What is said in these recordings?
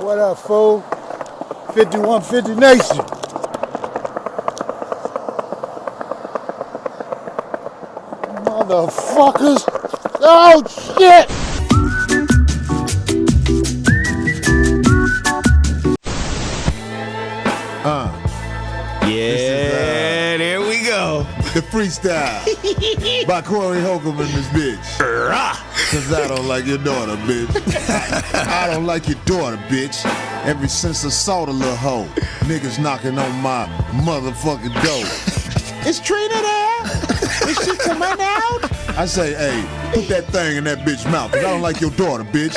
What up, fool? 5150 Nation. Motherfuckers. Oh, shit. Yeah, there we go. The freestyle by Cory, Holcomb and this bitch. Cause I don't like your daughter, bitch. I don't like your daughter, bitch. Ever since I saw the little hoe, niggas knocking on my motherfucking door. Is Trina there? Is she coming out? I say, hey, put that thing in that bitch mouth, cause I don't like your daughter, bitch.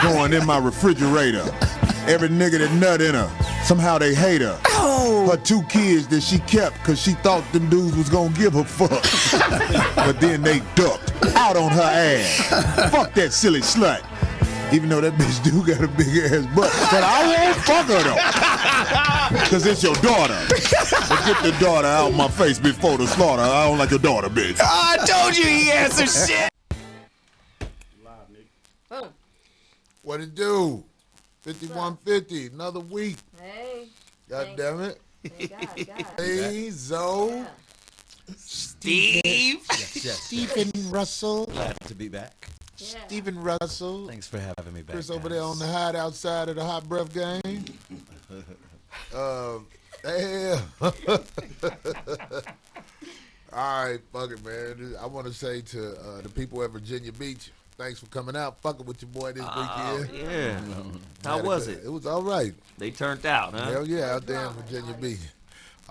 Going in my refrigerator. Every nigga that nut in her, somehow they hate her. Her 2 kids that she kept cause she thought them dudes was gonna give her fuck. But then they ducked out on her ass. Fuck that silly slut. Even though that bitch do got a big ass butt. But I won't fuck her though. Cause it's your daughter. But get the daughter out my face before the slaughter. I don't like your daughter, bitch. Oh, I told you he had some shit. Boom. What it do? 5150, another week. Hey. God damn it. Hey, God. Hey, Zoe. Yeah. Steve. Yes. Stephen Russell. Glad to be back. Yeah. Stephen Russell. Thanks for having me back. Chris over there on the hide outside of the hot breath game. Yeah. All right, fuck it, man. I want to say to the people at Virginia Beach, thanks for coming out, fucking with your boy this weekend. Yeah. How was it? It was all right. They turned out, huh? Hell yeah, out there in Virginia Beach.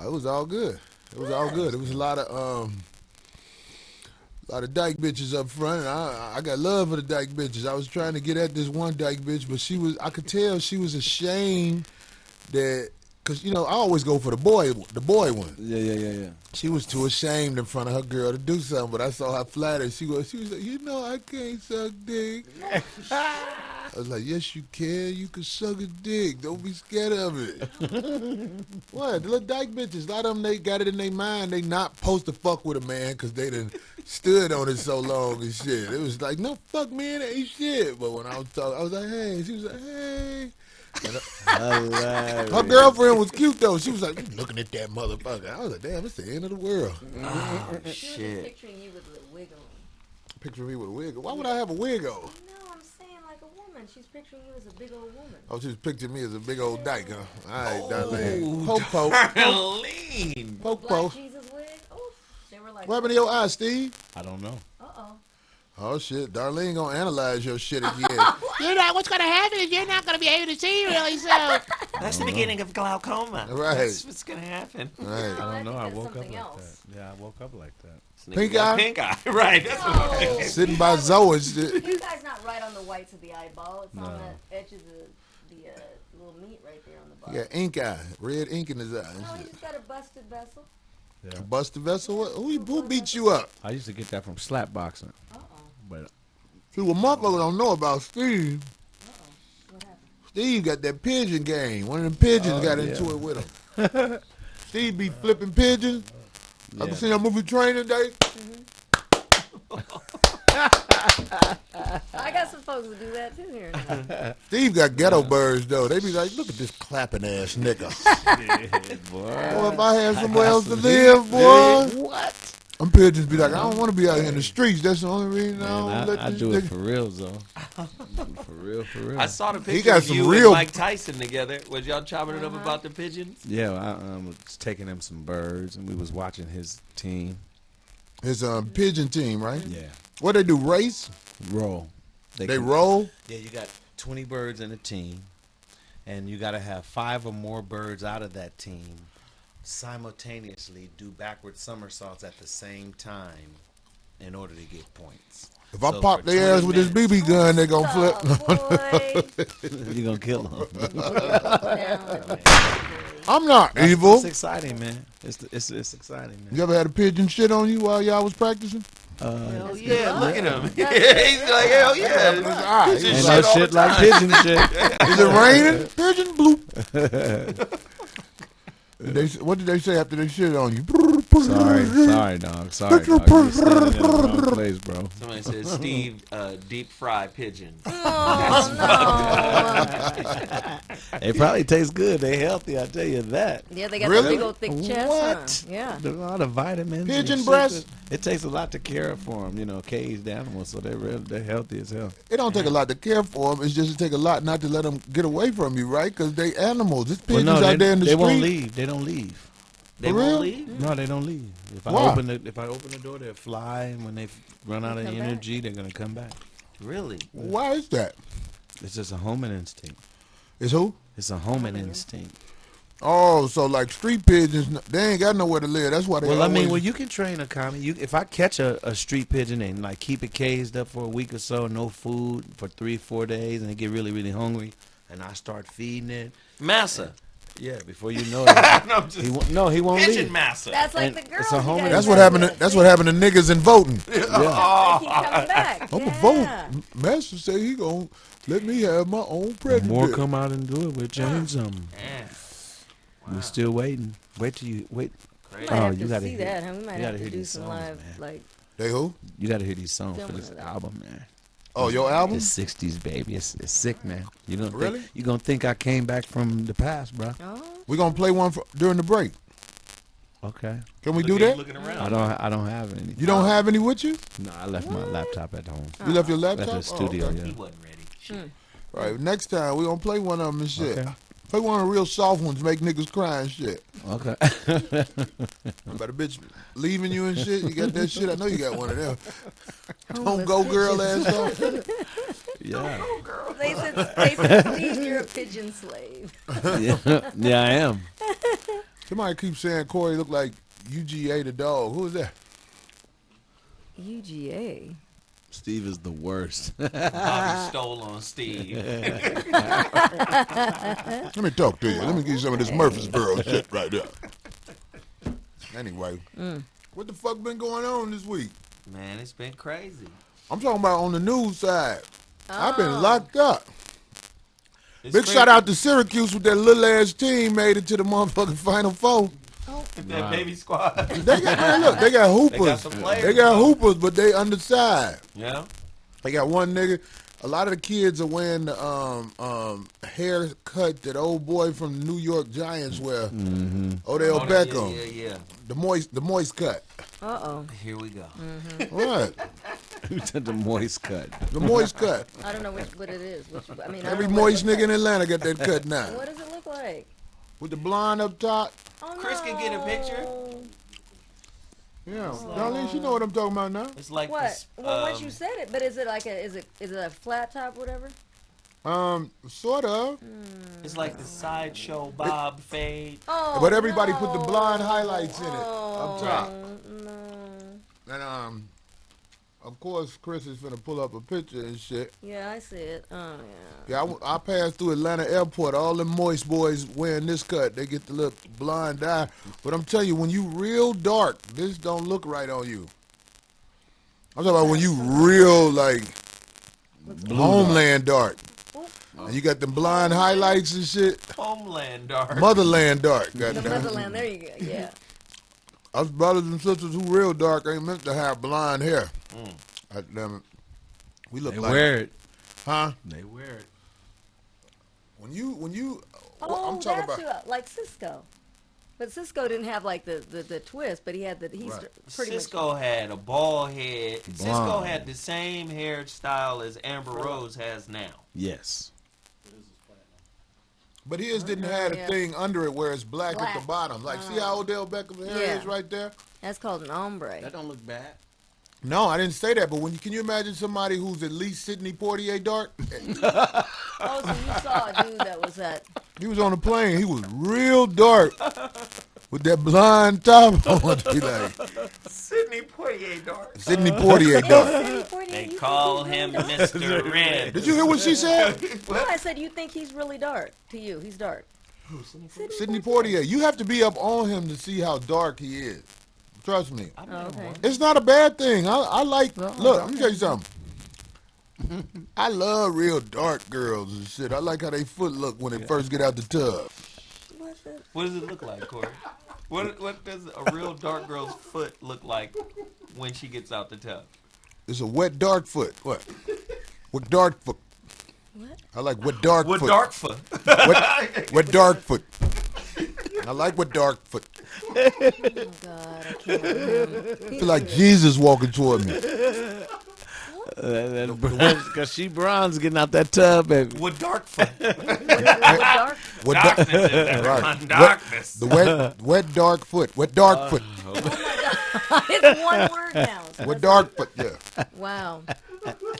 It was all good. It was all good. It was a lot of dyke bitches up front. And I got love for the dyke bitches. I was trying to get at this one dyke bitch, but I could tell she was ashamed that, cause I always go for the boy one. Yeah. She was too ashamed in front of her girl to do something, but I saw her flattered. She was like, I can't suck dick. I was like, yes, you can. You can suck a dick. Don't be scared of it. What? The little dyke bitches, a lot of them, they got it in their mind. They not supposed to fuck with a man because they done stood on it so long and shit. It was like, no, fuck, man, it ain't shit. But when I was talking, I was like, hey. She was like, hey. Her girlfriend was cute, though. She was like, looking at that motherfucker. I was like, damn, it's the end of the world. Oh, She was shit. picturing you with a wig on. Picture me with a wig on. Why would I have a wig on? No, I'm saying like a woman. She's picturing you as a big old woman. Oh, she was picturing me as a big old dyke, huh? All right, Darlene. Poke. Darlene. Black Jesus wig? Oh, they were like, What happened to your eyes, Steve? I don't know. uh-oh. Oh, shit. Darlene gonna analyze your shit again. What's going to happen is you're not going to be able to see really, so. That's the beginning of glaucoma. Right. That's what's going to happen. Right. I don't know. I think that's woke up something like else. that. Yeah, I woke up like that. Pink eye? Pink eye. Right. That's what it is. Sitting by Zoe and shit. You guys not right on the whites of the eyeball. It's on the edge of the little meat right there on the bottom. Yeah, ink eye. Red ink in his eye and No, shit. he's got a busted vessel. Yeah. Busted vessel? What? Who beat you up? I used to get that from slap boxing. Uh-oh. But See, what motherfuckers don't know about Steve, What happened? Steve got that pigeon game. One of them pigeons got into it with him. Steve be flipping pigeons. I can see that movie Training Day. I got some folks who do that too here. Steve got ghetto birds, though. They be like, look at this clapping ass nigga. boy, Boy, if I had somewhere else to live, boy. What? Them pigeons be like, I don't want to be out here in the streets. That's the only reason I don't let I this do it nigga. for real, though. For real. I saw the He picture got of some you real- and Mike Tyson together. Was y'all chopping it up about the pigeons? Yeah, I was taking him some birds, and we was watching his team. His pigeon team, right? Yeah. What they do, race? Roll. They roll? Yeah, you got 20 birds in a team, and you got to have 5 or more birds out of that team simultaneously do backward somersaults at the same time in order to get points. If I So pop for their ass 20 with this BB gun, they gonna flip. Boy. You're going to kill them. I'm not evil. It's exciting, man. It's exciting, man. You ever had a pigeon shit on you while y'all was practicing? Hell yeah, look at him. He's like, hell yeah. Ain't Pigeon Ain't no all shit the like time. pigeon shit. Is it raining? Pigeon bloop. What did they say after they shit on you? Sorry, dog. Sorry, dog. You're standing in the wrong place, bro. Somebody said Steve deep fry pigeon. They probably taste good. They healthy, I tell you that. Yeah, they got Really? the big old thick chest. What? Huh? Yeah. There's a lot of vitamins. Pigeon and shit breast? It takes a lot to care for them, caged animals, so they're healthy as hell. It don't take a lot to care for them. It's just it take a lot not to let them get away from you, right? Because they animals. It's pigeons out there in the they street. won't leave. They don't leave. They For won't real? leave? No, they don't leave. If I Why? open the door, they'll fly, and when they run out of Come back. energy, they're gonna come back. Really? Why is that? It's just a homing instinct. It's who? It's a homing instinct. Oh, so like street pigeons, they ain't got nowhere to live. That's why they. Well, I mean, always- you can train a commie. If I catch a street pigeon and like keep it caged up for a week or so, no food for 3-4 days, and they get really, really hungry, and I start feeding it. Massa. Yeah, before you know it, he won't Pigeon leave. massa. That's like And the girls. it's a you homing- guys That's what have happened. with. That's what happened to niggas in voting. Yeah. They keep coming back. I'm Yeah. gonna vote. Master say he gonna let me have my own president. More come out and do it. We'll change them. Yeah. We're still waiting. Wait till you wait. We Crazy. might have you to gotta see hear- that, huh? We might you have gotta to hear do these some songs, live, man. like. They who? You got to hear these songs for Filming this it. album, man. Oh, your album? It's 60s, baby. It's sick, man. You don't Really? think, you gonna think I came back from the past, bro? Oh, We gonna play one during the break. Okay. Can we do that? Looking I around. don't have any. You don't have any with you? No, I left my laptop at home. You left your Left laptop? the studio, Oh, okay. yeah. He wasn't ready. Shit. All right, next time we gonna play one of them and shit. Okay. Play one of the real soft ones, make niggas cry and shit. Okay. About a bitch leaving you and shit. You got that shit? I know you got one of them. Don't homeless go girl pigeons. ass off. yeah. They said, Steve, you're a pigeon slave. Yeah, I am. Somebody keeps saying Cory look like UGA the dog. Who is that? UGA. Steve is the worst. Bobby stole on Steve. Let me talk to you. Let me give you some of this Murfreesboro shit right there. Anyway, what the fuck been going on this week? Man, it's been crazy. I'm talking about on the news side. I've been Oh. locked up. It's Big crazy. shout out to Syracuse with that little ass team made it to the motherfucking Final Four. That baby squad. They got, man, look, they got hoopers. They got some players, They got though. hoopers, but they undersized. Yeah. They got one nigga. A lot of the kids are wearing the haircut that old boy from the New York Giants wear. Odell Beckham. Yeah. The moist cut. Uh-oh. Here we go. What? Who said the moist cut? The moist cut. I don't know what it is. I mean, I Every don't know what moist it nigga in looks Atlanta got that cut now. like. What does it look like? With the blonde up top. Oh, Chris can get a picture. no. Yeah. Darlene, she know what I'm talking about now. It's like What? this. Well, once you said it, but is it like is it a flat top, whatever? Sort of. It's like the sideshow bob fade. Oh, But everybody put the no. blonde highlights in it Oh, up top. No. And of course, Chris is finna pull up a picture and shit. Yeah, I see it. Oh, yeah. Yeah, I passed through Atlanta Airport. All them moist boys wearing this cut. They get the little blonde dye. But I'm telling you, when you real dark, this don't look right on you. I'm talking about when you real like homeland dark. And you got them blonde highlights and shit. Homeland dark. Motherland dark. The Goddamn. motherland. There you go. Yeah. Us brothers and sisters who real dark ain't meant to have blonde hair. Goddamn it. We look They like wear it. Huh? They wear it. When you Oh, I'm talking that's about like Cisco. But Cisco didn't have like the twist, but he's Right. pretty Cisco had a bald head. Cisco Blonde. had the same hairstyle as Amber Rose has now. Yes. But his didn't have a Yeah. thing under it where it's black at the Black. bottom. Like, see how Odell Beckham's hair Yeah. is right there? That's called an ombre. That don't look bad. No, I didn't say that. But can you imagine somebody who's at least Sidney Poitier dark? Oh, so you saw a dude that was that. He was on the plane. He was real dark with that blonde top on. Be like Sidney Poitier dark. Sidney Poitier dark. They call him Mr. Red. Did you hear what she said? No, I said you think he's really dark to you. He's dark. Sidney Poitier. You have to be up on him to see how dark he is. Trust me. Oh, okay. It's not a bad thing. I like, Well, look, let me tell you something. I love real dark girls and shit. I like how they foot look when they first get out the tub. What's that? What does it look like, Cory? What does a real dark girl's foot look like when she gets out the tub? It's a wet dark foot. What? What dark foot? What? I like wet dark What foot. dark foot? Wet dark foot. I like wet dark foot. Oh God, I can't. I feel like Jesus walking toward me. Because she bronze getting out that tub, baby. What dark foot? Dark. What Darkness is everyone. Darkness. The wet dark foot. Wet dark foot. It's one word now. So Wet that's- dark foot. Yeah. Wow.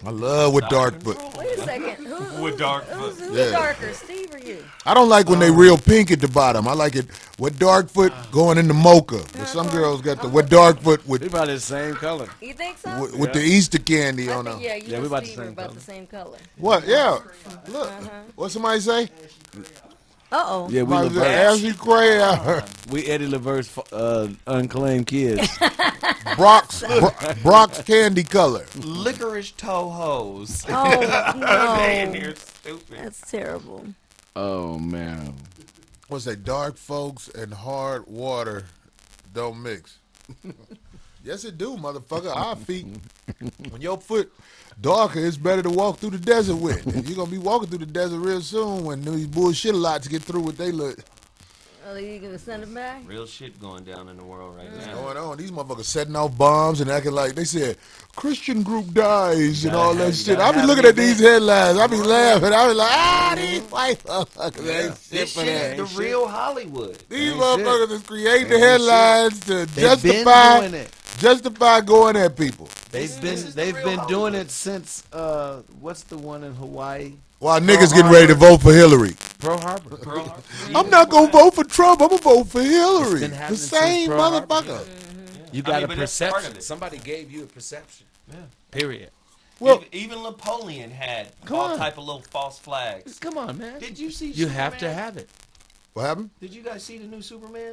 I love wet dark foot. Wait a second. With dark Who's Yeah. darker, Steve or you? I don't like when they real pink at the bottom. I like it wet dark foot going in the mocha. But some girls got the wet dark foot We with about the same color. You think so? with the Easter candy I on think, them. yeah, you Yeah, we and about the Steve are same about color. the same color. What? Yeah. Look. What somebody say? Uh-oh. Yeah, we Somebody said, LeVert. Ashley Cray. We Eddie LeVert's unclaimed kids. Brock's candy color. Licorice toe hose. Oh, They in no. here stupid. That's terrible. Oh, man. What's that? Dark folks and hard water don't mix. Yes, it do, motherfucker. Our feet. When your foot darker, it's better to walk through the desert with. And you're going to be walking through the desert real soon when these bullshit lots get through what they look. Oh, you gonna send it back? Real shit going down in the world right What's now. going on? These motherfuckers setting off bombs and acting like they said Christian group dies and all that shit. I be looking at these headlines. I be laughing. I be like, these white motherfuckers ain't shit This for shit that. is the real Hollywood. These Ain't motherfuckers is creating the Ain't headlines to They've been doing it. justify going at people. They've been doing it since what's the one in Hawaii? While niggas getting ready to vote for Hillary. Pearl Harbor. I'm not gonna vote for Trump. I'm gonna vote for Hillary. been The happening same since Pearl Harbor. motherfucker. You got a but that's part of perception. it. Somebody gave you a perception. Yeah. Period. Well- even Napoleon had Come all on. type of little false flags. Come on, man. Did you see? You have to Superman? have it. What happened? Did you guys see the new Superman?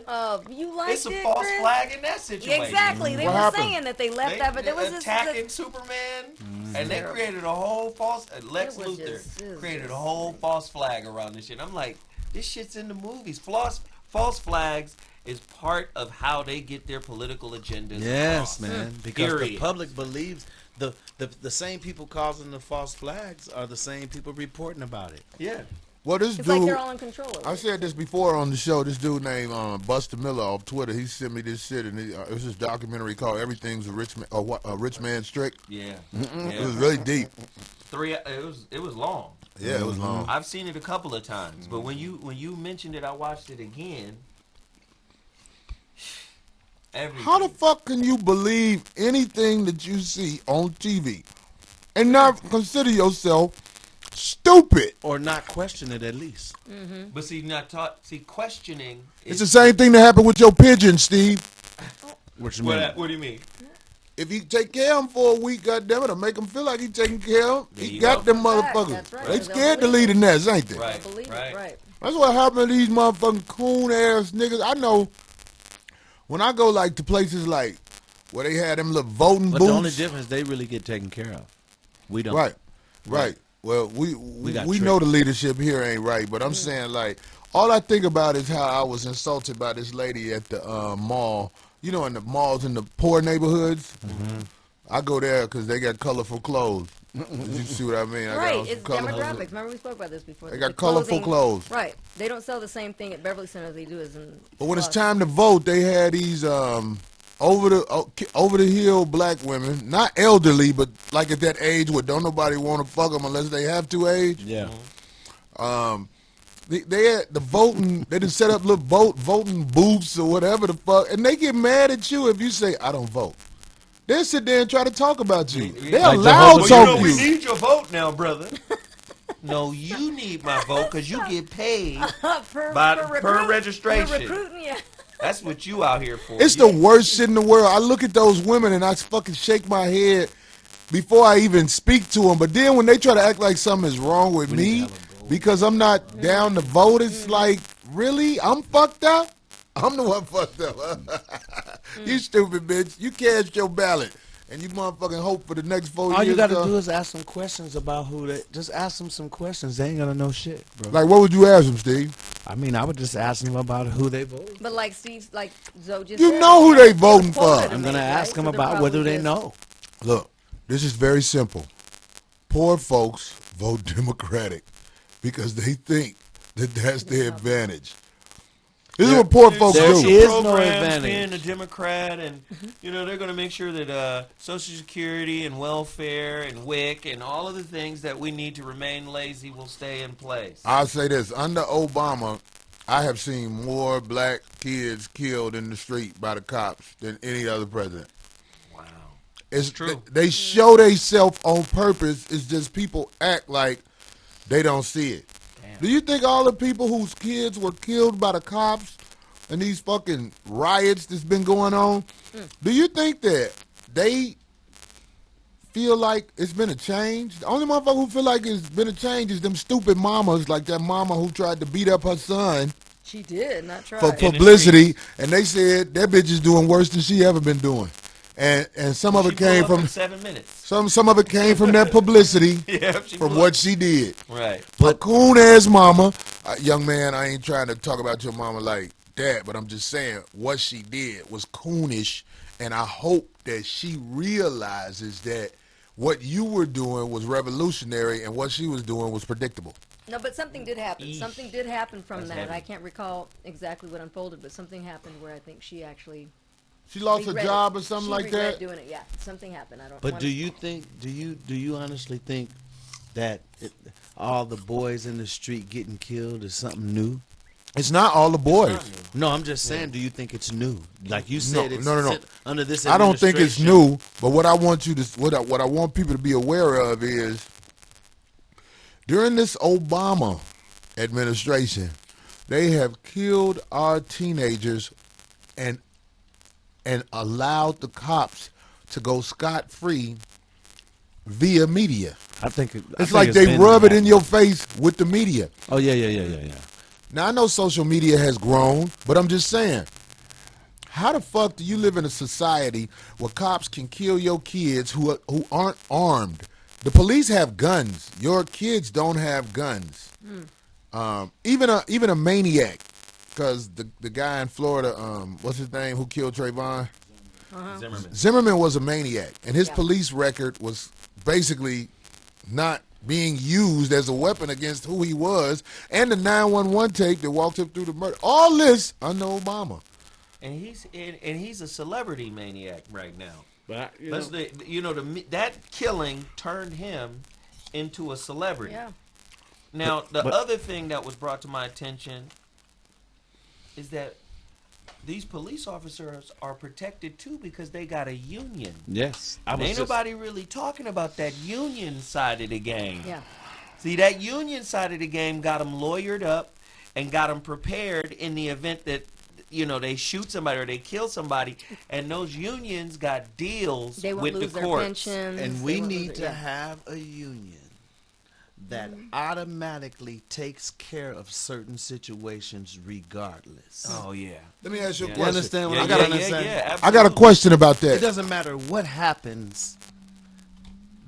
You liked It's a it, false Chris? flag in that situation. Exactly. They What were happened? saying that they left that, but there was this. attacking Superman, and they created a whole false. Lex It was Luthor just- it was created a just- whole false flag around this shit. I'm like, this shit's in the movies. False flags is part of how they get their political agendas. Yes, across. man. Because the Period. public believes the same people causing the false flags are the same people reporting about it. Yeah. Well, this It's like dude. they're all in control of it. I said this before on the show. This dude named Buster Miller off Twitter. He sent me this shit, and it was this documentary called "Everything's a Rich Man's Trick." Yeah. It was really deep. It was long. Yeah, it was long. I've seen it a couple of times, but when you mentioned it, I watched it again. How the fuck can you believe anything that you see on TV and not consider yourself stupid? Or not question it at least. But questioning. It's the same thing that happened with your pigeon, Steve. What you mean? What do you mean? If you take care of him for a week, goddammit, it'll make him feel like he's taking care of him. There He you got go. them That's motherfuckers. That's right. They They'll scared to believe leave it. the nest, ain't they? Right. Believe right. it, right. That's what happened to these motherfucking coon ass niggas. I know when I go like to places like where they had them little voting But booths. the only difference, they really get taken care of. We don't. Right. Well, we got know the leadership here ain't right, but I'm saying like all I think about is how I was insulted by this lady at the mall. You know, in the malls in the poor neighborhoods. I go there because they got colorful clothes. You see what I mean? I got Right, on some it's colorful- demographics. Remember we spoke about this before. They The got colorful clothing- clothes. Right. They don't sell the same thing at Beverly Center as they do as in. But when it's Los. time to vote, they had these over the hill black women, not elderly, but like at that age where don't nobody want to fuck them unless they have to age. Yeah. They had the voting. They just set up little voting booths or whatever the fuck, and they get mad at you if you say I don't vote. They'll sit there and try to talk about you. They'll Like loud Jehovah's talk we you. need your vote now, brother. No, you need my vote because you get paid. per registration. For recruiting you. That's what you out here for. It's the worst shit in the world. I look at those women and I fucking shake my head before I even speak to them. But then when they try to act like something is wrong with me because I'm not down to vote, it's like, really? I'm fucked up? I'm the one fucked up. You stupid bitch. You cast your ballot and you motherfucking hope for the next 4 years. All you got to do is ask some questions about who they. Just ask them some questions. They ain't gonna know shit, bro. Like, what would you ask them, Steve? I mean, I would just ask them about who they voted. But like Steve, like Zoe just You said, know who they voting for. quota I'm to gonna make, ask right? them So they're about whether probably they just- know. Look, this is very simple. Poor folks vote Democratic because they think that that's their advantage. This is what poor folks there do. is no Programs advantage. being a Democrat, and they're going to make sure that Social Security and welfare and WIC and all of the things that we need to remain lazy will stay in place. I'll say this. Under Obama, I have seen more black kids killed in the street by the cops than any other president. Wow. It's true. They show themselves on purpose. It's just people act like they don't see it. Damn. Do you think all the people whose kids were killed by the cops and these fucking riots that's been going on, do you think that they feel like it's been a change? The only motherfucker who feel like it's been a change is them stupid mamas, like that mama who tried to beat up her son She did not try. for the publicity, and they said that bitch is doing worse than she ever been doing. And some of She it came blew up from in 7 minutes. some of it came from that publicity Yeah, she from blew what up. she did. Right. But coon ass mama, young man, I ain't trying to talk about your mama like that, but I'm just saying what she did was coonish, and I hope that she realizes that what you were doing was revolutionary and what she was doing was predictable. No, but something did happen. Eesh. Something did happen from That's that. heavy. I can't recall exactly what unfolded, but something happened where I think she actually She lost her regretted- job or something she like regretted that. doing it. Yeah, something happened. I don't. But wanna- do you think? Do you honestly think that all the boys in the street getting killed is something new? It's not all the boys. No, I'm just saying. Do you think it's new? Like you said, No, it's no. sit under this. I don't think it's administration. new, but what I want you to what I want people to be aware of is during this Obama administration, they have killed our teenagers and allowed the cops to go scot-free via media. I think It's like they been rub it in happening. your face with the media. Oh yeah. Now, I know social media has grown, but I'm just saying, how the fuck do you live in a society where cops can kill your kids who aren't armed? The police have guns. Your kids don't have guns. Even a maniac, because the guy in Florida, what's his name, who killed Trayvon? Zimmerman. Zimmerman was a maniac, and his Yeah. police record was basically not being used as a weapon against who he was, and the 911 tape that walked him through the murder. All this under Obama. And he's a celebrity maniac right now. But That killing turned him into a celebrity. Yeah. Now, the but- other thing that was brought to my attention is that these police officers are protected too because they got a union. yes, I was Ain't just, nobody really talking about that union side of the game. Yeah. See, that union side of the game got them lawyered up and got them prepared in the event that they shoot somebody or they kill somebody, and those unions got deals They won't with lose the their courts. pensions. and they we won't need lose to it, yeah. have a union that automatically takes care of certain situations regardless. Oh yeah. Let me ask you a Yeah. You question. understand what Yeah, I'm yeah, trying yeah, to say? yeah, I got a absolutely. question about It that. doesn't matter what happens,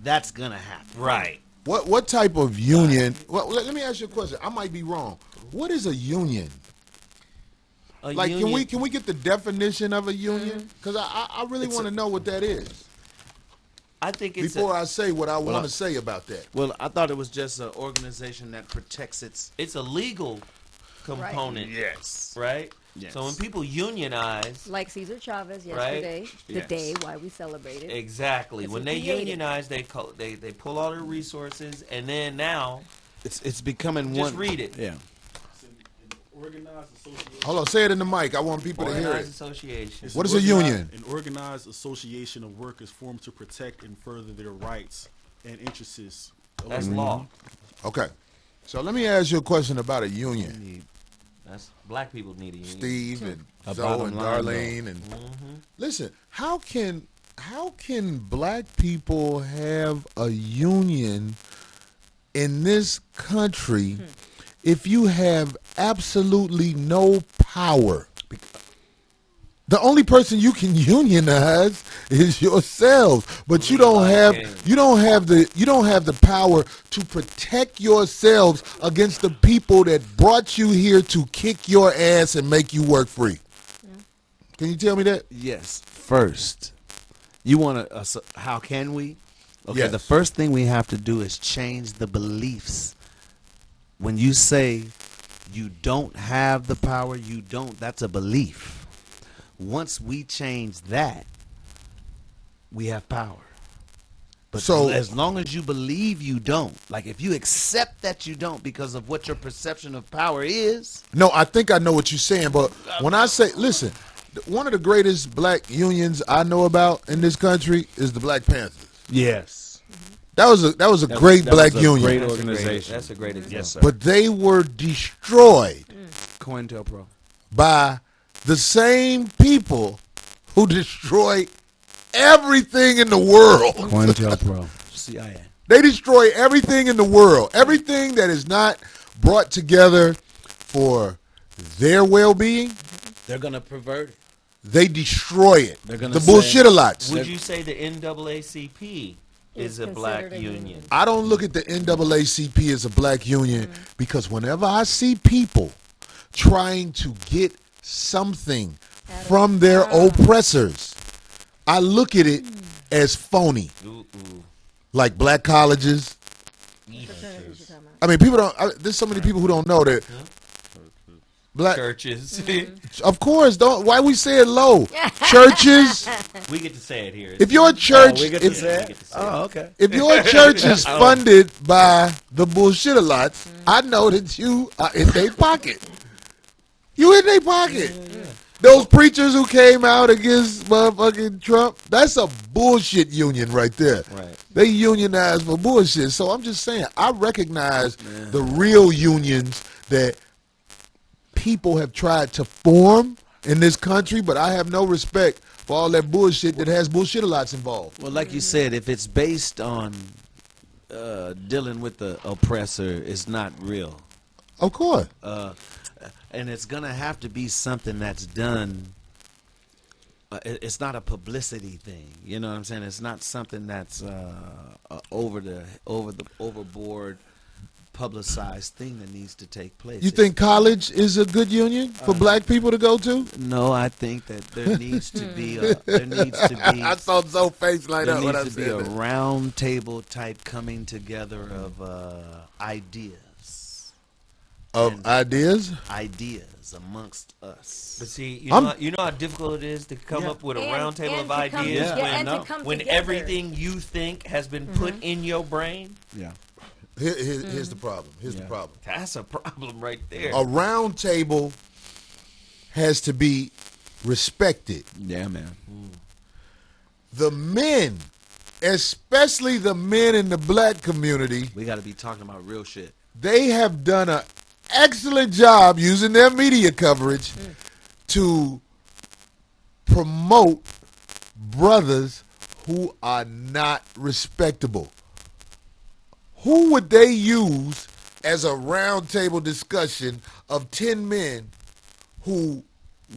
that's gonna happen. Right. What type of union? Well, let me ask you a question. I might be wrong. What is a union? A Like, union, can we get the definition of a union? Because I really want to know what that is I think it's before a, I say what I want I- to say about that. Well, I thought it was just an organization that protects its. it's a legal component, Yes. right? Yes. So when people unionize, Like Cesar Chavez Right? yesterday, the Yes. day why we celebrated. exactly. That's When what they created. unionize, they pull all their resources, and then now It's becoming just one. read it. Yeah. Organized association. Hold on, say it in the mic. I want people to hear Organized it. association. What is a union? An organized association of workers formed to protect and further their rights and interests. That's law. Okay. So let me ask you a question about a union. That's black people need a union. Steve and A Zoe bottom and line, Darlene and listen, how can black people have a union in this country if you have absolutely no power? The only person you can unionize is yourselves, but you don't have the power to protect yourselves against the people that brought you here to kick your ass and make you work free. Can you tell me that? Yes. First, you want to, how can we? Okay, Yes. the first thing we have to do is change the beliefs. When you say you don't have the power, that's a belief. Once we change that, we have power. But So- as long as you believe you don't, like if you accept that you don't because of what your perception of power is. No, I think I know what you're saying, but when I say, listen, one of the greatest black unions I know about in this country is the Black Panthers. Yes. That was a great black union, Great That's a great- organization. That's a great example. Yes, sir. but they were destroyed COINTELPRO. by the same people who destroy everything in the world. COINTELPRO. CIA. They destroy everything in the world. Everything that is not brought together for their well-being, They're going to pervert it. they destroy it. They're gonna The say- bullshit a lot. Would you say the NAACP is a black considered a union? I don't look at the NAACP as a black union because whenever I see people trying to get something from their oppressors, I look at it as phony. Like black colleges. I mean, people don't. There's so many people who don't know that. Black Churches. Of course, don't. Why we say it low? Churches. We get to say it here. If your church, we get to say it? Oh, okay. if your church is funded by the bullshit a lots, I know that you are in their pocket. You in their pocket. Those preachers who came out against motherfucking Trump, that's a bullshit union right there. Right. They unionize for bullshit. So I'm just saying, I recognize the real unions that people have tried to form in this country, but I have no respect for all that bullshit that has bullshit a lots involved. Well, like you said, if it's based on dealing with the oppressor, it's not real. Of course. And it's going to have to be something that's done. It's not a publicity thing. You know what I'm saying? It's not something that's overboard publicized thing that needs to take place. You think college is a good union for black people to go to? No, I think that there needs to be I saw Zoe face light there up when needs I to be said a that. round table type coming together of ideas Ideas? amongst us. But see, you I'm- know how difficult it is to come up with a round table of to come ideas together- when- and to no. come when together. everything you think has been put in your brain. Yeah. Here's the problem. Here's the Yeah. problem. That's a problem right there. A round table has to be respected. Yeah, man. The men, especially the men in the black community, We got to be talking about real shit. they have done an excellent job using their media coverage to promote brothers who are not respectable. Who would they use as a roundtable discussion of 10 men who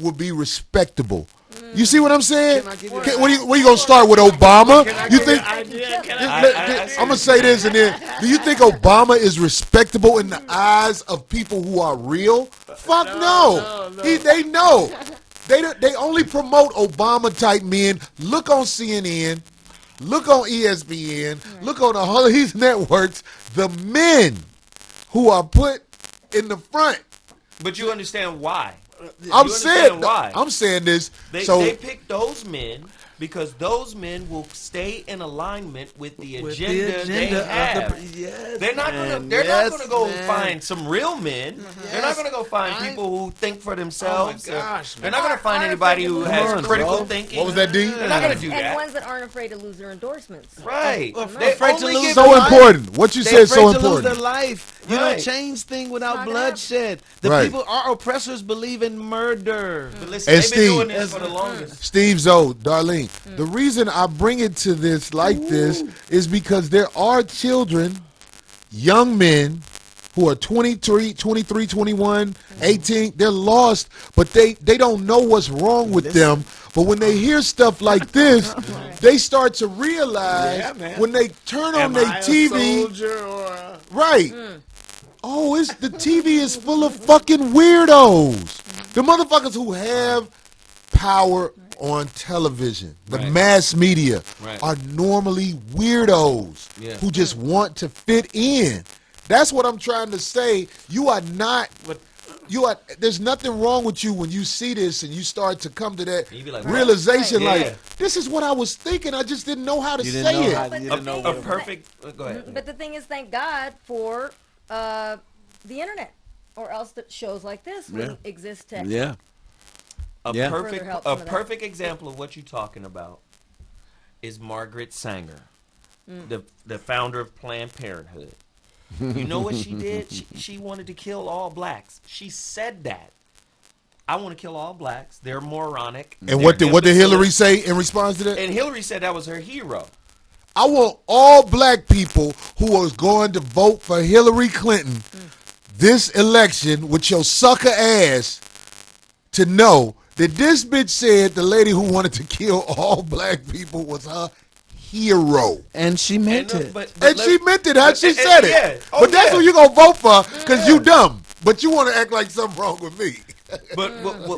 would be respectable? You see what I'm saying? What are you going to start with, Obama? You think? I'm going to say this and then. Do you think Obama is respectable in the eyes of people who are real? Fuck no. They know. They only promote Obama type men. Look on CNN. Look on ESPN. Look on all of these networks. The men who are put in the front. But you understand why? I'm You saying. understand why? I'm saying this. They pick those men because those men will stay in alignment with the agenda, they have. They're not gonna go find some real men. They're not gonna go find people who think for themselves. They're not gonna find anybody who has critical thinking. What was that, D? They're not gonna do And that. ones that aren't afraid to lose their endorsements. Right. They're afraid to only lose give So them- important. What you said is so to lose their important. life. You Right. don't change thing without Not bloodshed. The Right. people, our oppressors, believe in murder. But listen, And they've been doing Steve. this for the longest. Steve Zoe, Darlene, the reason I bring it to this like this is because there are children, young men, who are 23, 21, 18, they're lost, but they don't know what's wrong with them. But when they hear stuff like this, they start to realize when they turn on their TV, right? Oh, the TV is full of fucking weirdos. The motherfuckers who have power on television, the mass media, are normally weirdos who just want to fit in. That's what I'm trying to say. You are not. There's nothing wrong with you when you see this and you start to come to that realization. Like, this is what I was thinking. I just didn't know how to say it. A perfect. Go ahead. But the thing is, thank God for the internet, or else that shows like this wouldn't exist. A perfect example of what you're talking about is Margaret Sanger, the founder of Planned Parenthood. You know what she did? She wanted to kill all blacks. She said that. I want to kill all blacks. They're moronic. And what did Hillary say in response to that? And Hillary said that was her hero. I want all black people who are going to vote for Hillary Clinton this election with your sucker ass to know that this bitch said the lady who wanted to kill all black people was her hero. And she meant it. She meant it how she said it. Yeah. Oh, but that's who you going to vote for because you dumb. But you want to act like something wrong with me. But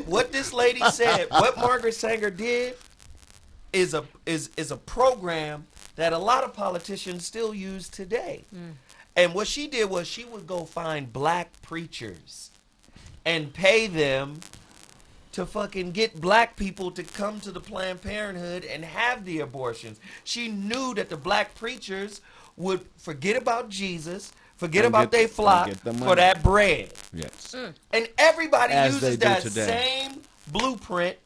what this lady said, what Margaret Sanger did is a program that a lot of politicians still use today. And what she did was she would go find black preachers and pay them to fucking get black people to come to the Planned Parenthood and have the abortions. She knew that the black preachers would forget about Jesus, forget about their flock for that bread. Yes. And everybody uses that same blueprint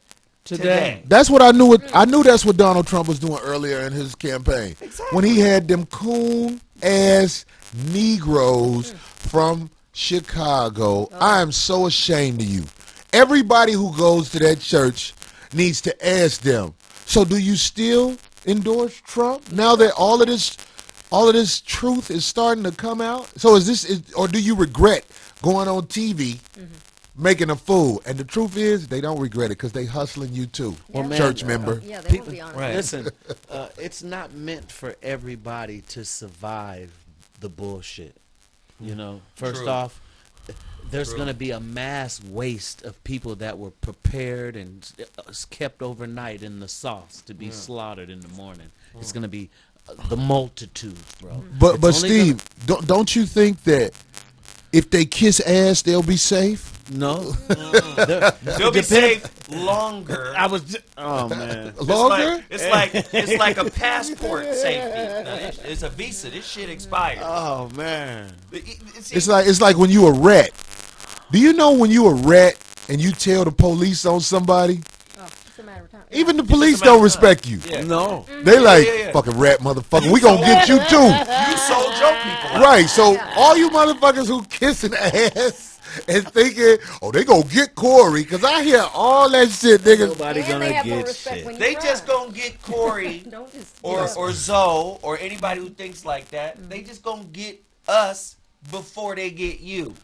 today. That's what I knew. I knew that's what Donald Trump was doing earlier in his campaign. Exactly. When he had them coon-ass Negroes from Chicago. I am so ashamed of you. Everybody who goes to that church needs to ask them, so do you still endorse Trump now that all of this truth is starting to come out? So or do you regret going on TV making a fool? And the truth is, they don't regret it because they hustling you too, church member. Yeah, they will be honest. Right. Listen, it's not meant for everybody to survive the bullshit. You know, first off, there's going to be a mass waste of people that were prepared and kept overnight in the sauce to be slaughtered in the morning. It's going to be the multitudes, bro. But Steve, don't you think that if they kiss ass, they'll be safe? No. They'll be safe longer. Oh man. Longer? It's like a passport safety. It's a visa. This shit expired. Oh man. It's like when you a rat. Do you know when you a rat and you tell the police on somebody? Oh, it's a matter of time. Even the police don't respect you. Yeah. No. They like, fucking rat motherfucker. We gonna get you too. You sold your people. Right. So all you motherfuckers who kissing ass and thinking, oh, they gonna get Cory, because I hear all that shit, niggas. Nobody gonna get shit. They just gonna get Cory or Zoe or anybody who thinks like that. They just gonna get us before they get you.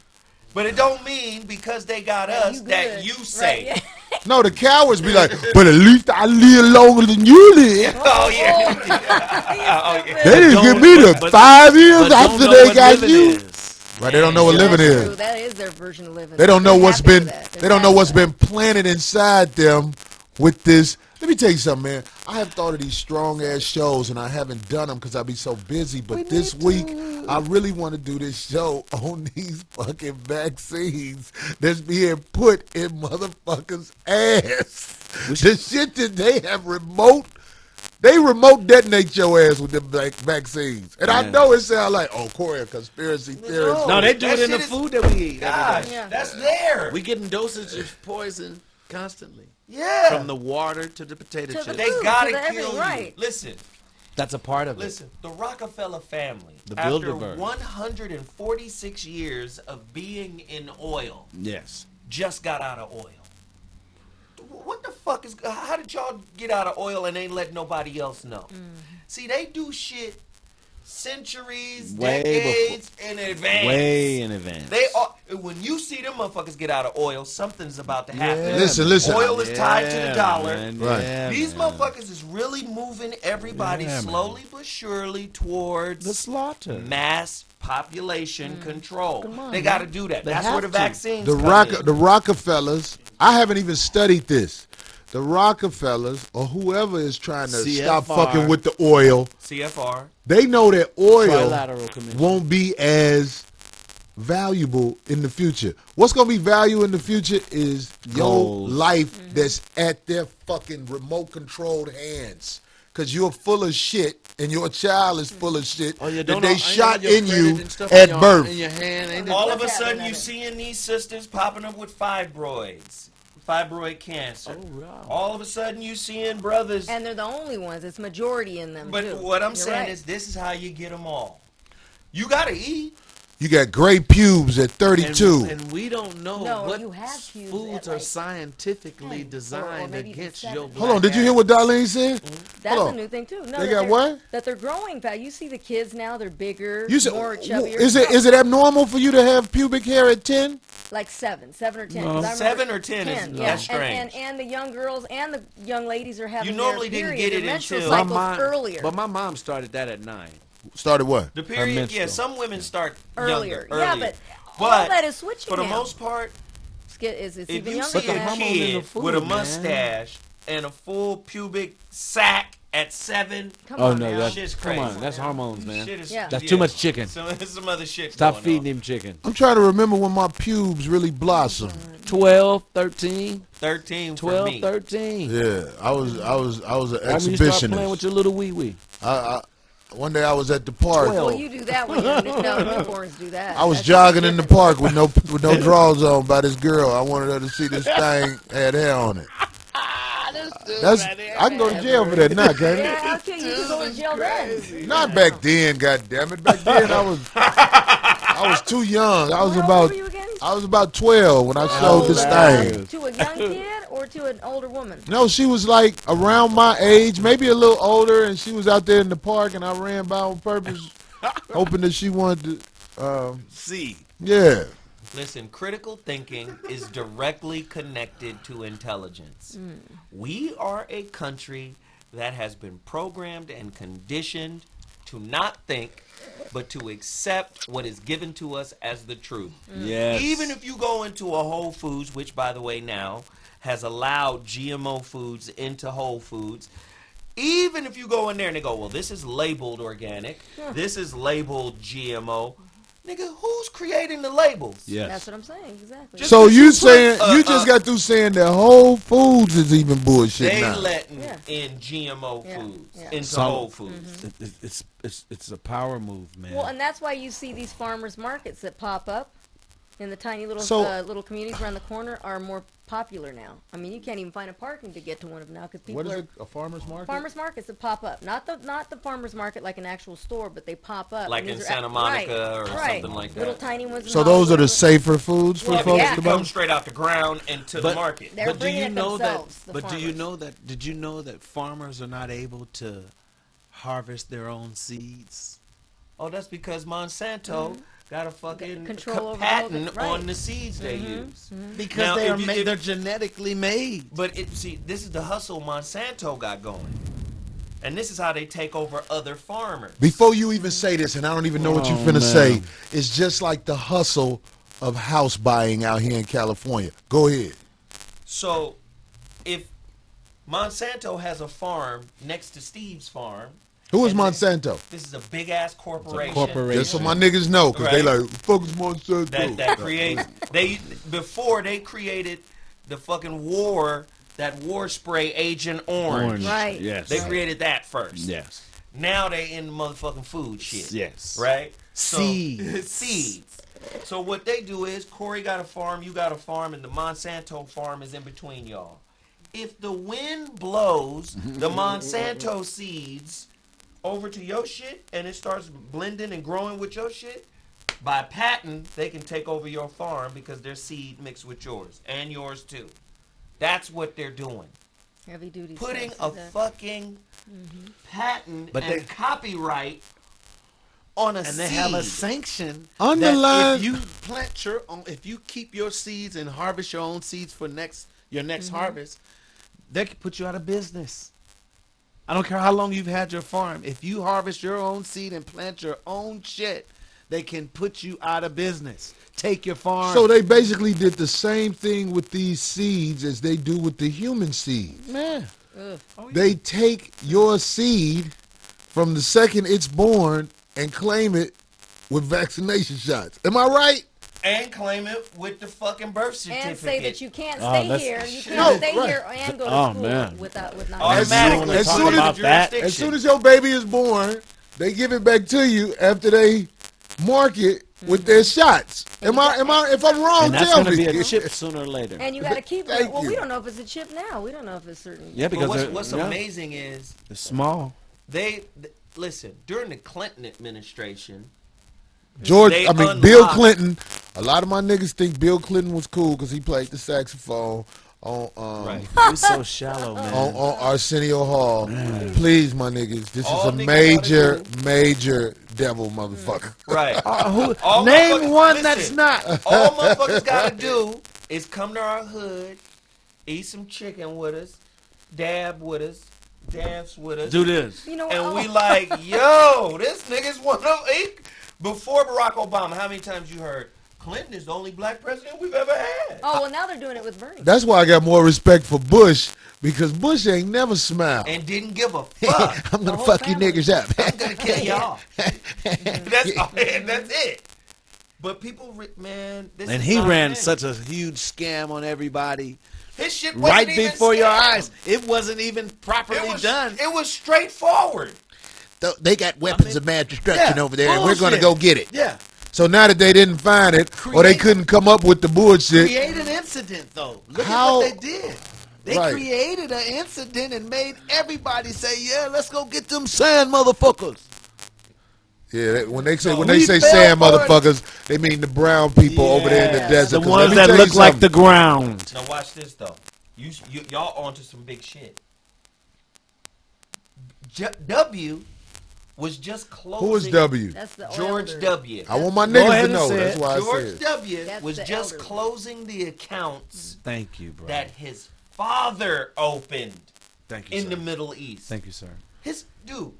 But it don't mean because they got us that you say. Right, No, the cowards be like, but at least I live longer than you live. Oh yeah. They didn't give me the 5 years after they got you. Right, they don't know what living is. That is their version of living. They don't know what's been. They don't know what's been planted inside them with this. Let me tell you something, man. I have thought of these strong ass shows, and I haven't done them because I be so busy. But this week, I really want to do this show on these fucking vaccines that's being put in motherfuckers' ass. The shit that they have remote detonate your ass with them vaccines. And I know it sounds like, oh, Cory, a conspiracy theorist. No, they do it in the food that we eat. Gosh, that's there. We getting dosage of poison constantly. Yeah. From the water to the potato chips. They gotta kill you. Listen. That's a part of it. Listen, the Rockefeller family, the after 146 years of being in oil, just got out of oil. What the fuck is? How did y'all get out of oil and ain't let nobody else know? See, they do shit centuries, Way decades in advance. Way in advance. They are, when you see them motherfuckers get out of oil, something's about to happen. Yeah, listen. Oil is tied to the dollar. Man, Right. yeah, These man. motherfuckers is really moving everybody Yeah, man. slowly but surely towards The slaughter. mass population control. Come on, They got to do that. They That's have where the to. vaccines The come in. Rockefellers. I haven't even studied this. The Rockefellers or whoever is trying to stop CFR. fucking with the oil. CFR. They know that oil Trilateral Commission. won't be as valuable in the future. What's gonna be valuable in the future is your Gold. life that's at their fucking remote controlled hands. Cause you're full of shit and your child is full of shit Oh, you that don't they know, shot your in credit you and stuff at in your, birth. In your hand, ain't it? All of a What's sudden, happening? you seeing these sisters popping up with fibroid cancer. Oh, wow. All of a sudden, you seeing brothers. And they're the only ones. It's majority in them, But too. what I'm You're saying right. is, this is how you get them all. You gotta eat. You got gray pubes at 32. And we don't know No, what you have pubes foods at, are like, scientifically 10 or designed maybe even against 7. your Hold on, did you hear what Darlene said? That's Hold a on. new thing, too. No, They that got they're- what? That they're growing fat. You see the kids now, they're bigger, You said, more chubbier. is it abnormal for you to have pubic hair at 10? Like 7 or 10. No. 'cause I remember 7 or 10 is yeah. that's strange. And the young girls and the young ladies are having You normally their didn't period, get their it menstrual until- cycles earlier. But my mom started that at 9. Started what? The period, menstrual. yeah, some women start Earlier. younger, Yeah, earlier. but all that is switching for the now. most part, It's if even you younger see the a now. hormones in the kid food, with a man. mustache and a full pubic sack at 7, Come Oh on no, now. that's Shit's come crazy. on, that's hormones, man. shit is, Yeah. That's too much chicken. Some other shit. Stop going feeding on. him chicken. I'm trying to remember when my pubes really blossomed. 12, 13, 13 for 12, me. 13. Yeah, I was an I mean, you start playing with exhibitionist. your little wee wee. One day I was at the park. 12. Well, you do that when you're newborns do that. I was That's jogging in the different. park with no drawers on by this girl. I wanted her to see this thing had hair on it. That's I can go to jail for that now, can't Yeah, how can you just go to jail then? I? Not back then, goddammit. Back then I was too young. How old were you again? I was about 12 when I showed this thing. To a young kid or to an older woman? No, she was like around my age, maybe a little older, and she was out there in the park, and I ran by on purpose, hoping that she wanted to. See. Yeah. Listen, critical thinking is directly connected to intelligence. We are a country that has been programmed and conditioned to not think, but to accept what is given to us as the truth. Yes. Even if you go into a Whole Foods, which, by the way, now has allowed GMO foods into Whole Foods, even if you go in there and they go, well, this is labeled organic, this is labeled GMO, nigga, who's creating the labels? Yes. That's what I'm saying, exactly. Just So because you put, saying you just got through saying that Whole Foods is even bullshit They now? letting Yeah. in GMO Yeah. foods Yeah. into Some- Whole Foods. It's a power move, man. Well, and that's why you see these farmers markets that pop up in the tiny little So- little communities around the corner are more popular now. I mean, you can't even find a parking to get to one of them now because people What is are it? A farmer's market? farmers markets that pop up. Not the farmers market like an actual store, but they pop up. Like and in these Santa are, Monica or right. something like Little that. tiny ones. in So those are the Hollywood. safer foods for Yeah, folks yeah. to It buy? comes straight out the ground into the But- market. They're But do bringing you it know themselves, that? the But do you farmers. know that? Did you know that farmers are not able to harvest their own seeds? Oh, that's because Monsanto got a fucking Control over the patent whole- right. on the seeds they use. Because Now, they if are you- if- they're genetically made. But see, this is the hustle Monsanto got going. And this is how they take over other farmers. Before you even say this, and I don't even know what you're Oh, finna man. say, it's just like the hustle of house buying out here in California. Go ahead. So, if Monsanto has a farm next to Steve's farm, Who is and Monsanto? this is a big ass corporation. corporation. Just so my niggas know, because they Right. like, fuck is Monsanto? that creates before they created the fucking that war spray Agent Orange. Right. Yes. They created that first. Yes. Now they in the motherfucking food shit. Yes. Right? Seeds. Seeds. So what they do is Cory got a farm, you got a farm, and the Monsanto farm is in between y'all. If the wind blows the Monsanto seeds over to your shit and it starts blending and growing with your shit, by patent, they can take over your farm because their seed mixed with yours and yours too. That's what they're doing. Heavy duty. Putting stuff a like that. fucking patent But and they- copyright on a and seed. they have a sanction Underline- that if you plant your own, if you keep your seeds and harvest your own seeds for your next harvest, they can put you out of business. I don't care how long you've had your farm. If you harvest your own seed and plant your own shit, they can put you out of business. Take your farm. So they basically did the same thing with these seeds as they do with the human seeds. man. They take your seed from the second it's born and claim it with vaccination shots. Am I right? And claim it with the fucking birth certificate. And say that you can't Oh, stay that's- here. You can't No, stay right. here and go to Oh, school man. with not. Automatically. As soon as- Talk about that- As soon as your baby is born, they give it back to you after they mark it with their shots. If I'm wrong, And that's tell going to me. be a chip sooner or later. And you got to keep Thank it. Well, you. we don't know if it's a chip now. We don't know if it's certain. Yeah, But because what's amazing is it's small. listen, during the Clinton administration, Bill unlocked- Clinton. A lot of my niggas think Bill Clinton was cool because he played the saxophone on right. You're so shallow, man. on Arsenio Hall. Please, my niggas, this All is a niggas major devil motherfucker. Right. Who, All name motherfuckers- one that's listen, not. All motherfuckers gotta do is come to our hood, eat some chicken with us, dab with us, dance with us. Do this. You know, And we like, yo, this nigga's one of eight. Before Barack Obama, how many times you heard Clinton is the only black president we've ever had? Oh well, now they're doing it with Bernie. That's why I got more respect for Bush because Bush ain't never smiled. And didn't give a fuck. I'm gonna whole fuck you family. niggas up. I'm gonna kill y'all. That's all, and that's it. But people, man, this And is he not ran a thing. such a huge scam on everybody His shit wasn't right even before your scam. eyes. It wasn't even properly done. It was straightforward. They got weapons of mass destruction yeah, over there, and we're gonna bullshit. go get it. Yeah. So now that they didn't find it, or they couldn't come up with the bullshit, Create an incident, though. Look How- at what they did. They Right. created an incident and made everybody say, "Yeah, let's go get them sand motherfuckers." yeah. When they say We sand fell for it. motherfuckers, they mean the brown people over there in the Yeah. desert. The 'Cause let ones me that tell you look like the something. ground. Now watch this though. Y'all onto some big shit. W was just closing. Who is W? That's the George elder. W. I want my Go niggas ahead to and know. say That's it. why I George said. W. That's was the just elderly. closing the accounts Thank you, bro. that his father opened Thank you, in sir. the Middle East. Thank you, sir. His dude,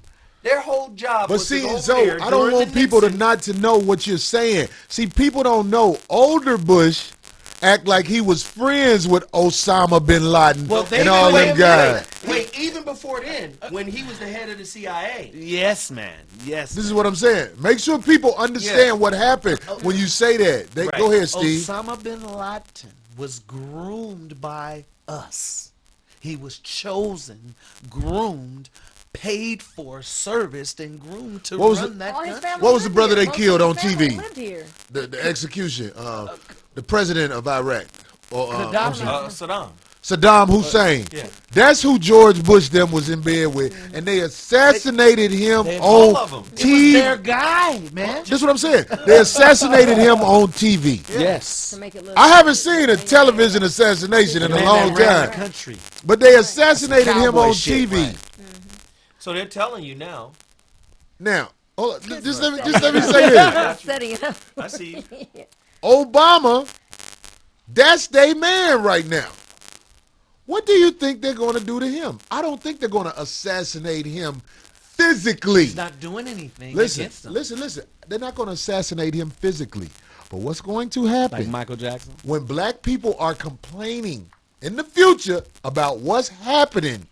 their whole job But was to see, go over so there I don't during want the people to Nixon- not to know what you're saying. See, people don't know. Older Bush act like he was friends with Osama bin Laden and all them guys. Wait, even before then, when he was the head of the CIA. Yes, man. Yes. This is what I'm saying. Make sure people understand what happened when you say that. Right. Go ahead, Steve. Osama bin Laden was groomed by us. He was chosen, groomed, paid for, serviced, and groomed to What was run it- that All his country. family What was the lived brother here. they Most killed of on his family TV? lived here. The execution. The president of Iraq. Or, Saddam. Saddam Hussein. Yeah. That's who George Bush them was in bed with. And they assassinated him all of them. on It was TV. Their guy, man. That's what I'm saying. They assassinated him on TV. Yes. To make it look I haven't seen a television assassination in a Man long that ran the time. country. But they assassinated him Cowboy on shit, TV. right. So they're telling you now. Now, hold on, just let me say this. setting it up. I see you. Obama, that's their man right now. What do you think they're going to do to him? I don't think they're going to assassinate him physically. He's not doing anything Listen, against them. listen. They're not going to assassinate him physically. But what's going to happen Like Michael Jackson. when black people are complaining in the future about what's happening,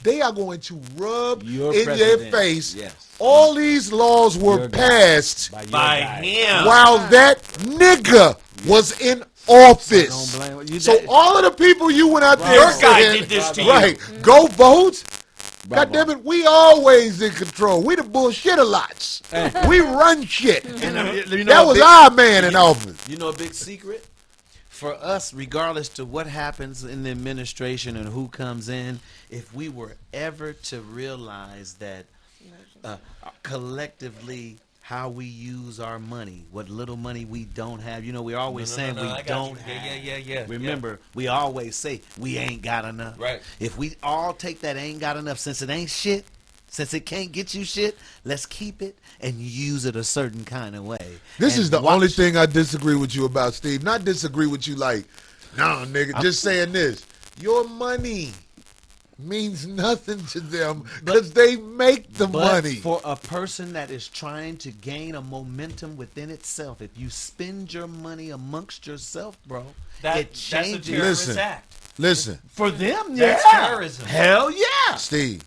they are going to rub Your in their president. face. Yes. All these laws were Your guy. passed By, your By guy. him. while that nigga was in office. Don't blame you. So all of the people you went out there Your and guy said, did this to you. right, go vote. Bravo. God damn it, we always in control. We the bullshitter lots. We run shit. That was our man in office. You know a big secret? For us, regardless to what happens in the administration and who comes in, if we were ever to realize that collectively how we use our money, what little money we don't have, you know, we're always saying I we got don't you. have. Yeah. Remember, we always say we ain't got enough. Right. If we all take that ain't got enough, since it ain't shit, Since it can't get you shit, let's keep it and use it a certain kind of way. This And is the watch- only thing I disagree with you about, Steve. Not disagree with you like, nah, nigga, just saying this. Your money means nothing to them because they make the money. For a person that is trying to gain a momentum within itself, if you spend your money amongst yourself, bro, it changes. That's a terrorist act. Listen. For them, That's yeah. terrorism. Hell yeah. Steve,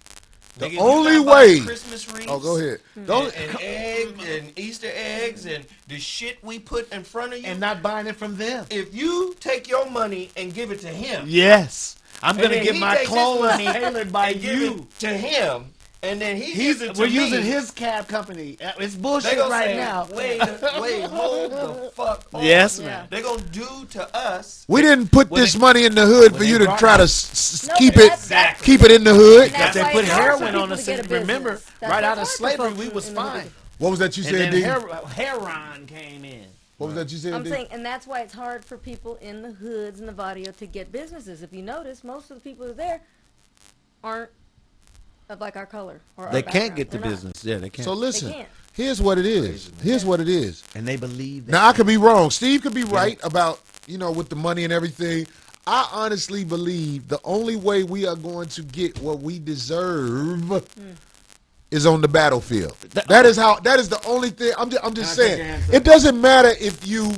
the Nigga, only you gotta buy way. Christmas wreaths Oh, go ahead. and eggs and Easter eggs and the shit we put in front of you. And not buying it from them. If you take your money and give it to him, Yes. I'm and going to then get he my takes his clothes money tailored by and give you. it to him, and then he gives it to We're me, using his cab company. It's they bullshit gonna right say, now. Wait, hold the fuck on. Yes, Yeah. man. They're going to do to us. We didn't put When this they- money in the hood for when you they to brought try to it- No, keep but it, that's- keep it in the hood. That's They why put it's hard for heroin people on to us. get a Remember, business. That's right why out of it's hard for slavery, folks we was in the fine. hood. What was that you And said, then D? heroin came in. What was that you said, I'm D? saying, and that's why it's hard for people in the hoods and the barrio to get businesses. If you notice, most of the people who are there aren't of like our color or They our can't background. get the They're not. business. Yeah, they can't. So listen, can't. here's what it is. Here's what it is. And they believe that. Now I could be wrong. Steve could be right about, with the money and everything. I honestly believe the only way we are going to get what we deserve is on the battlefield. That is the only thing. I'm just saying. It doesn't matter if you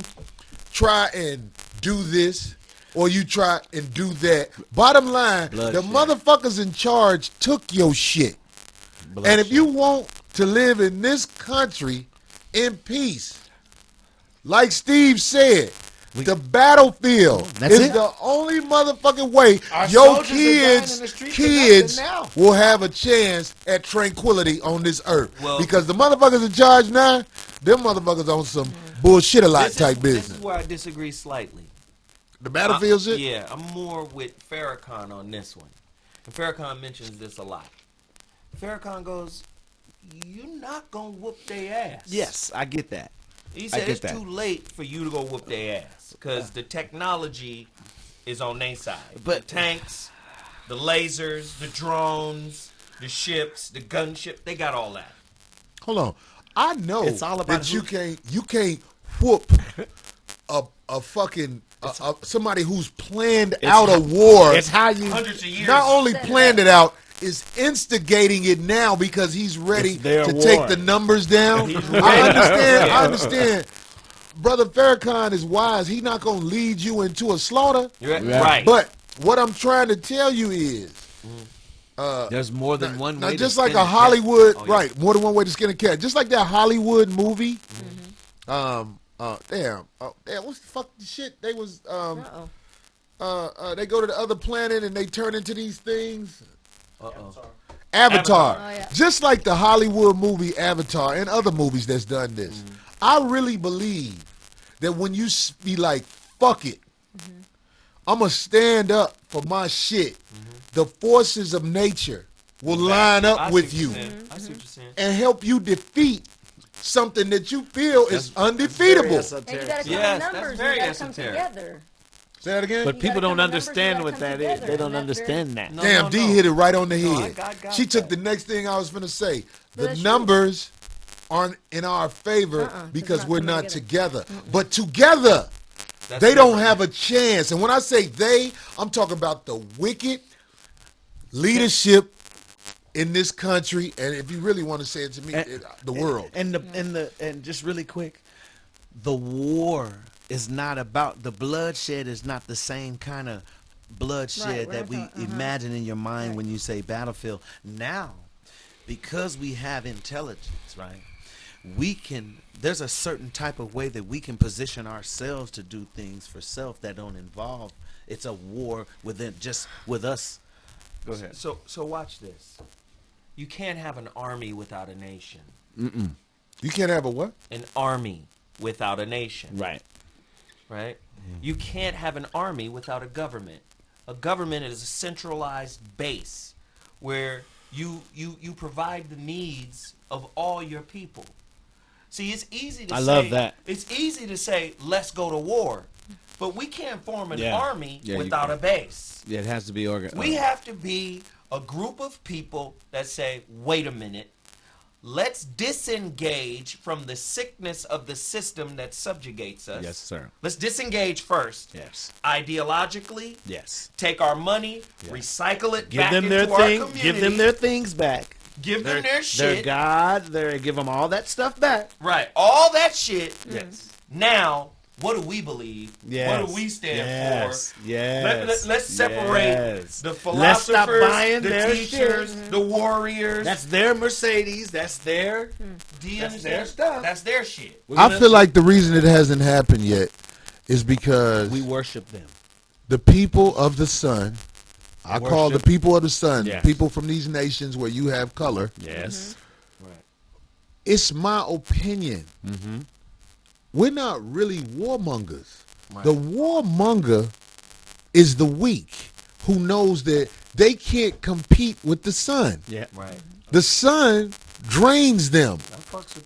try and do this or you try and do that. Bottom line, the motherfuckers in charge took your shit. And if you want to live in this country in peace, like Steve said, the battlefield That's is it. the only motherfucking way Our your soldiers are dying in the streets for kids nothing now. will have a chance at tranquility on this earth. Well- Because the motherfuckers in charge now, them motherfuckers on some bullshit a lot type This business. is where I disagree slightly. The battlefield shit? Yeah, I'm more with Farrakhan on this one. And Farrakhan mentions this a lot. Farrakhan goes, "You're not gonna whoop their ass." Yes, I get that. He I said get it's that. too late for you to go whoop their ass because the technology is on their side. But- the tanks, the lasers, the drones, the ships, the gunship, they got all that. Hold on. I know It's all about that who- you can't whoop a fucking somebody who's planned out a war. It's how you. Hundreds of years. Not only planned it out, is instigating it now because he's ready It's their to war. take the numbers down. I understand. Brother Farrakhan is wise. He's not going to lead you into a slaughter. Right. But what I'm trying to tell you is, There's more than one now way. just to like skin a cat. Hollywood, Oh, yeah. right? More than one way to skin a cat. Just like that Hollywood movie. Damn, what's the fuck the shit? They was Uh-oh. they go to the other planet and they turn into these things. Avatar. Avatar. Oh, yeah. Just like the Hollywood movie Avatar and other movies that's done this. I really believe that when you be like, fuck it, I'm going to stand up for my shit, the forces of nature will line I up see with what you you're saying. I see what you're saying. and help you defeat something that you feel is undefeatable. Say And you gotta come Yes, in that's numbers. very You gotta come esoteric. together. that again? But You people gotta don't come in numbers, understand you what gotta that come is. together, They don't and that's understand that. No, Damn, no, D no. hit it right on the No, head. I got she took that. the next thing I was going to say. The That's true. numbers aren't in our favor 'cause because we're we're not not coming together. But together, That's they don't different. have a chance. And when I say they, I'm talking about the wicked leadership in this country. And if you really want to say it to me, the world. And just really quick, the war is not about the bloodshed. Is not the same kind of bloodshed Right, that we we're talking- imagine in your mind Right. when you say battlefield. Now, because we have intelligence, right? We can. There's a certain type of way that we can position ourselves to do things for self that don't involve. It's a war within just with us. Go ahead. So watch this. You can't have an army without a nation. You can't have a what? An army without a nation. Right. Right? You can't have an army without a government. A government is a centralized base where you provide the needs of all your people. See, it's easy to I say. love that. It's easy to say, let's go to war. But we can't form an Yeah. army Yeah, you without can't. a base. Yeah, it has to be organized. We have to be a group of people that say, wait a minute, let's disengage from the sickness of the system that subjugates us. Yes, sir. Let's disengage first. Yes. Ideologically, Yes. take our money, Yeah. recycle it Give back them into their our thing. community. Give them their things back. Give them their Their shit. God. Give them all that stuff back. Right. All that shit. Yes. Now, what do we believe? Yes. What do we stand Yes. for? Yes. Let's separate Yes. the Let's philosophers, stop buying the their teachers, shit. the warriors. That's their Mercedes. That's their. Do you that's understand? their stuff. That's their shit. I feel like the reason it hasn't happened yet is because we worship them. the people of the sun, I call the Worship. people of the sun, Yes. people from these nations where you have color. Yes. It's my opinion. Mm-hmm. We're not really warmongers. The warmonger is the weak who knows that they can't compete with the sun. Yeah. Right. The sun drains them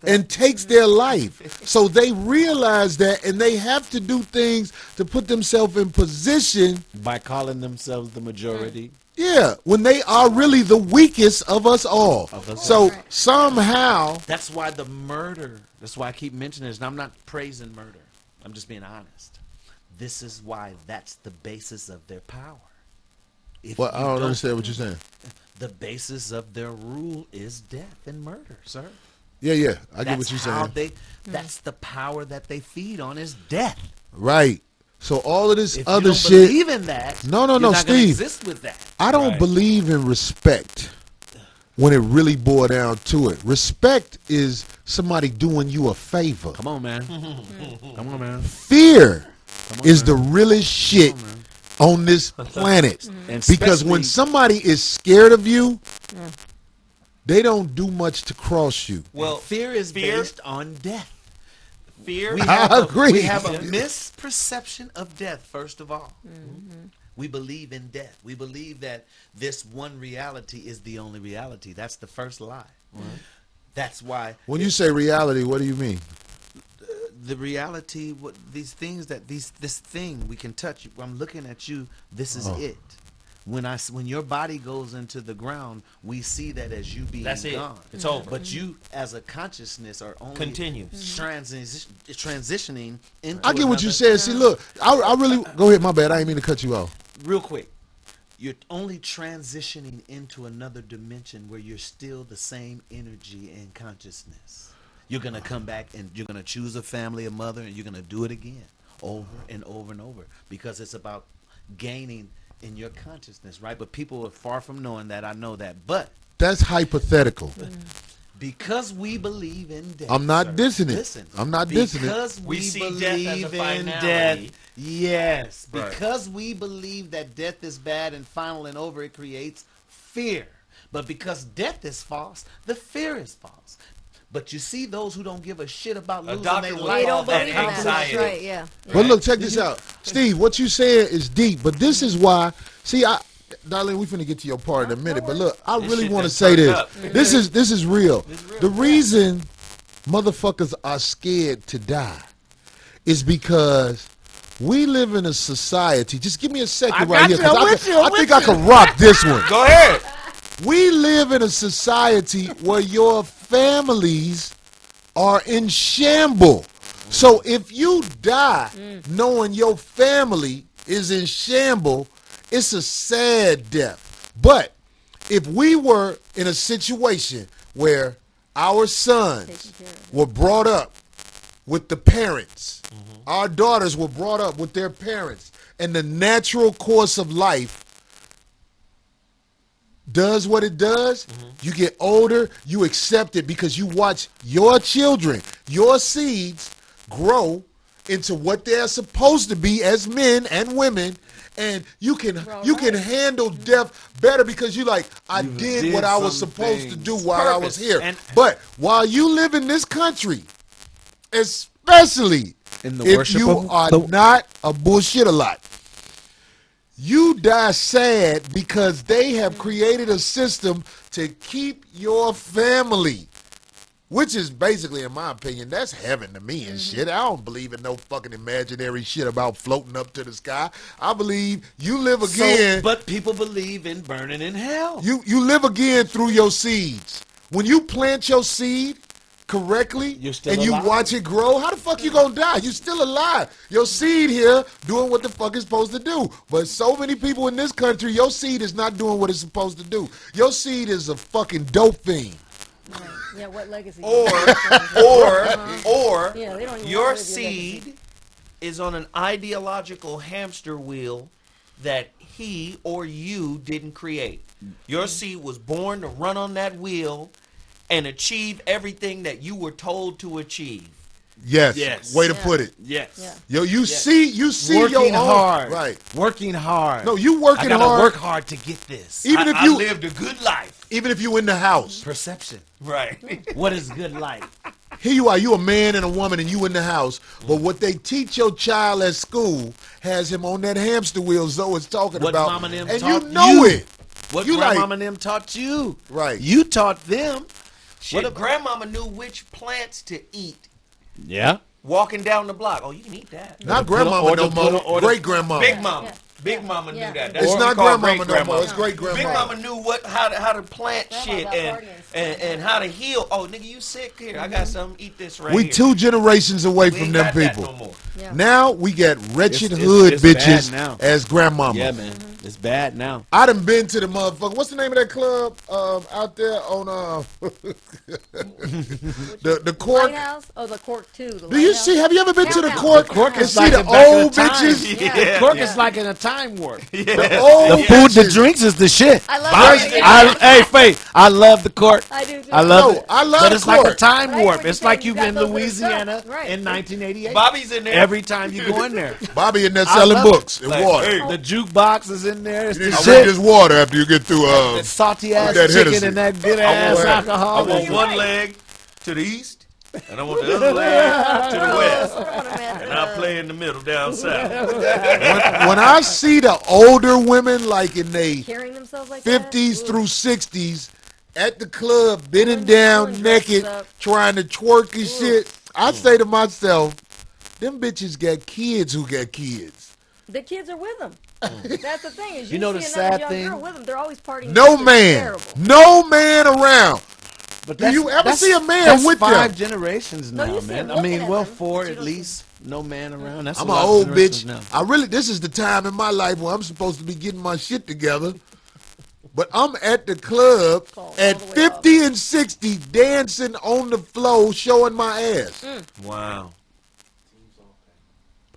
and takes their life. So they realize that, and they have to do things to put themselves in position. By calling themselves the majority. Yeah, when they are really the weakest of us all. So somehow, That's why the murder. That's why I keep mentioning this. And I'm not praising murder. I'm just being honest. This is why that's the basis of their power. If well, I you don't understand what you're saying. The basis of their rule is death and murder, sir. Yeah, I get what That's you're how saying. That's the power that they feed on is death. Right. So all of this If other you don't shit. believe in that, No, you're not gonna Steve. exist with that. I don't believe in respect when it really boils down to it. Respect is somebody doing you a favor. Come on, man. Come on, man. Fear is the realest shit on this planet. And Because when especially- somebody is scared of you, they don't do much to cross you. Well, fear is based on death. Fear. I agree. We have a misperception of death, first of all. We believe in death. We believe that this one reality is the only reality. That's the first lie. That's why When you say reality, what do you mean? the reality, what these things that this thing we can touch. I'm looking at you. This is it. When your body goes into the ground, we see that as you being That's it. gone. It's over. But you, as a consciousness, are only Continues. transitioning into. I get what you another- said. See, look, I really go ahead. My bad. I didn't mean to cut you off. Real quick, you're only transitioning into another dimension where you're still the same energy and consciousness. You're gonna come back and you're gonna choose a family, a mother, and you're gonna do it again, over and over and over, because it's about gaining in your consciousness, right? But people are far from knowing that. I know that, but That's hypothetical. because we believe in death, I'm not dissing it. Listen, I'm not dissing it. because We we see death as a believe in finality. death. Yes, Right. because we believe that death is bad and final and over, it creates fear. But because death is false, the fear is false. But you see those who don't give a shit about losing doctor their would life. They don't that believe in that. anxiety. That's right, yeah. But look, check this out. Steve, what you saying is deep, but this is why, see, darling, we finna get to your part in a minute, but look, I This really shit want to done say turned this. up. This is real. The reason motherfuckers are scared to die is because we live in a society. Just give me a second right here, because I think I can rock this one. Go ahead. We live in a society where your families are in shambles. So if you die knowing your family is in shambles, it's a sad death. But if we were in a situation where our sons were brought up with the parents, our daughters were brought up with their parents, and the natural course of life does what it does, you get older, you accept it because you watch your children, your seeds grow into what they're supposed to be as men and women, and you can handle death better because you like, I did what I was supposed to do while I was here. But while you live in this country, especially In the if worship you of are the- not a bullshit a lot, you die sad because they have created a system to keep your family Which is basically, in my opinion, that's heaven to me and shit. I don't believe in no fucking imaginary shit about floating up to the sky. I believe you live again. But people believe in burning in hell. You live again through your seeds. When you plant your seed correctly You're still and alive. you watch it grow, how the fuck you gonna die? You still alive. Your seed here doing what the fuck it's supposed to do. But so many people in this country, your seed is not doing what it's supposed to do. Your seed is a fucking dope fiend. Right. Yeah, what legacy? Or Yeah, they don't even your wanna live your seed is on an ideological hamster wheel that he or you didn't create. Your seed was born to run on that wheel and achieve everything that you were told to achieve. Yes. Way to put it. Yes. Yeah. Yo, you see Working your own, hard. right? Working hard. No, you working I gotta hard. work hard to get this. Even if I you lived a good life. even if you in the house. Perception. Right. What is good life? Here you are, you a man and a woman and you in the house, but what they teach your child at school has him on that hamster wheel Zoe's talking What about. mama and them and you taught know you. it. What You grandmama like- and them taught you. Right. You taught them. Shit, grandmama knew which plants to eat Yeah. walking down the block. Oh, you can eat that. Not grandmama no more. Great grandmama. Big mama. Yeah. Big mama Yeah. knew that. That's It's what not we call grandmama no great-grandma. more. It's great Big grandmama. mama knew how to plant Grandma shit got and how to heal. Oh, nigga, you sick? Here, I got something. Eat this right We here. 2 generations away We from ain't them got that people. no more. Yeah. Now we got wretched It's- hood it's bad bitches now. as grandmama. Yeah, man. It's bad now. I done been to the motherfucker. What's the name of that club out there on the Cork? Lighthouse? Oh, the Cork too. The Do you Lighthouse. see? Have you ever been to the Townhouse. Cork? Cork and is see like the the back of old the time. bitches? Yeah. Cork Yeah. is like in a time warp. The old The food, the bitches. drinks is the shit. I love it. Hey, Faith, I love the Cork. I do too. I love No, it. I love But it's the like a Cork. time But I warp. hear what It's you're like saying. you've You got been in those little Louisiana stuff. Right. in 1988. Bobby's in there. Every time you go in there. Bobby in there I selling love books and Like, water. hey, The jukebox is in there. It's You the just drink shit. this water after you get through. That salty ass that chicken Hennessy. and that good ass want- alcohol. I want You're one right. leg to the east, and I want the other leg to the west. And And I play in the middle down south. when I see the older women like in their carrying themselves like that. 50s Ooh. through 60s at the club, bending down Doing naked, dresses up. trying to twerk and shit, I say to myself, them bitches got kids who got kids. The kids are with them. That's the thing. Is you, know see the another sad young thing? girl with them, they're always partying. No It's man. terrible. No man around. But Do you ever that's- see a man that's with 5 them? generations No, now, you see man. them I mean, looking at well, them, 4 but you at don't least. No man around. That's I'm a an lot of old generations bitch. now. This is the time in my life where I'm supposed to be getting my shit together. But I'm at the club Fall at all the way 50 and 60 dancing on the floor showing my ass. Wow.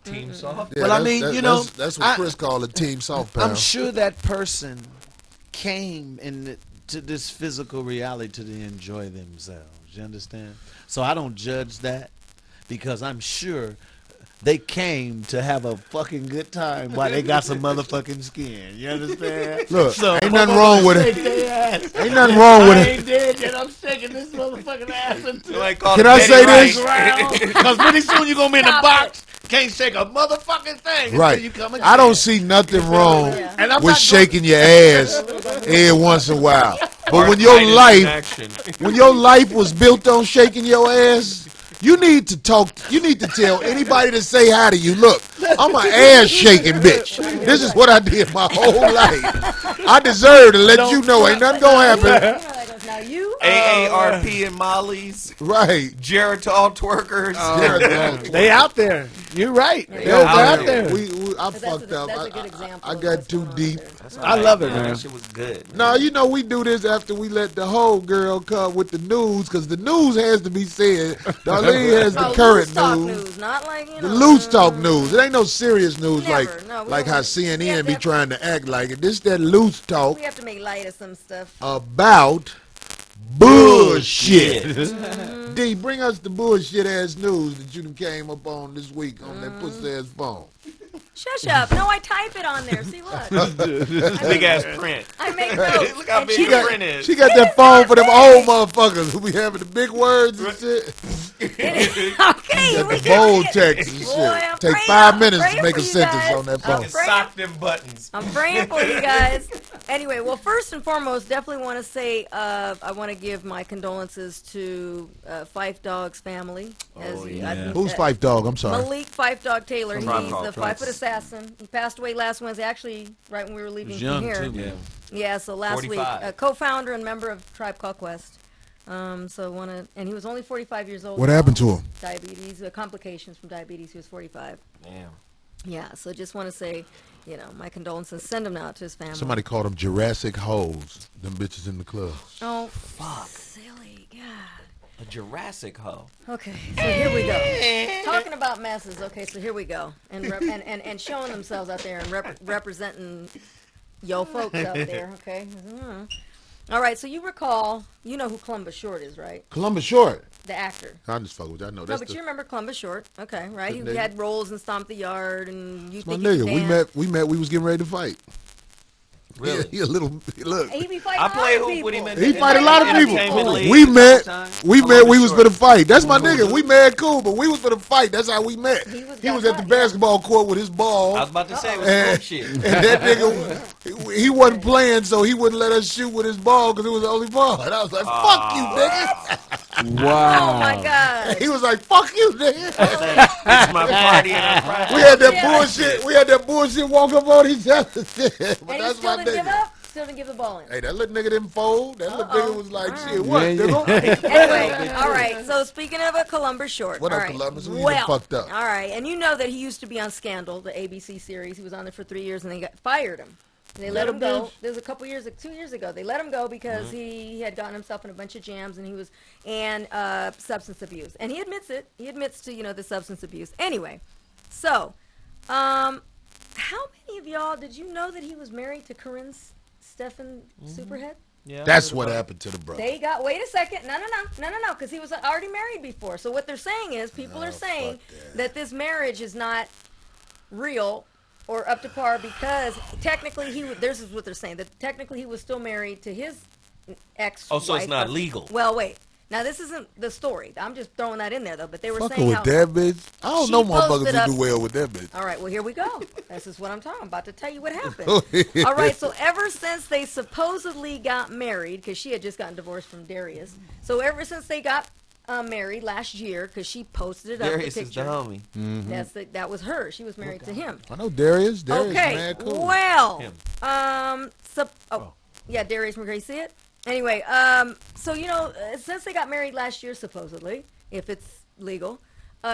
Team soft. Yeah, Well, I that's- mean, that's- you know, that's what Chris called a team soft pound. I'm sure that person came to this physical reality to enjoy themselves. You understand? So I don't judge that because I'm sure they came to have a fucking good time while they got some motherfucking skin. You understand? Look, So, ain't nothing wrong with it. it. Ain't nothing wrong with I it. ain't dead yet. I'm shaking this motherfucking ass until Like call Can it I Betty say Wright. this? because pretty soon you're gonna be in the Stop box. Can't shake a motherfucking thing Right. until you come again. I don't see nothing wrong Yeah. And I'm with not shaking your ass every once in a while. But when your Arthritis in life action. when your life was built on shaking your ass, you need to talk. You need to tell anybody to say hi to you. Look, I'm an ass shaking bitch. This is what I did my whole life. I deserve to let you know ain't nothing gonna happen. Now you. AARP and Molly's, Right. Geritol twerkers. They out there. You're right. Yeah, They're out there. I That's fucked up. That's a good example. I of got what's too going on deep. there. I love it, Man, man. that shit was good. No, you know we do this after we let the whole girl come with the news, because the news has to be said. Darlene has the Oh, current loose talk news. not like The loose talk news. It ain't no serious news Never. No, we like don't- how we CNN have be to- trying to act like it. This that loose talk We have to make light of some stuff. about bullshit. D, bring us the bullshit ass news that you done came up on this week on that pussy ass phone. Shush up. No, I type it on there. See what? Big ass print. I make notes. Look how And big she the got- print is. She got that phone for them old motherfuckers who be having the big words and shit. Okay. Got the bold text and shit. Take 5 minutes to make a sentence on that phone. Sock them buttons. I'm praying for you guys. Anyway, well, first and foremost, definitely want to say I want to give my condolences to Fife Dog's family. Who's Fife Dog? I'm sorry. Malik Fife Dog Taylor. He's Rock the Dog, 5-foot assassin. He passed away last Wednesday, actually, right when we were leaving Young from here. too, man. Yeah, so last 45. week, co-founder and member of Tribe Called Quest. And he was only 45 years old. What happened to him? Diabetes, complications from diabetes. He was 45. Damn. Yeah, so just want to say, my condolences. Send them out to his family. Somebody called them Jurassic hoes. Them bitches in the club. Oh, fuck. Silly, God. A Jurassic hoe. Okay, so here we go. Talking about messes. Okay, so here we go. And showing themselves out there and representing yo folks out there, okay? All right, so you recall, you know who Columbus Short is, right? Columbus Short. The actor. I'm just fucking with you. I know No, that's but the, you remember Columbus Short, okay, right? He nigga. had roles in Stomp the Yard, and you my think he nigga. could We dance. met. We was getting ready to fight. Really? He a little. Look. He be fighting I play a lot of hoop with him. people. He fight a lot of people. Entertainment league We met. sometimes. We I met. love We the was short. for the fight. That's my nigga. We mad cool, but we was for the fight. That's how we met. He was He was got at the caught, yeah. basketball court with his ball. I was about to say, it was and, bullshit. and that nigga, he wasn't playing, so he wouldn't let us shoot with his ball because it was the only ball. And I was like, "Fuck you, nigga." Oh, my God. He was like, "Fuck you, nigga." It's my party and I'm Friday. We had that Yeah. bullshit. We had that bullshit walk up on each other. But And he that's still my didn't give nigga. up? Still didn't give the ball in. Hey, that little nigga didn't fold. That little nigga was like, All "Shit, what, Yeah, nigga?" Anyway, all right. So speaking of a Columbus Short, What all up, right. Columbus? We done fucked up. All right, and you know that he used to be on Scandal, the ABC series. He was on there for 3 years, and they fired him. They let him go. There's a couple years, 2 years ago. They let him go because he had gotten himself in a bunch of jams, and he was substance abuse, and he admits it. He admits to the substance abuse. Anyway, so how many of y'all did you know that he was married to Corinne Stephan Superhead? Yeah, That's what happened to the brother. They got, wait a second, no, because he was already married before. So what they're saying is, people are saying that this marriage is not real or up to par because technically this is what they're saying, that technically he was still married to his ex-wife. Oh, so it's not legal. Well, wait. Now, this isn't the story. I'm just throwing that in there, though. But they were Fucking saying with how... that bitch. I don't She know motherfuckers posted who up- do well with that bitch. All right, well, here we go. This is what I'm talking about to tell you what happened. All right, so ever since they supposedly got married, because she had just gotten divorced from Darius, so ever since they got married last year, because she posted it up, Darius the is the picture. homie. That was her. She was married to him. I know Darius. Darius Okay, mad cool. well, Him. yeah, Darius McGray, see it? Anyway, so, since they got married last year, supposedly, if it's legal,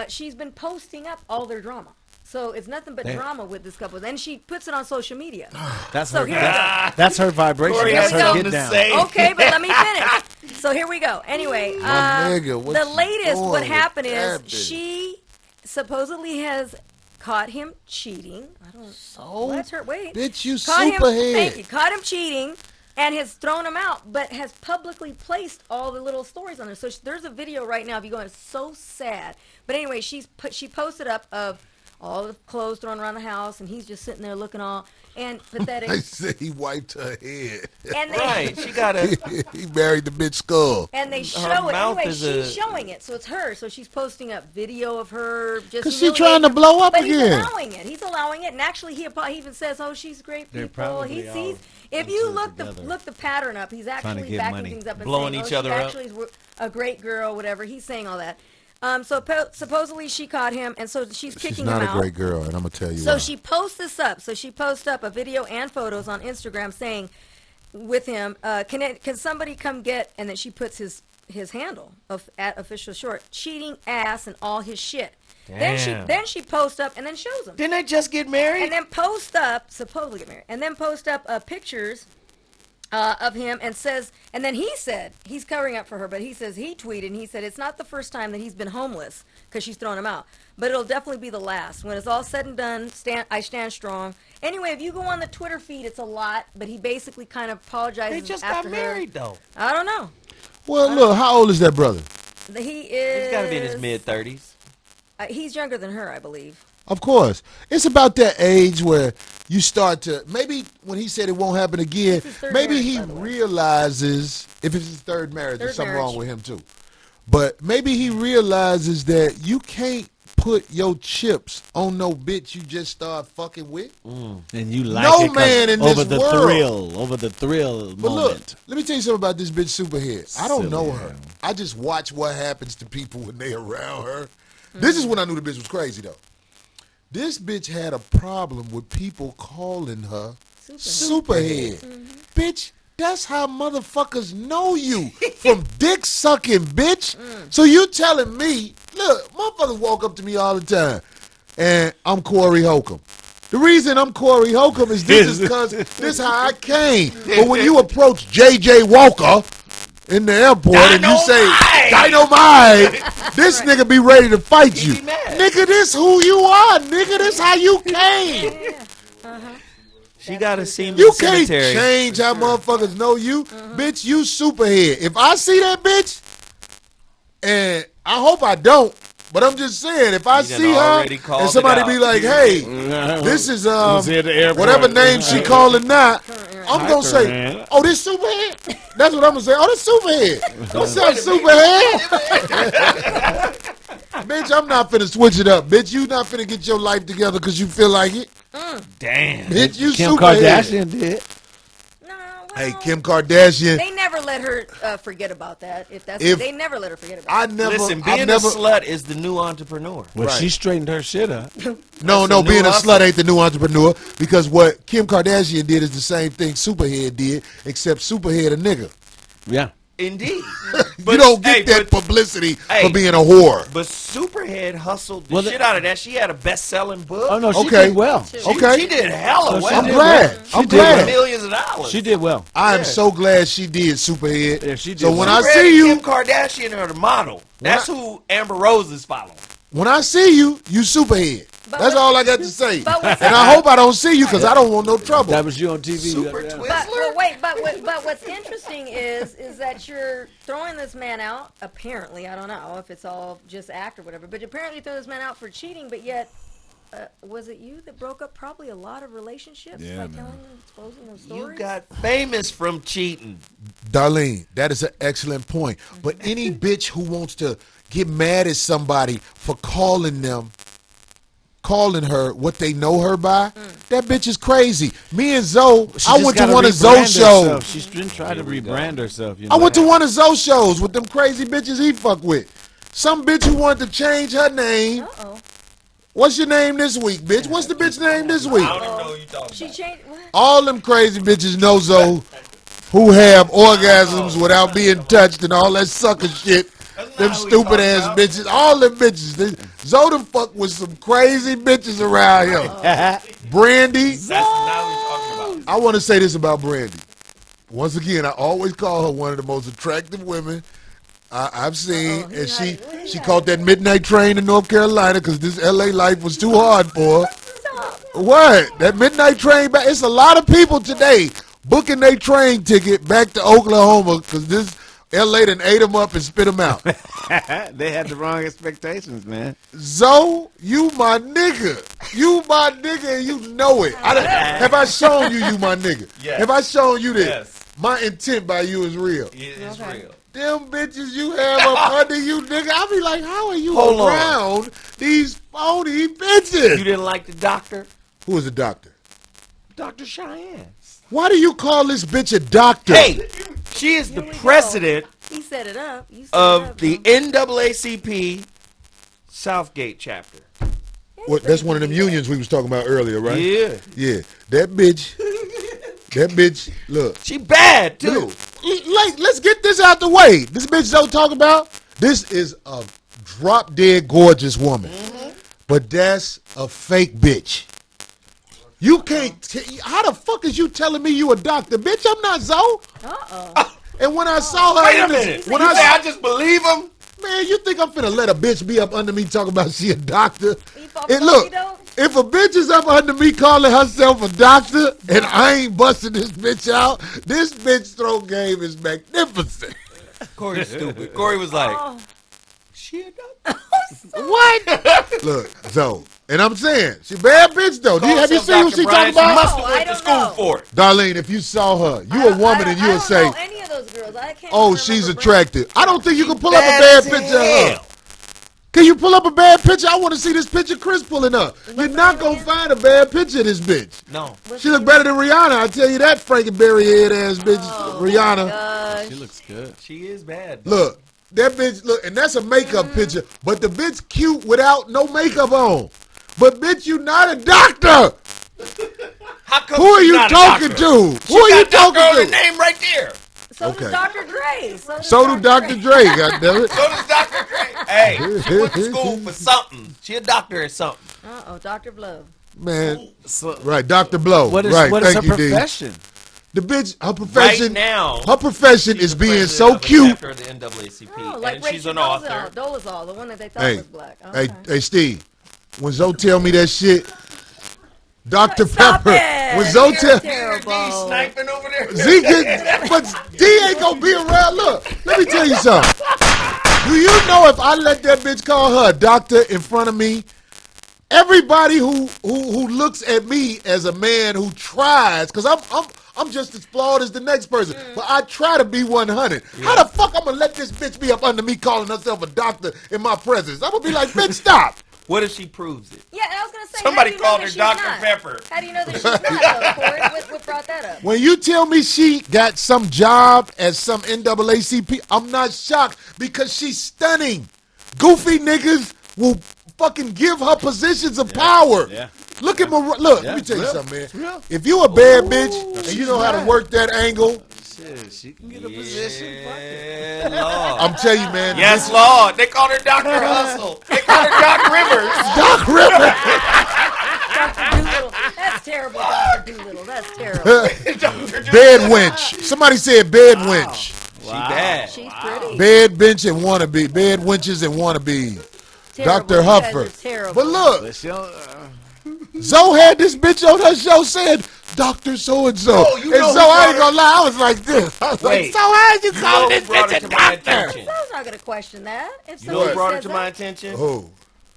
she's been posting up all their drama. So it's nothing but drama with this couple. And she puts it on social media. That's So her. here we go. That's her vibration. Corey That's has her something get to down. say. Okay, but let me finish. So here we go. Anyway, nigga, what the you latest, doing what with happened is that bitch? she supposedly has caught him cheating. I don't. So that's her. Wait. Bitch, you Caught him. superhead. Thank you. Caught him cheating. And has thrown him out, but has publicly placed all the little stories on there. So there's a video right now. If you go, it's so sad. But anyway, she posted up of all the clothes thrown around the house, and he's just sitting there looking all pathetic. I said he wiped her head. And they, Right, she got a. He married the bitch skull. And they show it. mouth Anyway, is she's showing it, so it's her. So she's posting up video of her just. 'Cause she trying to blow up but again. He's allowing it. He's allowing it, and actually, he even says, "Oh, she's great They're people." probably He all sees. If into you it look together. the pattern up, he's Trying to actually get backing money. things up and Blowing saying, each "Oh, other she up. actually is a great girl," whatever. He's saying all that. So supposedly she caught him, and so she's kicking She's him not out. a great girl, and I'm gonna tell you So why. she posts this up. So she posts up a video and photos on Instagram saying, with him, can somebody come get? And then she puts his handle at official short, cheating ass and all his shit. Damn. Then she posts up and then shows him. Didn't they just get married? And then post up, supposedly get married, and then post up pictures of him and says, and then he said, he's covering up for her, but he says, he tweeted, and he said, it's not the first time that he's been homeless because she's thrown him out, but it'll definitely be the last. When it's all said and done, I stand strong. Anyway, if you go on the Twitter feed, it's a lot, but he basically kind of apologizes They just after got married, though. I don't know. Well, look, how old is that brother? He is... He's got to be in his mid-30s. He's younger than her, I believe. Of course. It's about that age where you start to, maybe when he said it won't happen again, This is third maybe marriage, he by the way. realizes, if it's his third marriage, there's Third something marriage. wrong with him too. But maybe he realizes that you can't put your chips on no bitch you just start fucking with. And you like No it man in over this the world. over the thrill But moment. look, let me tell you something about this bitch Superhead. I don't know Silly, her. man. I just watch what happens to people when they around her. This is when I knew the bitch was crazy though. This bitch had a problem with people calling her Superhead. Bitch, that's how motherfuckers know you. From dick sucking, bitch. So you telling me, look, motherfuckers walk up to me all the time, and I'm Cory Holcomb. The reason I'm Cory Holcomb is because this how I came. But when you approach J.J. Walker in the airport and you say, Dynamite, this nigga be ready to fight you. Nigga, this who you are. Nigga, this how you came. She got a seam in You the can't cemetery. change how motherfuckers know you. Bitch, you Superhead. If I see that bitch, and I hope I don't, but I'm just saying, if I You done see her already and called somebody it be out. like, hey, this is at the airport. whatever name she calling now, I'm going to say, oh, this Superhead? That's what I'm going to say. Oh, this Superhead. What's up, Superhead? Bitch, I'm not finna switch it up. Bitch, you not finna get your life together because you feel like it. Damn. Bitch, you Kim Superhead. Kardashian did. No, well, Hey, Kim Kardashian. They never let her forget about that. They never let her forget about I it. never. Listen, I being never, a slut is the new entrepreneur. Well, Right. she straightened her shit up. No, That's a being new a hustle. slut ain't the new entrepreneur because what Kim Kardashian did is the same thing Superhead did, except Superhead a nigga. Yeah. Indeed. You don't get that publicity hey, for being a whore. But Superhead hustled the Well, shit out of that. She had a best-selling book. Oh, no, she Okay. did well. Okay. She did hella So she well. I'm did glad. well. I'm She did glad. well. Millions of dollars. She did well. I am so glad she did Superhead. Yeah, she did So well. when I Superhead see and you, Kim Kardashian are the model. That's who Amber Rose is following. when I see you, you Superhead. But That's what- all I got to say. but what's- And I hope I don't see you because I don't want no trouble. That was you on TV. Super Yeah. Twizzler. But what's interesting is that you're throwing this man out. Apparently, I don't know if it's all just act or whatever. But apparently, you throw this man out for cheating. But yet, was it you that broke up probably a lot of relationships by telling and exposing those stories? You got famous from cheating. Darlene, that is an excellent point. But any bitch who wants to get mad at somebody for calling her what they know her by, that bitch is crazy. Me and Zoe, I went to one of Zoe's shows. She's been trying to rebrand herself. You I know went to that. one of Zoe's shows with them crazy bitches he fuck with. Some bitch who wanted to change her name. Uh-oh. What's your name this week, bitch? What's the bitch name this week? I don't even know what you're talking She about. changed. What? All them crazy bitches know Zoe who have orgasms without being touched and all that sucker shit. That's Them not who we stupid talking ass about. bitches. All them bitches. Zoe done fuck with some crazy bitches around here. Brandy. That's not what we're talking about. I want to say this about Brandy. Once again, I always call her one of the most attractive women I've seen. And she caught that midnight train in North Carolina because this LA life was too hard for her. What? That midnight train back. It's a lot of people today booking their train ticket back to Oklahoma because this LA done ate them up and spit them out. They had the wrong expectations, man. Zoe, you my nigga. You my nigga and you know it. Have I shown you my nigga? Yes. Have I shown you this? Yes. My intent by you is real. It is real. Them bitches you have up under you, nigga. I be like, how are you Hold on. around these phony bitches? You didn't like the doctor? Who is a doctor? Dr. Cheyenne. Why do you call this bitch a doctor? Hey, she is the Here we go. president He set it up. You set it of up, the huh? NAACP Southgate chapter. What, that's one of them unions we was talking about earlier, right? Yeah. Yeah. That bitch, look. She bad, too. Like, let's get this out the way. This bitch Zoe talking about, this is a drop dead gorgeous woman. But that's a fake bitch. You can't, how the fuck is you telling me you a doctor? Bitch, I'm not Zoe. Uh-oh. And when I saw her, Wait a in this- minute. when You I say saw, I just believe him? man, you think I'm finna let a bitch be up under me talking about she a doctor? fall And for look, you, though? if a bitch is up under me calling herself a doctor and I ain't busting this bitch out, this bitch throat game is magnificent. Cory's stupid. Cory was like, Oh. she a doctor? What? Look, Zoe. And I'm saying, she bad bitch though. Have you seen what she talking She about? must have No, went I to don't school know. for it. Darlene, if you saw her, you a woman and you'll say, I don't know any of those girls. I can't. Oh, she's attractive. I don't think you can pull up a bad picture of her. Can you pull up a bad picture? I want to see this picture Chris pulling up. You're not going to find a bad picture of this bitch. No. She look better than Rihanna. I tell you that, Frankenberry head ass bitch, Rihanna. Gosh. She looks good. She is bad. Look, that bitch, look, and that's a makeup picture, but the bitch cute without no makeup on. But bitch, you not a doctor. How come Who are you not a talking doctor? to? She Who are you got doctor talking on to? her name right there. So does Dr. Dre. So do Dr. Dre, goddammit. So does Dr. Dre. Hey, she went to school for something. She a doctor at something. Uh-oh, Dr. Blow. Man, right, Dr. Blow. What is, right, what is her thank you, D. profession? The bitch, her profession, Right now, her profession is the being president so of the cute. chapter of the NAACP, Oh, like and she's Rachel an author. Dolezal, the one that they thought Hey, was black. Okay. hey, Steve, when Zoe tell me that shit, Dr. Stop Pepper, it. when Zoe You're tell terrible. Sniping over there. Z get, but D ain't gonna be around. Look, let me tell you something. Do you know if I let that bitch call her a doctor in front of me, everybody who looks at me as a man who tries, because I'm just as flawed as the next person, but I try to be 100. How the fuck I'm gonna let this bitch be up under me calling herself a doctor in my presence? I'm gonna be like, bitch, stop. What if she proves it? Yeah, and I was going to say, Somebody how do you know called that her she's Dr. not? Pepper. How do you know that she's not, though, Cory? What brought that up? When you tell me she got some job as some NAACP, I'm not shocked because she's stunning. Goofy niggas will fucking give her positions of power. Yeah. Look at my look. Let me tell you something, man. If you a bad bitch and you know how to work that angle, Shit, she can get a position. Fuck it. Yeah, Lord. I'm telling you, man. Yes, Lord. They call her Dr. Hustle. They call her Doc Rivers. Doc Rivers. Dr. Doolittle. That's terrible, Dr. Doolittle. That's terrible. Bed wench. Somebody said bed wench. She bad. She's pretty. Bed bench and wannabe. Bed wenches and wannabe. Terrible. Dr. You guys Huffer. are terrible. But look, But she don't, Zoe had this bitch on her show saying, Dr. So-and-so. Oh, you And know so who I brought ain't gonna lie, I was like this. I was like, Wait. so how'd you call You know this who brought bitch it a to my doctor? attention? I was not going to question that. If You know who somebody brought it says to that. my attention? Who?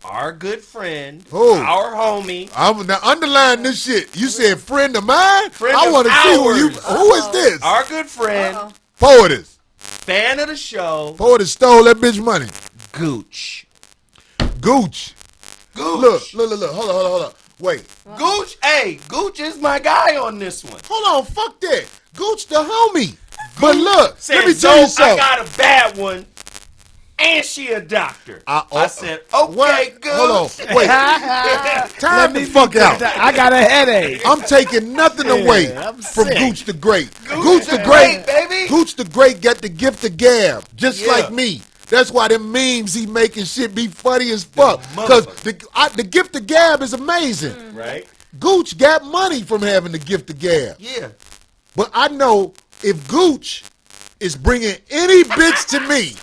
Our good friend. Who? Our homie. I'm now underline this shit. You said friend of mine? Friend I of want to see who you. ours. Who is this? Our good friend. Uh-oh. Poetess. Fan of the show. Poetess stole that bitch money. Gooch. Gooch. Gooch. Look. Hold on. Wait. Gooch. Hey, Gooch is my guy on this one. Hold on. Fuck that. Gooch the homie. But look, Said, let me tell you "So I something. got a bad one, and she a doctor." I said, "Okay, What? good." Hold on. Wait. Time the fuck out. I got a headache. I'm taking nothing away I'm from sick. Gooch the Great. Gooch the Great, baby. Gooch the Great got the gift of gab, just Yeah. like me. That's why them memes he making shit be funny as fuck. Because the gift of gab is amazing. Right? Gooch got money from having the gift of gab. Yeah. But I know if Gooch is bringing any bitch to me,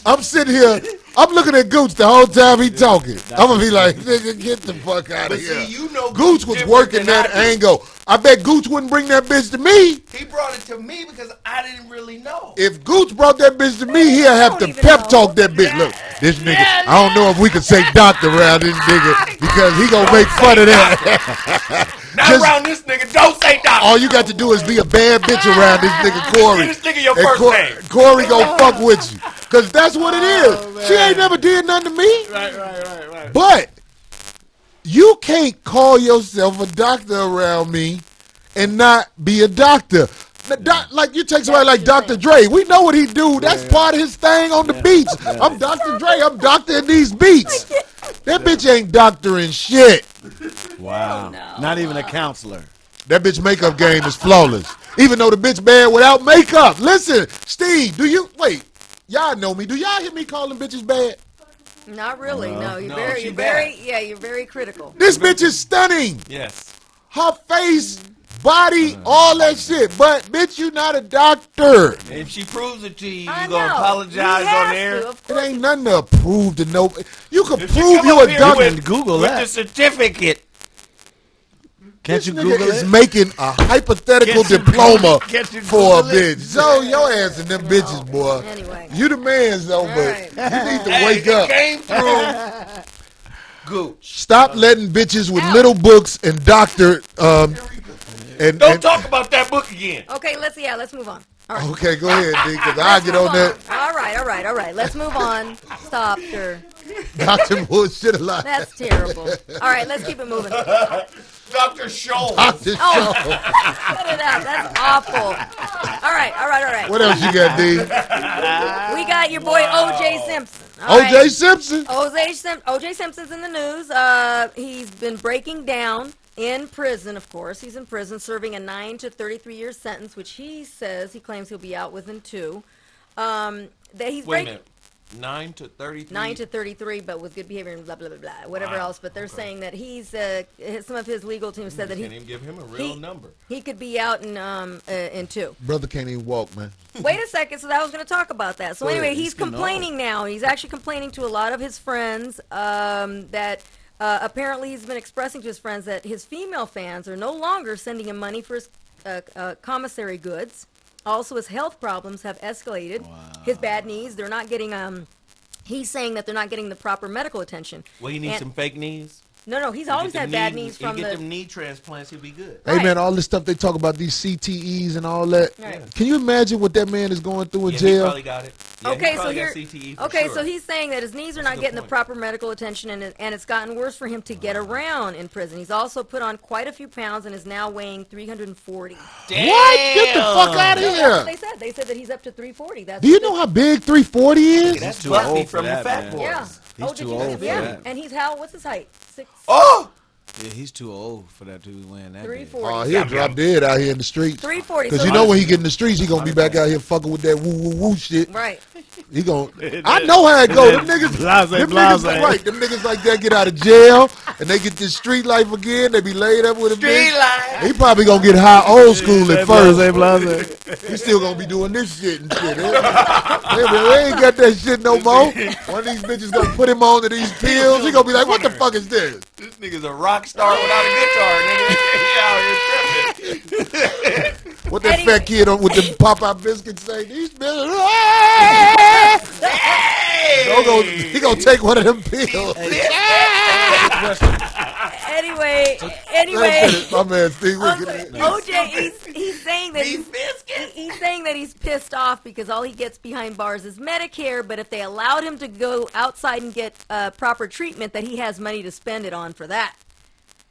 I'm sitting here, I'm looking at Gooch the whole time he talking. I'm going to be like, nigga, get the fuck out But of here. see, you know Gooch was different working than that I do. angle. I bet Gooch wouldn't bring that bitch to me. He brought it to me because I didn't really know. If Gooch brought that bitch to me, he'll have to don't even pep know. talk that bitch. Look, this nigga, I don't know if we can say doctor around this nigga because he gonna make fun of that. Not Just- around this nigga. Don't say doctor. All you got to do is be a bad bitch around this nigga Cory. Give this nigga your And first name. Cory gonna fuck with you. Cause that's what it is. She ain't never did nothing to me. Right. But you can't call yourself a doctor around me and not be a doctor. Like you take somebody like Dr. Dre. We know what he do. That's part of his thing on the beats. I'm Dr. Dre. I'm doctoring these beats. That bitch ain't doctoring shit. Wow. Not even a counselor. That bitch makeup game is flawless. Even though the bitch bad without makeup. Listen, Steve, wait, y'all know me. Do y'all hear me calling bitches bad? Not really. No, you're No, very, she you're bad. very, yeah, you're very critical. This bitch is stunning. Yes. Her face, body, all that shit. But bitch, you not a doctor. And if she proves it to you, I you gonna know. apologize He has on air. to, of It course. ain't nothing to prove to know. You can If she prove come you up a here doctor. with, Google with that. the certificate. Can't This you nigga Google is it? making a hypothetical Can't you diploma Can't you for a Google it? bitch. So your ass and them bitches, boy. Anyway. You the man, though, but right. you need to Hey, wake it up. came through. Gooch. Stop letting bitches with little books and doctor and Don't talk about that book again. Okay, let's move on. right. Okay, go ahead, D, because I Let's get move on that All right. Let's move on. Stop, sure. Dr. Bullshit alive. That's terrible. All right, let's keep it moving. Dr. Scholl. Dr. Oh, Show. cut it out. That's awful. All right. What else you got, D? We got your boy O.J. Simpson. All O.J. right. Simpson? O.J. Simpson's in the news. He's been breaking down in prison, of course. He's in prison serving a 9 to 33 year sentence, which he claims he'll be out within 2. That he's Wait a minute. 9 to 33? 9 to 33, but with good behavior and blah, blah, blah, blah, whatever else. But they're saying that he's, some of his legal team said that Can't even give him a real number. he could be out in 2. Brother can't even walk, man. Wait a second, so I was going to talk about that. So anyway, he's getting complaining now. He's actually complaining to a lot of his friends that apparently he's been expressing to his friends that his female fans are no longer sending him money for his commissary goods. Also, his health problems have escalated. Wow. His bad knees, they're not getting, he's saying that they're not getting the proper medical attention. Well, he needs some fake knees. No, he's always had bad knees from get them knee transplants, he'll be good. Hey, man, all this stuff they talk about, these CTEs and all that. Right. Can you imagine what that man is going through in He jail? probably got it. Yeah, Okay, so here. so he's saying that his knees are not getting the proper medical attention, and it's gotten worse for him to get around in prison. He's also put on quite a few pounds and is now weighing 340. Damn. What? Get the fuck out of That's here. what they said. They said that he's up to 340. Do you know how big 340 is? That's too Buffy old for from that, the Fat man. Boys. Yeah. He's did too you old see- for yeah. that. And he's what's his height? 6. Oh! Yeah, he's too old for that to be wearing that. 340. Oh, he'll drop dead out here in the streets. 340. Because So you know when he get in the streets, he gonna be back out here fucking with that woo woo woo shit. right. He gon' I know how it go. Them niggas, them niggas, right? Them niggas like that get out of jail and they get this street life again. They be laid up with a Street bitch. life. He probably gonna get high old school at first. He still gonna be doing this shit and shit. They ain't got that shit no more. One of these bitches gonna put him on to these pills. He gonna be like, what the fuck is this? This nigga's a rock star without a guitar, nigga. He out here tripping. What that fat kid on with the Popeye biscuits say? These bitches. He gonna take one of them pills. Anyway, My man Steve, OJ, he's saying that he's saying that he's pissed off because all he gets behind bars is Medicare. But if they allowed him to go outside and get proper treatment, that he has money to spend it on for that.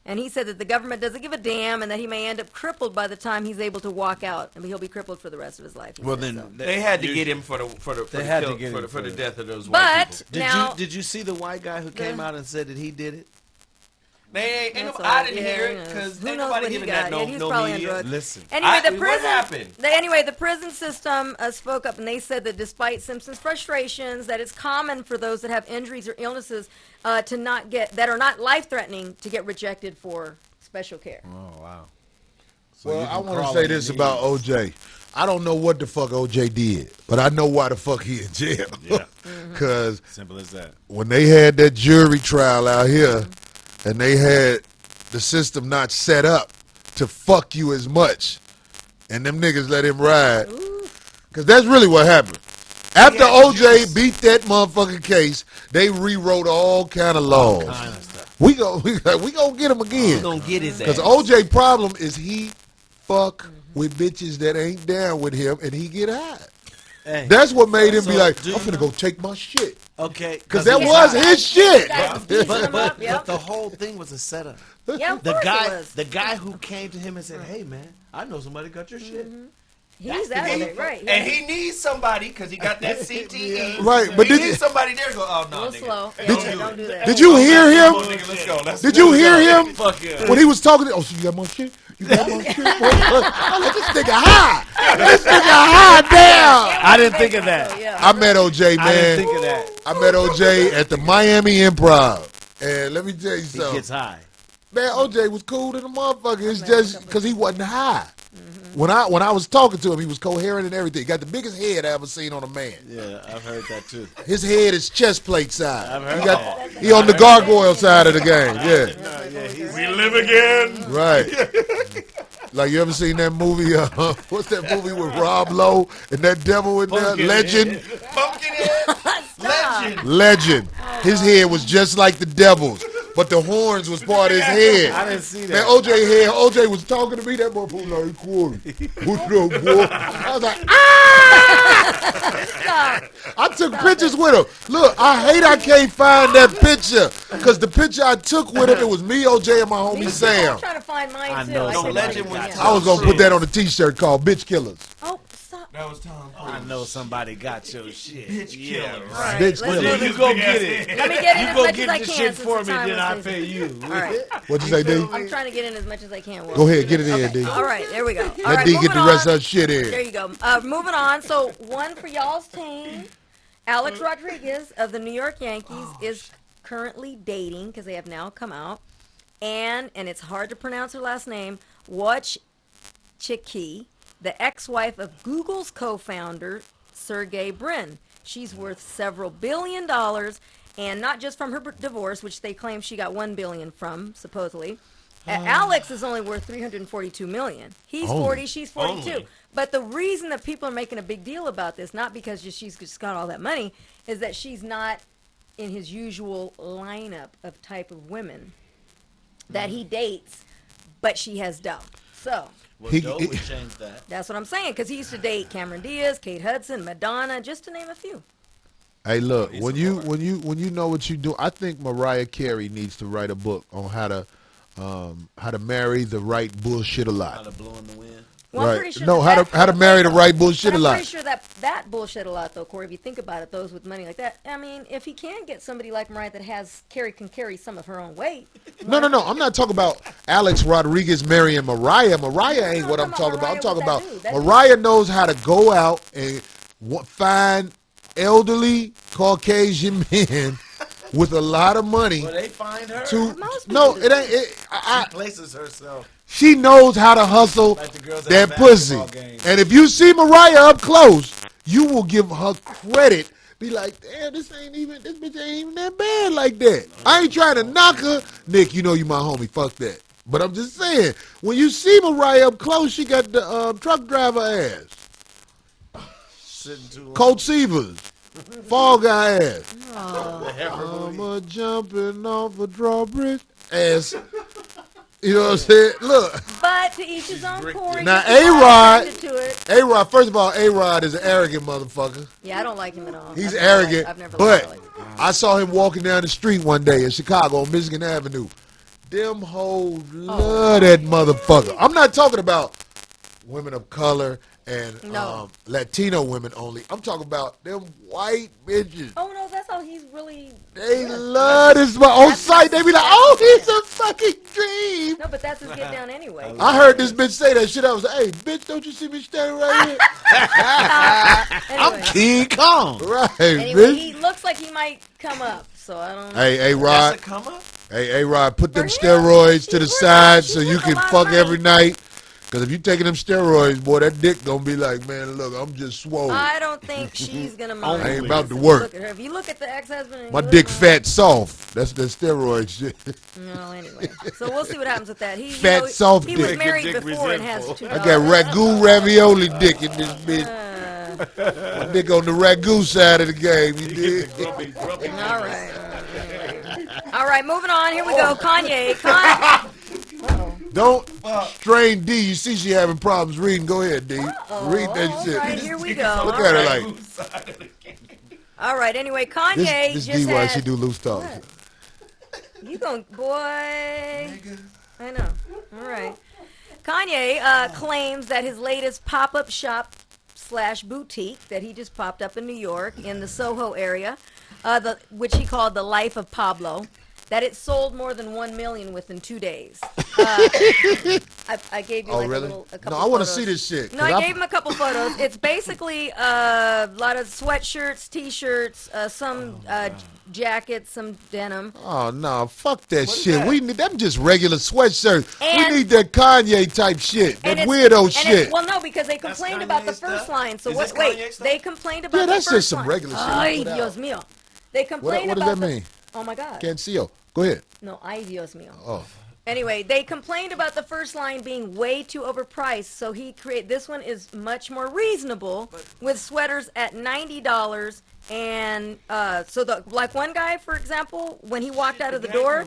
And he said that the government doesn't give a damn, and that he may end up crippled by the time he's able to walk out. I mean, he'll be crippled for the rest of his life. Well, then They had to get him for the death of those white people. Now, did you see the white guy who came out and said that he did it? I didn't hear it because ain't nobody giving that no media. Listen. Anyway, what happened? The prison system spoke up, and they said that despite Simpson's frustrations, that it's common for those that have injuries or illnesses that are not life-threatening to get rejected for special care. Oh wow. Well, I want to say this about OJ. I don't know what the fuck OJ did, but I know why the fuck he in jail. Yeah. Because Simple as that. when they had that jury trial out here, and they had the system not set up to fuck you as much, and them niggas let him ride. Because that's really what happened. After OJ beat that motherfucking case, they rewrote all kind of laws. We gonna get him again. We gonna get his ass. Because OJ problem is he fuck with bitches that ain't down with him, and he get high. Hey. That's what made him be like, I'm finna go take my shit. Okay. Because that was his shit. But the whole thing was a setup. Yeah, of course it was. The guy who came to him and said, "Hey man, I know somebody got your shit." He's out of it, right? And he needs somebody because he got that CTE. Right, but he needs somebody there to go, oh, no, A little nigga. slow. Don't do that. Did you hear him? Nigga, let's go. Did you hear him Fuck yeah. when he was talking? Oh, so you got my shit? You got my shit? I'm like, this nigga high. This nigga high down. I didn't think of that. I met OJ, man. I didn't think of that. I met OJ at the Miami Improv. And let me tell you He something. gets high. Man, OJ was cool to the motherfucker. It's just because he wasn't high. When I was talking to him, he was coherent and everything. He got the biggest head I ever seen on a man. Yeah, I've heard that too. His head is chest plate size. I've heard that. He on the gargoyle side of the game. Yeah. We live again. Right. Like, you ever seen that movie? What's that movie with Rob Lowe and that devil in there? Legend. Pumpkinhead. Legend. Legend. His head was just like the devil's. but the horns was part of his head. I didn't see that. Man, OJ was talking to me. That motherfucker like, Cory, what's up, boy? I was like, ah! I took pictures with him. Look, I can't find that picture because the picture I took with him, it was me, OJ, and my homie Sam. I'm trying to find mine I too. know. No, legend was I was gonna put that on a T-shirt called "Bitch Killers." Oh, stop. That was Tom Cruise. I know somebody got your shit. Bitch killer. All right, Bitch let's killer. move You this. go get it. Let me get in You as go much as get I the can. shit since for the me, time then I was pay you. All right. What'd you say, D? I'm trying to get in as much as I can. Will. Go ahead, get it in, Okay. D. All right, there we go. All Let right, D get moving the rest on. of her shit There in. you go. Moving on. So one for y'all's team. Alex Rodriguez of the New York Yankees is currently dating, because they have now come out, and it's hard to pronounce her last name, Wojcicki, the ex-wife of Google's co-founder Sergey Brin. She's worth several $1 billion, and not just from her divorce, which they claim she got $1 billion from, supposedly. Alex is only worth $342 million. He's 40, she's 42. Only. But the reason that people are making a big deal about this, not because she's just got all that money, is that she's not in his usual lineup of type of women that he dates, but she has dough. So Well, Doe would change that. that's what I'm saying, because he used to date Cameron Diaz, Kate Hudson, Madonna, just to name a few. Hey, look, when you know what you do, I think Mariah Carey needs to write a book on how to marry the right bullshit a How lot. to blow in the wind. Well, I'm Right. pretty sure No, that how to marry the right bullshit but a I'm lot. pretty sure that bullshit a lot, though, Corey. If you think about it, those with money like that. I mean, if he can get somebody like Mariah that can carry some of her own weight. No. I'm not talking about Alex Rodriguez marrying Mariah. Mariah ain't what I'm talking about. I'm talking about Mariah knows how to go out and find elderly Caucasian men with a lot of money. Well, they find her. No, it ain't. She places herself. She knows how to hustle Like the girls at that the pussy. basketball game. And if you see Mariah up close, you will give her credit. Be like, damn, this bitch ain't even that bad like that. I ain't trying to knock her. Nick, you know you my homie. Fuck that. But I'm just saying, when you see Mariah up close, she got the truck driver ass. Sitting too long. Colt Severs. Fall guy ass. Oh. I'm a jumping off a drawbridge ass. You know what I'm saying? Look. But to each his own, Corey. Now, you can A-Rod- attend to it. A-Rod, first of all, A-Rod is an arrogant motherfucker. Yeah, I don't like him at all. He's I've never arrogant, I've never but liked him. I saw him walking down the street one day in Chicago on Michigan Avenue. Them hoes love that motherfucker. I'm not talking about women of color and No. Latino women only. I'm talking about them white bitches. Oh no, that's how he's really. They love this on sight. They be like, oh, he's a fucking dream. No, but that's his get down anyway. I heard this bitch say that shit. I was like, hey, bitch, don't you see me standing right here? Anyway, King Kong. Right, anyway, bitch. he looks like he might come up, so I don't. Hey, That's Rod. a come up? Hey, Rod, put them For him, steroids to the she's worth side a- so she's you worth a can lot of fuck money. every night. Because if you taking them steroids, boy, that dick gonna be like, man, look, I'm just swole. I don't think she's gonna mind. I ain't about to If you work. look at her. If you look at the ex-husband, and My you dick look at fat soft. That's the steroid shit. No, anyway. So we'll see what happens with that. He, Fat, soft he was dick. married Dick before and has resentful. two I daughters. got ragu ravioli dick in this bitch. My dick on the ragu side of the game, you dig? All right. All right, moving on. Here we go. Kanye. Don't strain D. You see she having problems reading. Go ahead, D. Read that All shit. right, here we go. Look All at her right. like, All right, anyway, Kanye this just D why had... she do loose talk. What? You gon' boy. I know. All right. Kanye claims that his latest pop-up shop / boutique that he just popped up in New York in the Soho area, which he called the Life of Pablo, that it sold more than 1 million within 2 days. I gave you Oh, like really? a couple No, I want to photos. see this shit. No, 'cause I gave him a couple photos. It's basically a lot of sweatshirts, t-shirts, some jackets, some denim. Oh no, fuck that shit. We need them just regular sweatshirts. And- We need that Kanye type shit. That it's- weirdo and shit. Well, no, because they complained about the Kanye first stuff? line. So Is what? this Wait, Kanye stuff? they complained about Yeah, the that's first just some line. regular shit. Ay, Put out. Dios mío. They complained What about does that mean? Oh my God. Can't see you. Go ahead. No, ay Dios mío. Oh. Anyway, they complained about the first line being way too overpriced, so he created this one is much more reasonable with sweaters at $90. And so like one guy, for example, when he walked out of the door,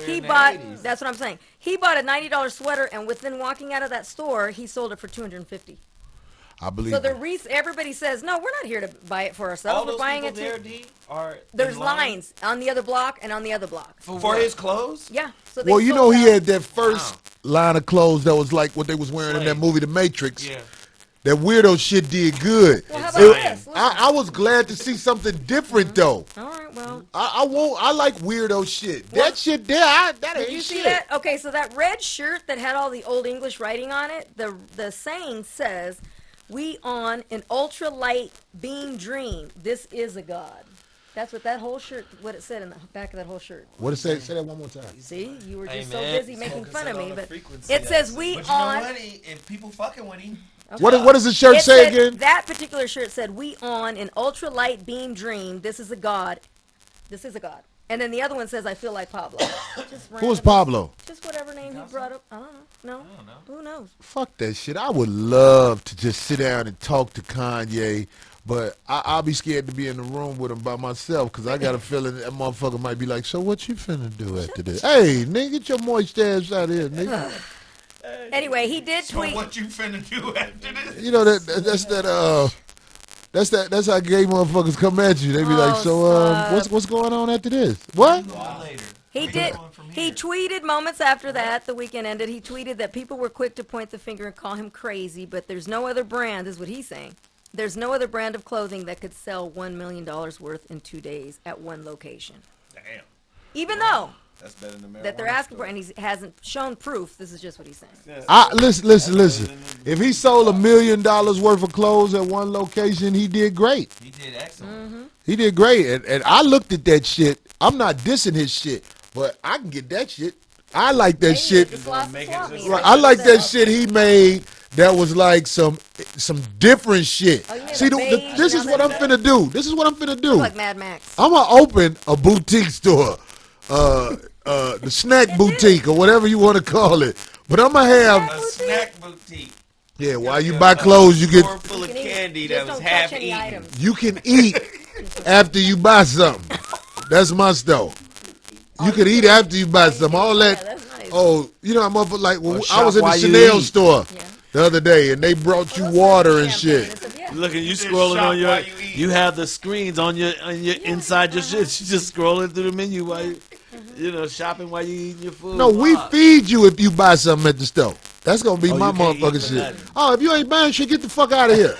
he bought. That's what I'm saying. He bought a $90 sweater, and within walking out of that store, he sold it for $250. I believe. So everybody says, no, we're not here to buy it for ourselves. All we're those buying people it there, there's lines on the other block and on the other block. For his clothes? Yeah. So Well, you know, he had that first Wow. line of clothes that was like what they was wearing in that movie, The Matrix. Yeah. That weirdo shit did good. Well, how about this? I was glad to see something different though. All right, well. I like weirdo shit. That shit there, that Did ain't you see shit. that? Okay, so that red shirt that had all the old English writing on it, the saying says, "We on an ultralight beam dream. This is a god." That's what that whole shirt, what it said in the back of that whole shirt. What it say? Say that one more time. See, you were just Hey, so man, busy making fun of focusing me, on the but frequency it says we But you know on. what? If people fucking with him. Okay. What does the shirt It say said- again? That particular shirt said, "We on an ultralight beam dream. This is a god. This is a god." And then the other one says, "I feel like Pablo." Just Who was random- Pablo? Just whatever name he brought up. I don't know. No. Who knows? Fuck that shit. I would love to just sit down and talk to Kanye, but I'll be scared to be in the room with him by myself because I got a feeling that motherfucker might be like, "So what you finna do after this?" Hey, nigga, get your moist ass out of here, nigga. Anyway, he did So tweet. what you finna do after this? You know that's how gay motherfuckers come at you. They be like, "So what's going on after this?" What? Later. He did. He tweeted moments after that, the weekend ended. He tweeted that people were quick to point the finger and call him crazy, but there's no other brand, is what he's saying. There's no other brand of clothing that could sell $1 million worth in 2 days at one location. Damn. Even though That's better than that they're asking for, and he hasn't shown proof. This is just what he's saying. Listen. If he sold $1 million worth of clothes at one location, he did great. He did excellent. He did great. And I looked at that shit. I'm not dissing his shit, but I can get that shit. I like that shit. Right, I like that shit he made that was like some different shit. Oh, you mean See, the beige this is and what all I'm that finna do. This is what I'm finna do. Like Mad Max. I'm gonna open a boutique store, the snack boutique or whatever you want to call it. But I'm gonna have A snack boutique. yeah. While you buy clothes, you get Store full of You can eat- candy just that was don't touch half any eaten. items. you can eat after you buy something. That's my store. You can eat after you buy something. All Yeah, that. that's nice. Oh, you know, I'm up like when Or I was shop in the while you Chanel eat. store Yeah. the other day, and they brought you Well, water that's and shit. champagne. It's a- yeah. Look at you Just scrolling shop on your. while you eat. You have the screens on your inside your shit. You just scrolling through the menu while you shopping while you eating your food. No, we feed you if you buy something at the store. That's gonna be Oh, my you can't eat motherfucking for shit. nothing. Oh, if you ain't buying shit, get the fuck out of here.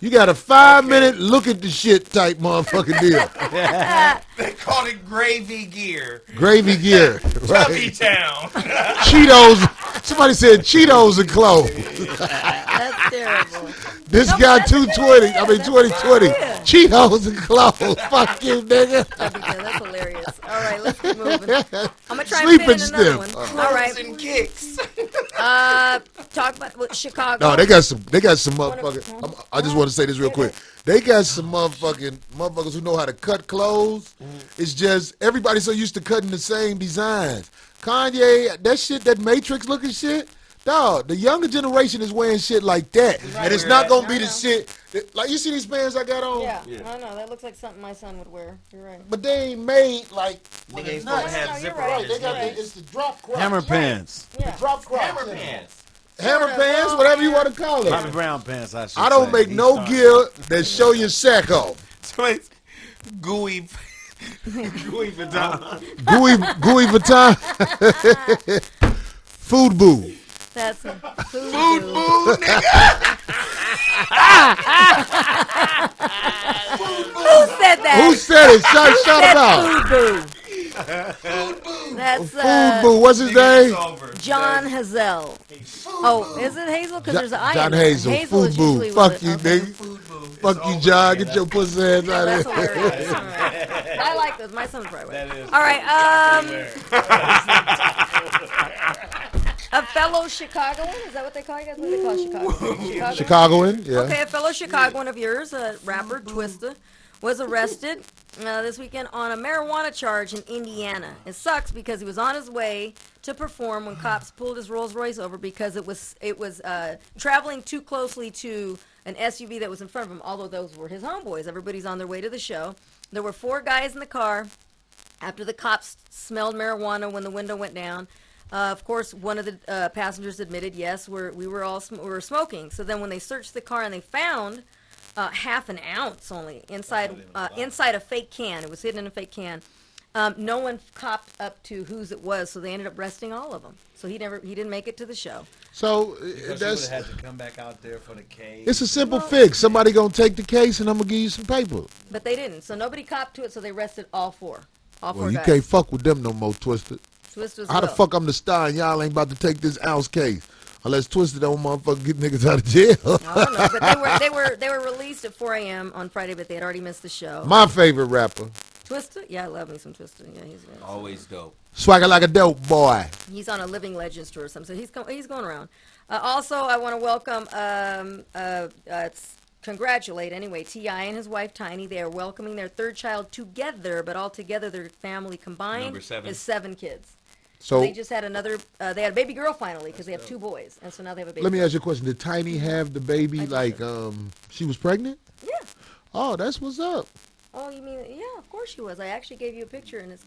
You got a 5-minute look at the shit type motherfucking deal. They called it gravy gear. Gravy gear. Chubby Right. Town. Cheetos. Somebody said Cheetos and clothes. That's terrible. This No, guy that's what that 220. is. I mean That's 2020. hilarious. Cheetos and clothes. Fuck you, nigga. That's hilarious. All right, let's keep moving. I'm gonna try Sleeping and fit in another stiff. one. All right. And kicks. Talk about Chicago. No, they got some One of- motherfuckers. I just want to say this real quick. They got some motherfuckers who know how to cut clothes. It's just everybody so used to cutting the same designs. Kanye, that shit, that Matrix looking shit. Dog, the younger generation is wearing shit like that, and it's not gonna be the shit. Like you see these pants I got on. Yeah, I know. That looks like something my son would wear. You're right. But they ain't made like with Nigga the ain't supposed to nuts. have No, you're zipper right. on Right, they his got legs. it's the drop crop. Hammer pants, Yeah. Drop crop. Hammer yeah. pants. Hammer Sorta pants, long whatever you hair. want to call Bobby it. Brown pants. I should I don't say. make He no started. gear that show your sack off. Somebody's gooey. Gooey Vuitton. Gooey Vuitton. Food boo. That's a food Food boo. boo, nigga. Who said that? Who said it? Shout it out. Food boo. That's Food boo. What's his Nigga, it's name? over. John Hazel. Oh, is it Hazel? Because there's an I. John in there. Hazel. Hazel Food is boo. usually Fuck with you, it. Okay. nigga. Food boo. Fuck It's you, over, John. nigga. Get your pussy ass out That's of here. hilarious. All right. I like those. My son's right That with. is All right. A fellow Chicagoan. Is that what they call you guys? What do they call Chicago? Chicagoan, yeah. Okay, a fellow Chicagoan of yours, a rapper, Twista, was arrested this weekend on a marijuana charge in Indiana. It sucks because he was on his way to perform when cops pulled his Rolls Royce over because it was traveling too closely to an SUV that was in front of him, although those were his homeboys. Everybody's on their way to the show. There were 4 guys in the car. After the cops smelled marijuana when the window went down, of course, one of the passengers admitted, yes, we were smoking. So then when they searched the car and they found half an ounce only inside a fake can. It was hidden in a fake can. No one copped up to whose it was, so they ended up arresting all of them. So he didn't make it to the show. So because that's had to come back out there for the case. It's a simple fix. Somebody gonna take the case, and I'm gonna give you some paper. But they didn't. So nobody copped to it. So they arrested all 4. Well, you guys. can't fuck with them no more, Twista. Twista's How the fuck I'm the star and y'all ain't about to take this ounce case? Unless Twista don't motherfucker get niggas out of jail. I don't know, but they were released at 4 a.m. on Friday, but they had already missed the show. My favorite rapper. Twista? Yeah, I love me some Twista. Yeah, he's good. Always dope. Swagger like a dope boy. He's on a Living Legends tour or something. So he's going around. Also, I want to welcome, congratulate anyway, T.I. and his wife Tiny. They are welcoming their 3rd child together, but altogether their family combined Number 7. is 7 kids. So they just had another. They had a baby girl finally because they have 2 boys, and so now they have a baby. Let me girl. ask you a question. Did Tiny have the baby like she was pregnant? Yeah. Oh, that's what's up. Oh, you mean? Yeah, of course she was. I actually gave you a picture, and it's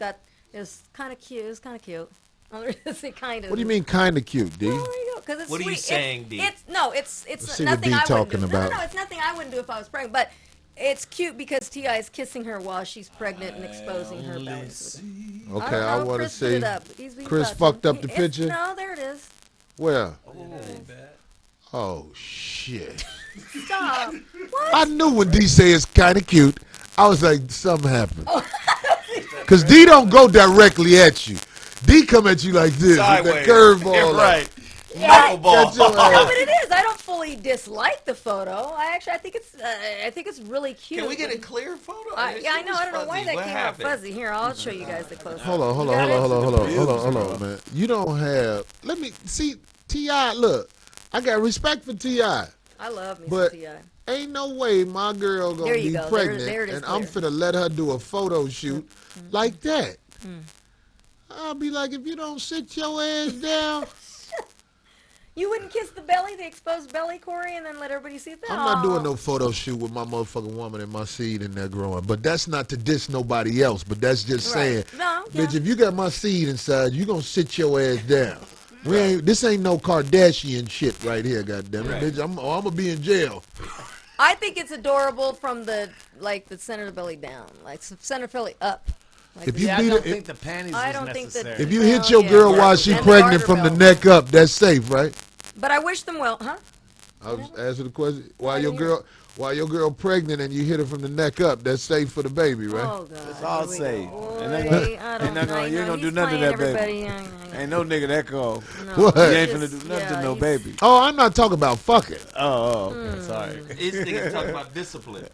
kind of cute. It's kind of cute. Kind of. What do you mean, kind of cute, D? Well, there you go. 'Cause it's What are you sweet. saying, D? It's Let's see what nothing D I wouldn't talking do. about. No, it's nothing I wouldn't do if I was pregnant. But it's cute because T.I. is kissing her while she's pregnant and exposing her belly. Okay, I want to Chris put see. it up. Chris fucked up the picture. No, there it is. Where? Oh shit! Stop. What? I knew when D said it's kind of cute. I was like, something happened. Cause D don't go directly at you. D come at you like this Sideways. with that curveball. Right. Yeah, Got your no, ass. but it is. I don't fully dislike the photo. I think it's really cute. Can we get a clear photo? Yeah, I know. I don't know why that What came happened? out fuzzy. Here, I'll show you guys the close. Hold on, man. You don't have. Let me see. T.I. Look, I got respect for T.I. I love me But some T.I. ain't no way my girl gonna There you be go. pregnant, There it is and I'm clear. finna let her do a photo shoot like that. I'll be like, if you don't sit your ass down, You wouldn't kiss the belly, the exposed belly, Cory, and then let everybody see that? I'm not doing no photo shoot with my motherfucking woman and my seed in there growing. But that's not to diss nobody else. But that's just saying, No, yeah. bitch, if you got my seed inside, you gonna sit your ass down. This ain't no Kardashian shit right here, goddamn it, bitch. I'm gonna be in jail. I think it's adorable from the center of the belly down, like center of the belly up. Like If you I beat don't it, think the panties I is don't think that- necessary. if you Well, hit your yeah. girl while she And the pregnant garter from the belt. neck up, that's safe, right? But I wish them well, huh? I was asking the question. While your girl pregnant and you hit her from the neck up, that's safe for the baby, right? Oh God. It's all Here we safe. go. And they Boy, gonna- I they don't not gonna- know. you ain't gonna do He's nothing to playing that baby. everybody. Ain't no nigga that cold. No, What? He it's ain't finna just- do nothing to yeah, no he's- baby. Oh, I'm not talking about fucking. Oh, okay. Sorry. These niggas talking about discipline.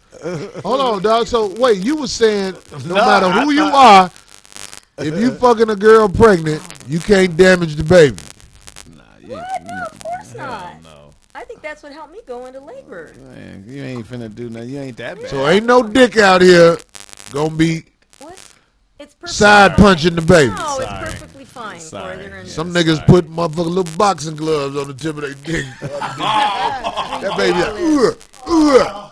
Hold on, dog. So wait, you were saying no matter who you are, if you fucking a girl pregnant, you can't damage the baby. Nah, What? No, of course not. No. I think that's what helped me go into labor. Man, you ain't finna do nothing. You ain't that bad. So ain't no dick out here gonna be What? It's perfectly side fine. punching the baby. No, it's Sorry. perfectly fine. Sorry. Cory. They're in Some Yeah, niggas sorry. put motherfucking little boxing gloves on the tip of their dick. That baby like, ah!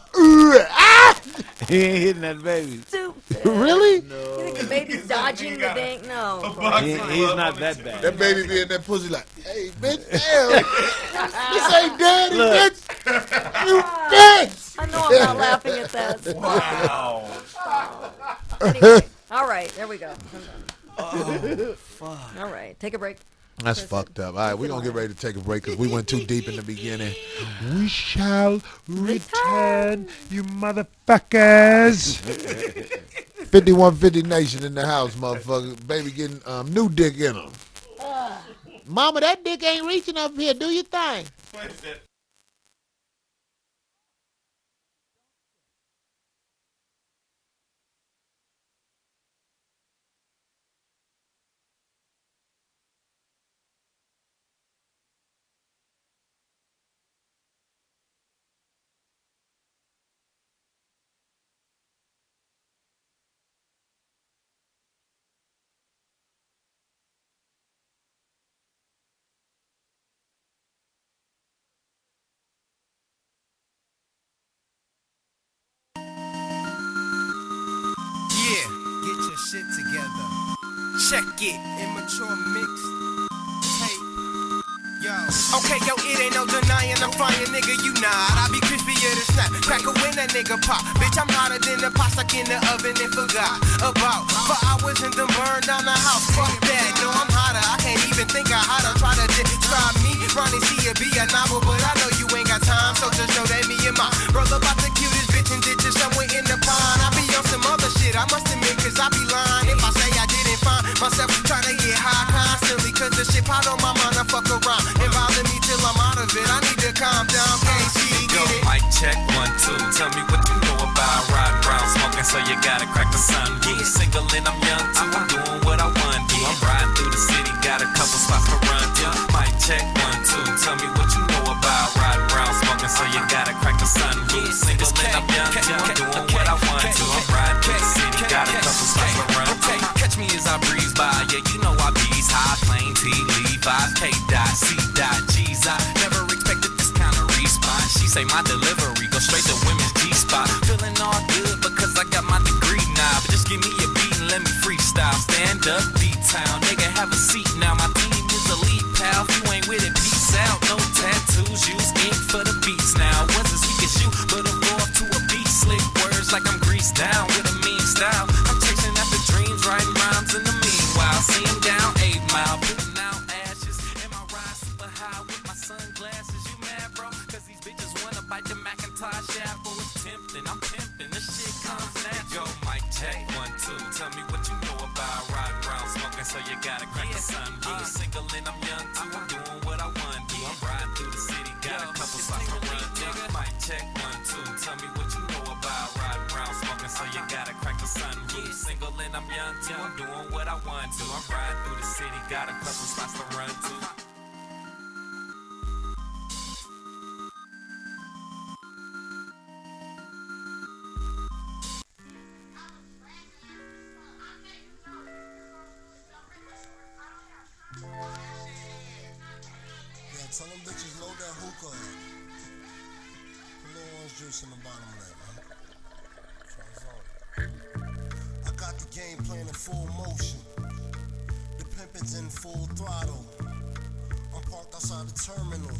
He ain't hitting that baby. Stupid. Really? You think the baby's dodging the thing? No. He's not that bad. That baby be in that pussy like, hey, bitch, damn. This ain't daddy, bitch. You bitch. I know I'm not laughing at that. Wow. Anyway, all right, there we go. All right, take a break. That's fucked up. All right, we're going to get ready to take a break because we went too deep in the beginning. We shall return, you motherfuckers. 5150 Nation in the house, motherfucker. Baby getting new dick in them. Mama, that dick ain't reaching up here. Do your thing. check it. Immature mix. Okay, yo, it ain't no denying I'm flying, nigga, you nod. I be crispier than snap, cracker when that nigga pop. Bitch, I'm hotter than the pot stuck in the oven and forgot about. For hours and then burn down the house, fuck that. No, I'm hotter, I can't even think of how to try to describe me. Ronnie C, it be a novel, but I know you ain't got time. So just know that me and my brother about the cutest bitch and ditches somewhere in the pond. I be on some other shit, I must admit, cause I be lying if I say I didn't find myself trying to get high constantly. Cause the shit pot on my mind, I fuck around and bother me till I'm out of it. I need to calm down, KC, get it. Mic check 1, 2. Tell me what you know about riding around smoking, so you gotta crack the sun. Yeah, single and I'm young too. I'm doing what I want. Yeah, I'm riding through the city, got a couple spots to run to. Mic check 1, 2. Tell me what you know about riding around smoking, so you gotta crack the sun. Yeah, single and I'm young too. I'm doing what I want to. I'm riding through the city, got a couple spots to run to. Catch me as I breeze by. Yeah, you know I bees high, plain T, Levi's, K dot, C dot, G's. I never expected this kind of response. She say my delivery go straight to women's G-spot. Feeling all good because I got my degree now. But just give me a beat and let me freestyle. Stand up, D-town, nigga, have a seat now. My team is elite, pal. If you ain't with it, peace out. No tattoos, use ink for the beats now. Once as weak as you, but I'm off to a beat. Slick words like I'm greased down with a mean style. I'm chasing after dreams, writing rhymes in the meanwhile. See 'em down 8 Mile, putting out ashes. Am I ride super high with my sunglasses? You mad, bro? Cause these bitches wanna bite the Macintosh apple. It's tempting, I'm pimping, this shit comes natural. Yo, mic check 1, 2. Tell me what you know about riding around smoking, so you gotta crack the sun. Yeah, single and I'm young too. I'm doing what I want. Yeah, I'm riding through the city, got a couple spots to run. Mic check 1, 2. Tell me what you know about riding around smoking, so you gotta crack the sun. Yeah, single and I'm young too. I'm doing what I want to. I'm riding through the city, got a couple spots to run to. Tell them bitches load that hookah up. Put little orange juice in the bottom of that, man. I got the game plan in full motion. The pimpin's in full throttle. I'm parked outside the terminal,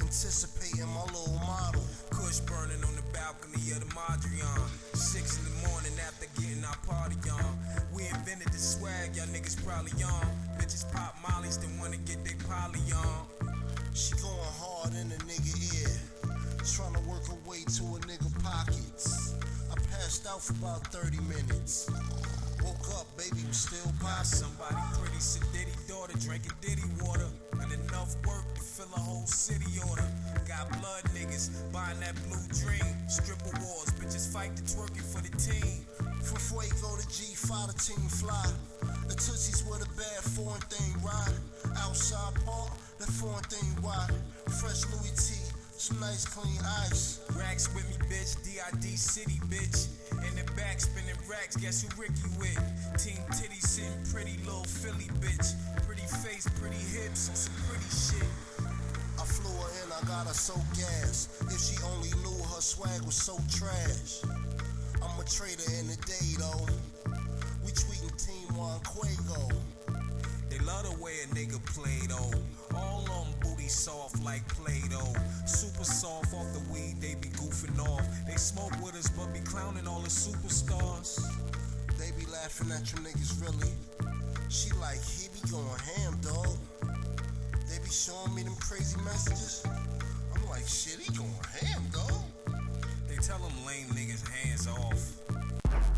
anticipating my little model. Kush burning on the balcony of the Mondrian. 6 in the morning after getting our party on. We invented the swag, y'all niggas probably on. Bitches pop mollies, then wanna get they poly on. She going hard in a nigga ear, trying to work her way to a nigga pockets. I passed out for about 30 minutes. Woke up, baby was still popping. Somebody pretty sedity daughter drinking ditty water. And enough work to fill a whole city order. Got blood niggas buying that blue dream. Stripper wars, bitches fight the twerking for the team. From Fuego to G5, the team fly. The Tootsies with a bad foreign thing ride. Outside park, that foreign thing wide. Fresh Louis T, some nice clean ice. Racks with me, bitch, D.I.D. City, bitch. In the back, spinning racks, guess who Ricky with? Team Titty sitting pretty, little Philly bitch. Pretty face, pretty hips, and some pretty shit. I flew her in, I got her so gas. If she only knew her swag was so trash. I'm a trader in the day, though. We tweeting Team Juan Quavo. They love the way a nigga play, though. All on booty soft like Play-Doh. Super soft off the weed, they be goofing off. They smoke with us, but be clowning all the superstars. They be laughing at you niggas, really. She like, he be going ham, dog. They be showing me them crazy messages. I'm like, shit, he going ham, dog. They tell them lame niggas hands off.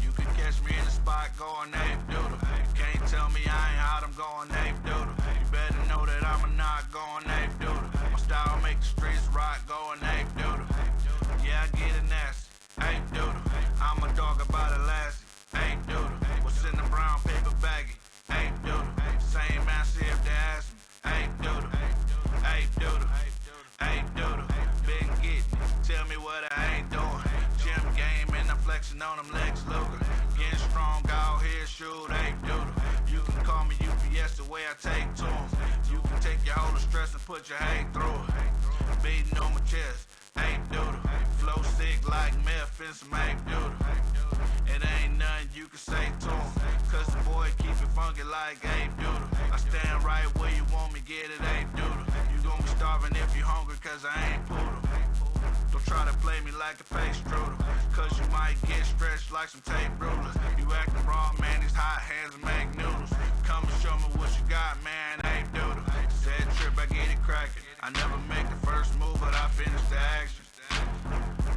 You can catch me in the spot going ape doodle. Can't tell me I ain't hot, I'm going ape doodle. You better know that I'm a not going ape doodle. My style make the streets rock going ape doodle. Yeah, I get it nasty, ape doodle. I'm a dog about a lassie, ape doodle. What's in the brown paper baggie, ape doodle. Same answer if they ask me, ape doodle. Ape doodle, ape doodle. Been getting it, tell me what I ain't doing. Gym game and I'm flexing on them legs, Luger. Getting strong out here, shoot, ape doodle. You can call me UPS the way I take to 'em. You can take your whole stress and put your hate through it. Beating on my chest, ape doodle. Flow sick like meth and some ape doodle. It ain't nothing you can say to 'em, cause the boy keep it funky. junkie like Abe Doodle. I stand right where you want me, get it, Abe Doodle. You gon' be starving if you hungry, cause I ain't poodle. Don't try to play me like a face strudel, cause you might get stretched like some tape rulers. You acting wrong, man, these hot hands make noodles. Come and show me what you got, man, Abe Doodle. Said trip, I get it crackin'. I never make the first move, but I finish the action.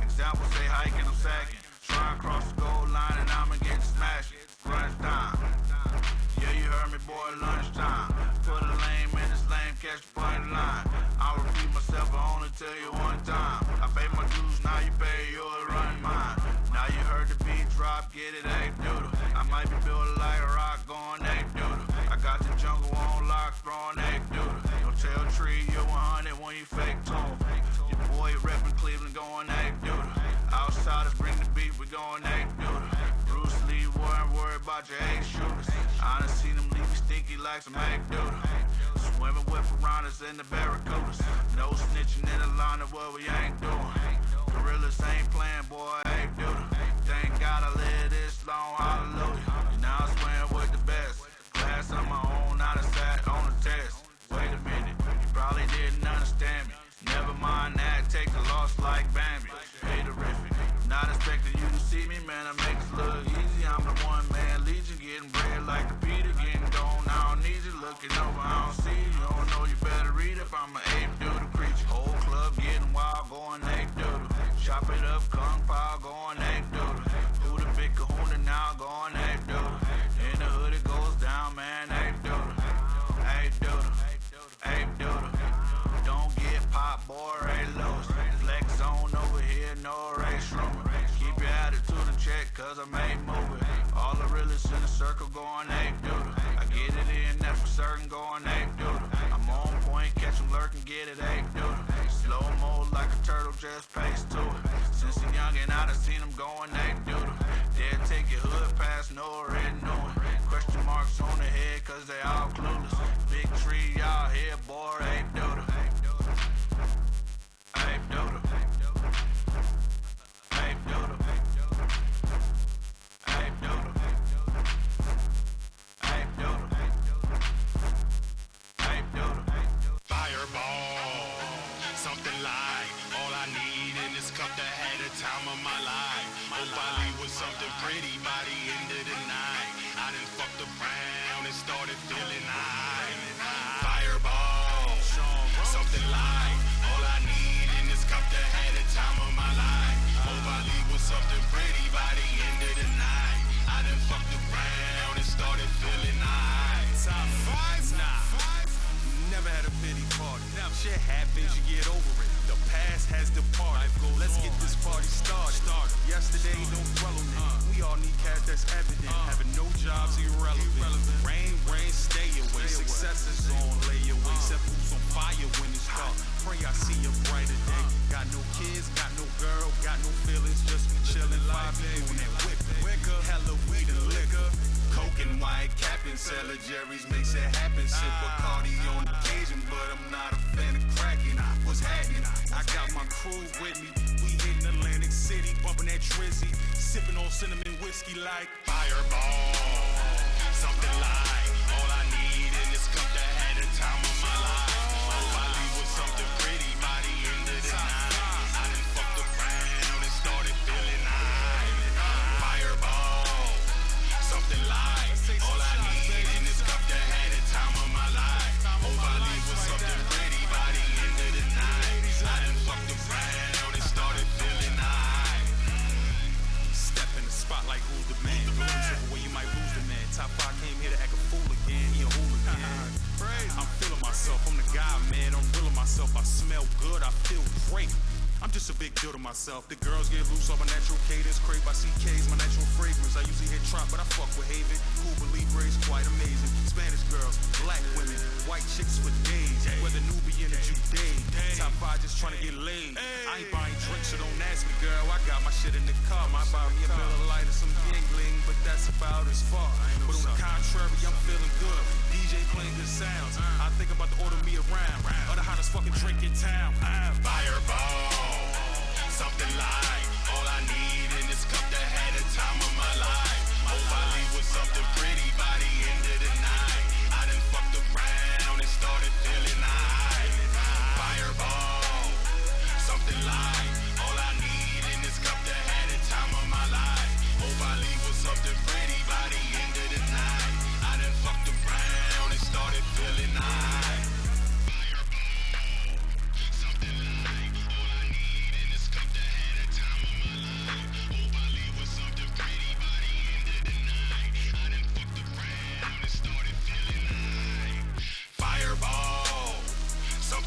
Example, say hiking, I'm sacking. Try and cross the goal line and I'ma get smashed. Crunch time. Yeah, you heard me, boy, lunchtime. Put a lame in this lane, catch the point line. I'll repeat myself, I only tell you one time. I pay my dues, now you pay yours, run mine. Now you heard the beat drop, get it, Ape Doodle. I might be built like a rock, going Ape Doodle. I got the jungle on lock, throwing Ape Doodle. Don't tell Tree you're 100 when you fake tone. Your boy reppin' Cleveland, going Ape Doodle. Outsiders bring the beat, we going Ape Doodle. Bruce Lee, weren't worried about your 8 shooters. I done seen them leave you stinky like some Ape Doodle. Swimming with piranhas in the barracudas. No snitching in the line of what we ain't doing. Gorillas ain't playing, boy, Ape Doodle. Thank God I live this long, hallelujah. And now I'm swearing with the best. Class on my own, I done sat on the test. Wait a minute, you probably didn't understand me. Never mind that, take the loss like Bambi. Hey, terrific. Not expecting you to see me, man, I make it look easy. I'm the one man legion, getting bread like the Peter, getting gone. I don't need you, looking over, I don't see you. You don't know, you better read if I'm an Ape Doodle creature. Whole club getting wild, going Ape Doodle. Chop it up, kung pao, going Ape Doodle. Who the big kahuna now, going Ape Doodle. In the hood it goes down, man, Ape Doodle. Ape Doodle, Ape Doodle. Don't get pop, boy, Ray Lewis. Flex zone over here, no race rumor. Keep your attitude in check, cause I made moving. All the realists in the circle going Ape Doodle. I get it in, that's for certain, going Ape Doodle. I'm on point, catch them lurking, get it Ape Doodle. Slow mo like a turtle, just pace to it. Since a youngin', I done seen them going Ape Doodle. They'll take your hood past, no red knowing. Question marks on the head, cause they all clueless. Big tree out here, boy, Ape Doodle. Ape Doodle. Ape Doodle. Ape Doodle. Ape Doodle. Ape Doodle. Fireball, something like all I need in this cup that had the time of my life. Hope I leave with something pretty by the end of the night. I done fucked around and started feeling high. Fireball, something like all I need in this cup that had the time of my life. Hope I leave with something pretty by the end of the night. I done fucked around and started feeling high. Top 5? Nah. Never had a pity party. Shit happens, you get over it. The past has departed. Let's get this party started. Yesterday, don't dwell on it. We all need cash, that's evident. Having no jobs, irrelevant. Rain, stay away. Success is on layaway. Set boots on fire when it's dark. Pray I see a brighter day. Got no kids, got no girl, got no feelings. Just be chillin', 5 days on that whip. Hella weed and liquor. Coke and white Captain, Cellar Jerry's makes it happen. Sip Bacardi on occasion, but I'm not a fan of cracking. What's happening? I got my crew with me. We hitting Atlantic City, bumping that Drizzy, sipping on cinnamon whiskey like Fireball, something like all I need in this cup that had the time of my life. Hope I leave with something pretty by the end of the night. I done fucked around and started feeling high. Fireball, something like all I need in this cup that had the time of my life. Hope I leave with something pretty by the end of the night. I done fucked around and started feeling high. Step in the spot like who's the man? Where you might lose the man. Top 5 came here to act a fool again. He a hooligan. I'm feeling myself. I'm the guy, man. I'm real of myself. I smell good. I feel great. I'm just a big deal to myself. The girls get loose off a natural cadence. Crave by CK's, my natural fragrance. I usually hit trap, but I fuck with Haven. Cuba Libre's quite amazing. Spanish girls, black women, white chicks for days. Whether Nubian or Judean. Top 5 just trying to get laid. I ain't buying drinks, so don't ask me, girl. I got my shit in the car. My buy me a bill of light or some yingling, but that's about as far. But on the contrary, I'm feeling good. DJ playing good sounds. I think about to order me around. Or the hottest fucking drink in town. Fireball, something like all I need in this cup that had the time of my life. Hope I leave with something pretty by the end of the night.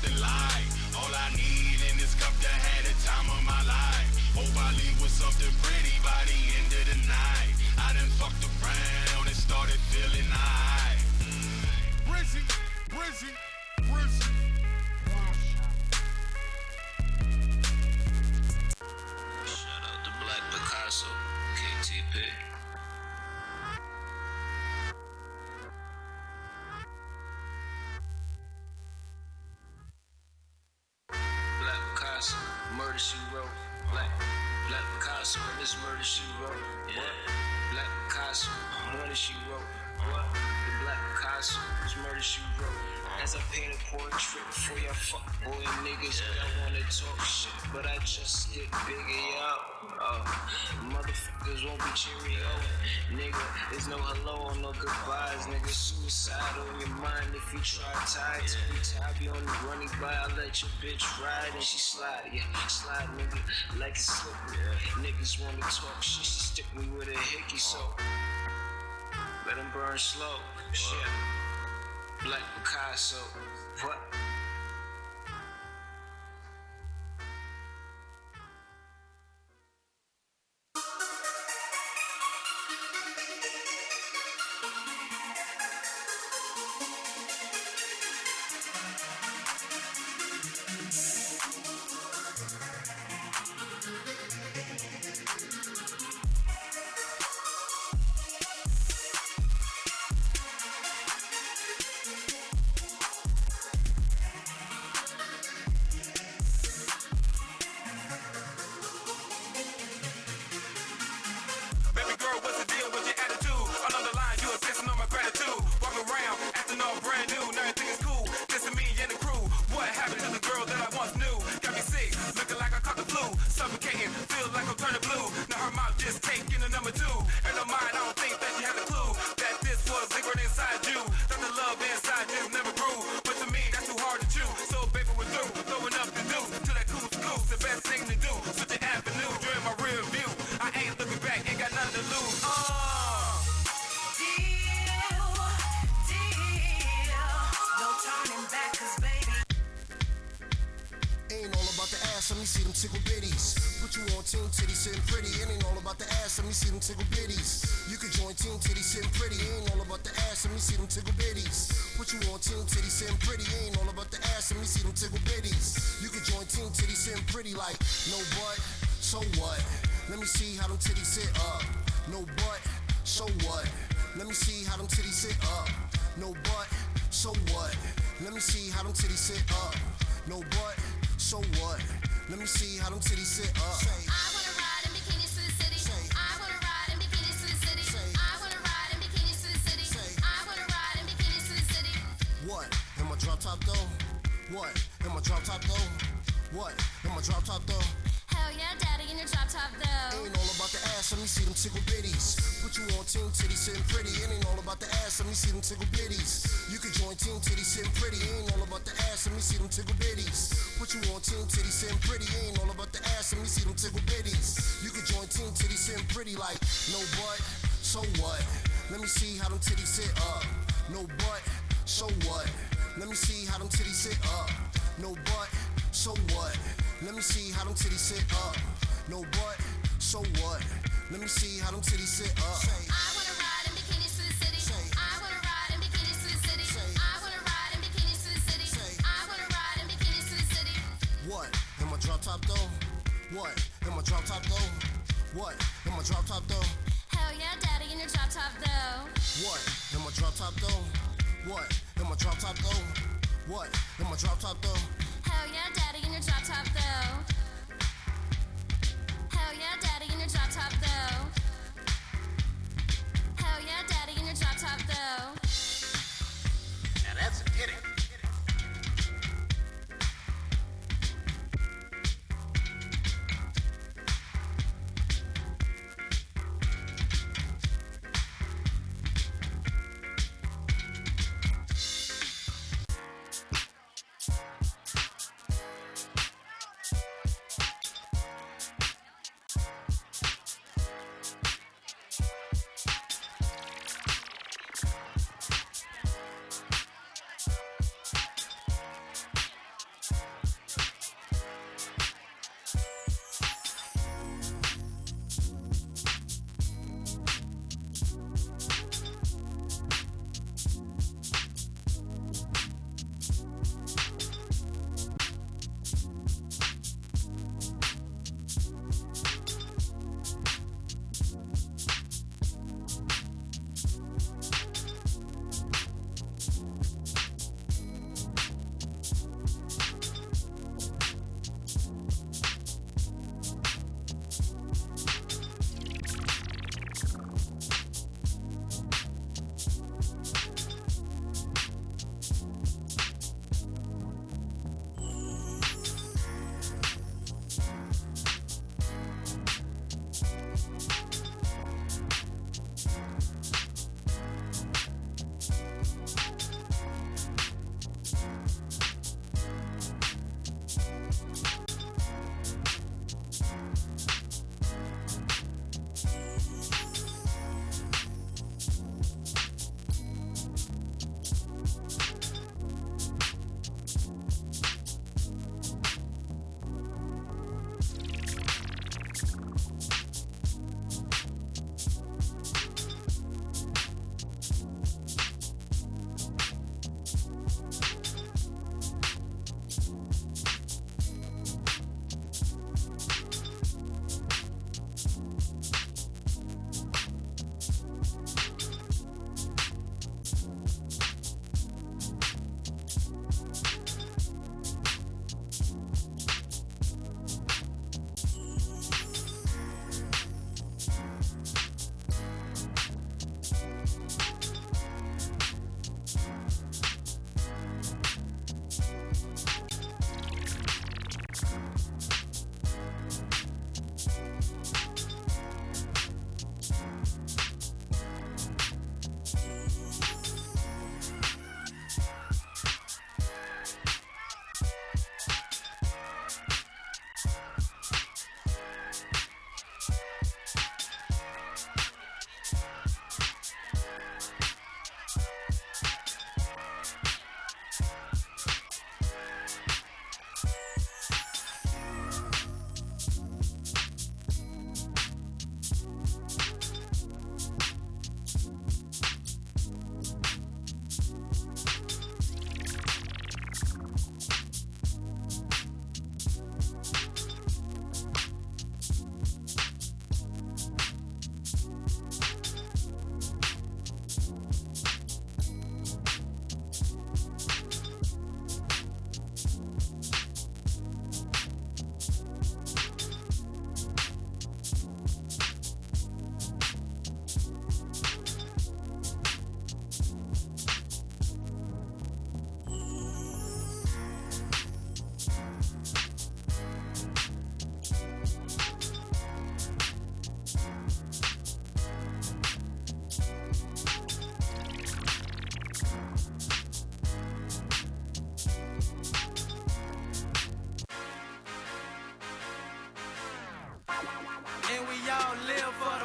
something like all I need in this cup to have the time of my life. Hope I leave with something pretty by the end of the night. I done fucked around and started feeling high. Brizzy, Brizzy, Brizzy. Shout out to Black Picasso, KTP. Black Picasso, murder she wrote. Black Picasso, and this murder she wrote. Yeah. Black Picasso, murder she wrote. What? The Black Picasso, this murder she wrote. As I paint a portrait for your fuckboy niggas, but I wanna talk shit, but I just get bigger, yo. Motherfuckers won't be cheerio, nigga. There's no hello or no goodbyes, nigga. Suicide on your mind if you try tied. Every time you on the running by, I let your bitch ride and she slide, yeah, slide, nigga, like it's slippery. Niggas wanna talk shit, she stick me with a hickey, so let them burn slow, shit. Black Picasso, what?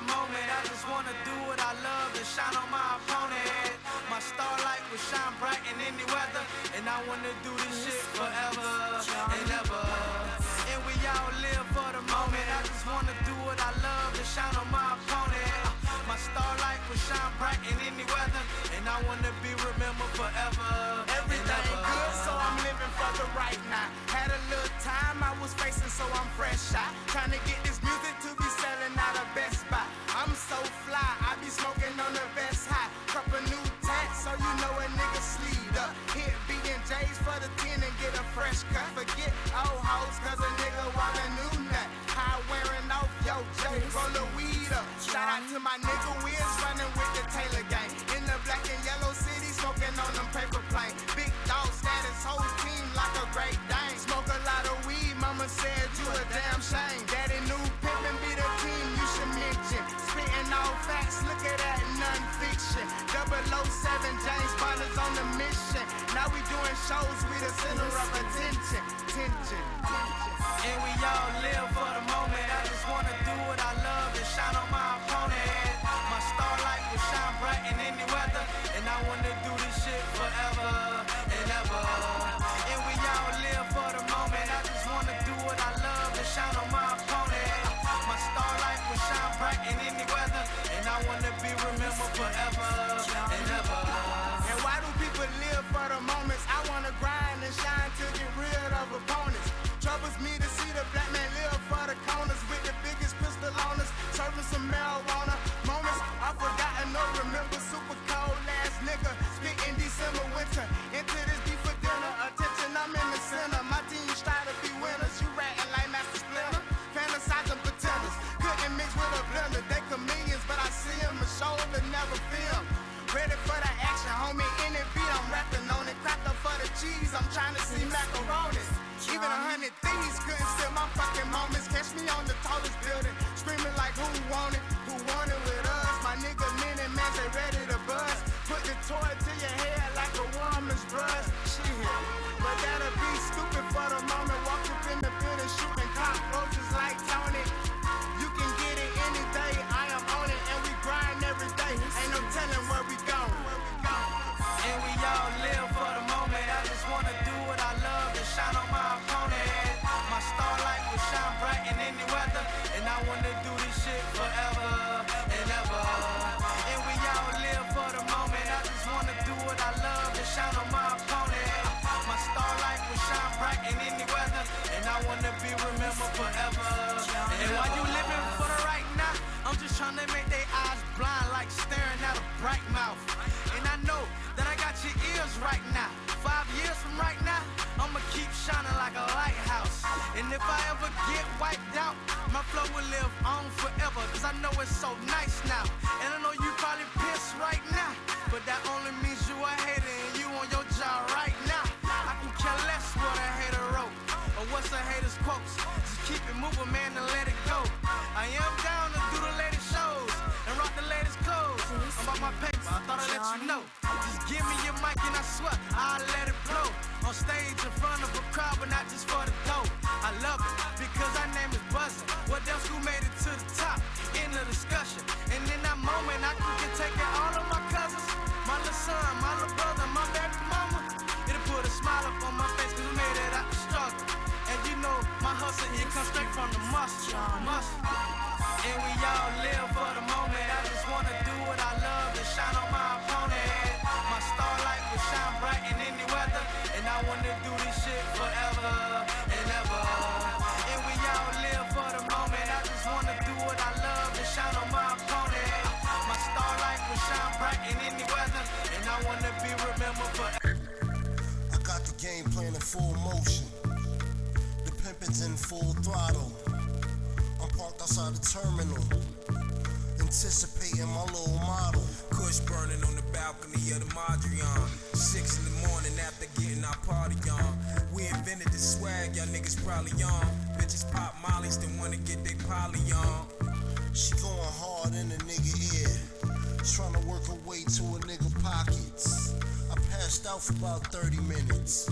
the moment. I just wanna do what I love and shine on my opponent. My starlight will shine bright in any weather, and I wanna do this shit forever and ever. And we all live for the moment. I just wanna do what I love and shine on my opponent. My starlight will shine bright in any weather, and I wanna be remembered forever. Everything good, so I'm living for the right now. Had a little time I was facing, so I'm fresh out. Trying to get this music to be selling out of Best Buy. I'm so fly, I be smoking on the vest high. Couple new tats, so you know a nigga sleeved up. Hit B&J's for the 10 and get a fresh cut. Forget old hoes, cause a nigga want a new nut. High wearing off, yo, J, roll the weed up. Shout out to my nigga Wiz running with the Taylor gang. In the black and yellow city, smoking on them paper planes. Big dog status, whole team like a great dane. Smoke a lot of weed, mama said you a damn shame. Daddy knew Pippin be the team you should mention. Spitting all facts, look at that non-fiction. 007 James Bond is on the mission. Now we doing shows, we the center of attention. And we all live for the moment. I just wanna do what I love and shine on my opponent. My starlight will shine bright in any weather, and I wanna do this shit forever and ever. And we all live for the moment. I just wanna do what I love and shine on my opponent. My starlight will shine bright in any weather, and I wanna be remembered forever and ever. And why do people live for the moments? I wanna grind and shine to get rid of opponents. Troubles me to see the black man live for the corners with the biggest pistol on us, serving some marijuana. Moments I forgotten or remember, super cold ass nigga, spitting December winter. Into this beef for dinner, attention I'm in the center. My team strive to be winners, you ratting like Master Splinter. Fantasizing pretenders, couldn't mix with a blender. They comedians, but I see them a shoulder, never film. Ready for the action, homie, in the beat I'm rapping on it. Cracked up for the cheese, I'm trying to see macaronis. Even 100 thieves couldn't steal my fucking moments. Catch me on the tallest building, screaming like who want it with us. My nigga men and man, they ready to bust. Put the toy to your head like a woman's brush. Shit, but that'll be stupid for the moment. Walk up in the building shooting cockroaches like Tony. You can get it any day, I am on it, and we grind every day. Ain't no telling where we go. And we all live for the moment. I just wanna do what I love and shine on my opponent. My starlight will shine bright in any weather, and I wanna do this shit forever and ever. And we all live for the moment. I just wanna do what I love and shine on my opponent. My starlight will shine bright in any weather, and I wanna be remembered forever. And while you living for the right now, I'm just trying to make their eyes blind like staring at a bright mouth. And I know that I got your ears right now. 5 years from right now, I'ma keep shining like a lighthouse. And if I ever get wiped out, my flow will live on forever. Cause I know it's so nice now. And I know you probably pissed right now, but that only means you a hater and you on your job right now. I can care less what a hater wrote or what's a hater's quotes. Just keep it moving, man, and let it go. I am down to do the latest shows and rock the latest clothes. I'm about my paper, I thought I'd let you know. Just give me your mic and I swear I'll let it blow. On stage in front of a crowd, but not just for the dough. I love it because our name is buzzing. What else who made it to the top? In the discussion. And in that moment I can take it all of my cousins, my little son, my little brother, my baby mama. It'll put a smile up on my face cause we made it out the struggle. And you know my hustle, it comes straight from the muscle. And we all live for the moment. I just wanna do what I love and shine on my opponent. My starlight will shine bright in any weather, and I wanna do this shit forever and ever. And we all live for the moment. I just wanna do what I love and shine on my opponent. My starlight will shine bright in any weather, and I wanna be remembered forever. I got the game plan in full motion. The pimpin's in full throttle. I'm parked outside the terminal, anticipating my little model. Kush burning on the balcony of the Mondrian. 6 in the morning after getting our party on. We invented this swag, y'all niggas probably on. Bitches pop mollies, then wanna get they poly on. She going hard in the nigga ear, trying to work her way to a nigga pockets. I passed out for about 30 minutes.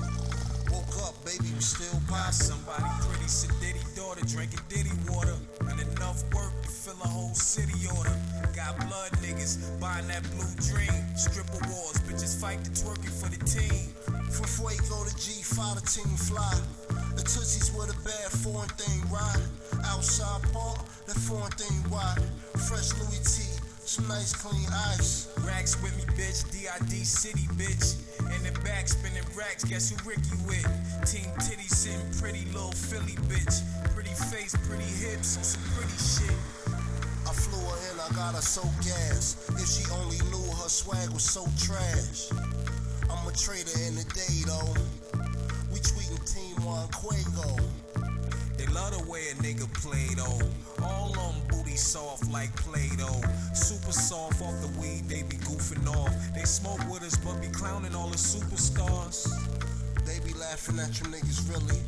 Woke up, baby, we still poppin'. Somebody pretty sedity daughter drinking ditty water. and enough work to fill a whole city on them. Got blood niggas buying that blue dream. Stripper wars, bitches fight the twerking for the team. From Fuego to G5, the team fly. The Tootsies with a bad foreign thing ride. Outside park, that foreign thing ride. Fresh Louis T, some nice clean ice. Racks with me, bitch, DID City, bitch. In the back, spinning racks, guess who Ricky with? Team Titty sitting pretty little Philly, bitch. Pretty face, pretty hips, and some pretty shit. I flew her in, I got her so gassed. If she only knew her swag was so trash. I'm a trader in the day, though. We tweeting Team Juan Quavo. They love the way a nigga play, though. All on booty soft like Play-Doh. Super soft off the weed, they be goofing off. They smoke with us, but be clowning all the superstars. They be laughing at you niggas, really.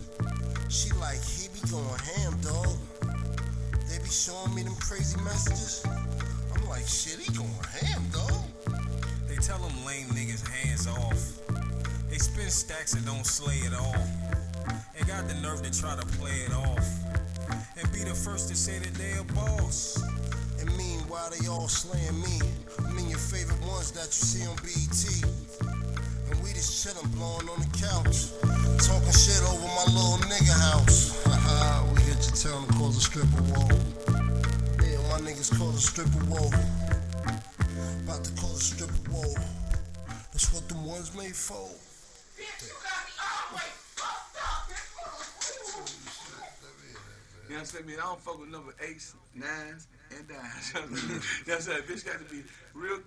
She like, he be going ham, dog. They be showing me them crazy messages. I'm like, shit, he going ham, dog. They tell them lame niggas hands off. They spin stacks and don't slay it all. They got the nerve to try to play it off. And be the first to say that they a boss. And meanwhile, they all slaying me. I mean, your favorite ones that you see on BET. And we just chillin', blowing on the couch. Talking shit over my little nigga house. Haha, we hit your town and cause a stripper wall. Yeah, my niggas cause a stripper wall. About to cause a stripper wall. That's what them ones made for. You know what I'm saying? I don't fuck with number 8s, 9s, and 9s. You know what I'm saying? Bitch got to be real.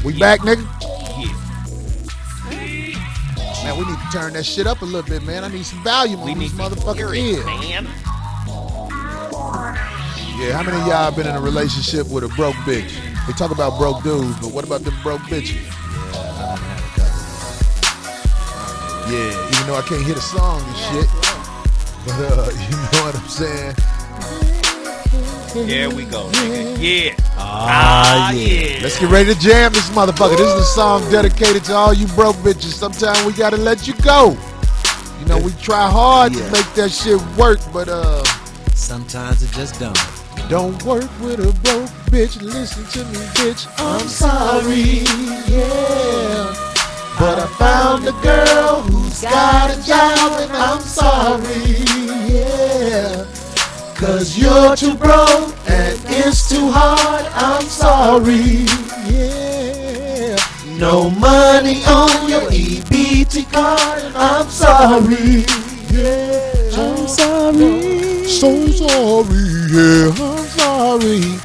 We back, nigga? Man, we need to turn that shit up a little bit, man. I need some volume on these motherfucking kids. Man. Yeah, how many of y'all been in a relationship with a broke bitch? They talk about broke dudes, but what about them broke bitches? Yeah, even though I can't hear the song and shit. But, you know what I'm saying? Here we go, nigga. Yeah. Yeah. Let's get ready to jam this motherfucker. This is a song dedicated to all you broke bitches. Sometimes we gotta let you go. You know, we try hard to make that shit work, but sometimes it just don't. Don't work with a broke bitch. Listen to me, bitch. I'm sorry, yeah. But I found a girl who's got a job, and I'm sorry, yeah. Cause you're too broke and it's too hard, I'm sorry, yeah. No money on your EBT card, I'm sorry, yeah. I'm sorry, so sorry, yeah, I'm sorry.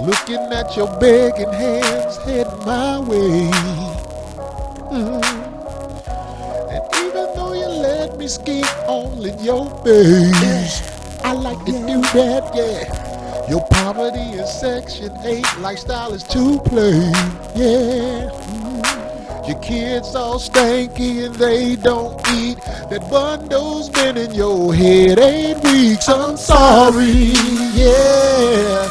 Looking at your begging hands heading my way. And even though you let me ski all in your face, I like to do that, yeah. Your poverty is Section 8, lifestyle is to play, yeah. Your kids all stanky and they don't eat. That bundle's been in your head 8 weeks. I'm sorry, yeah.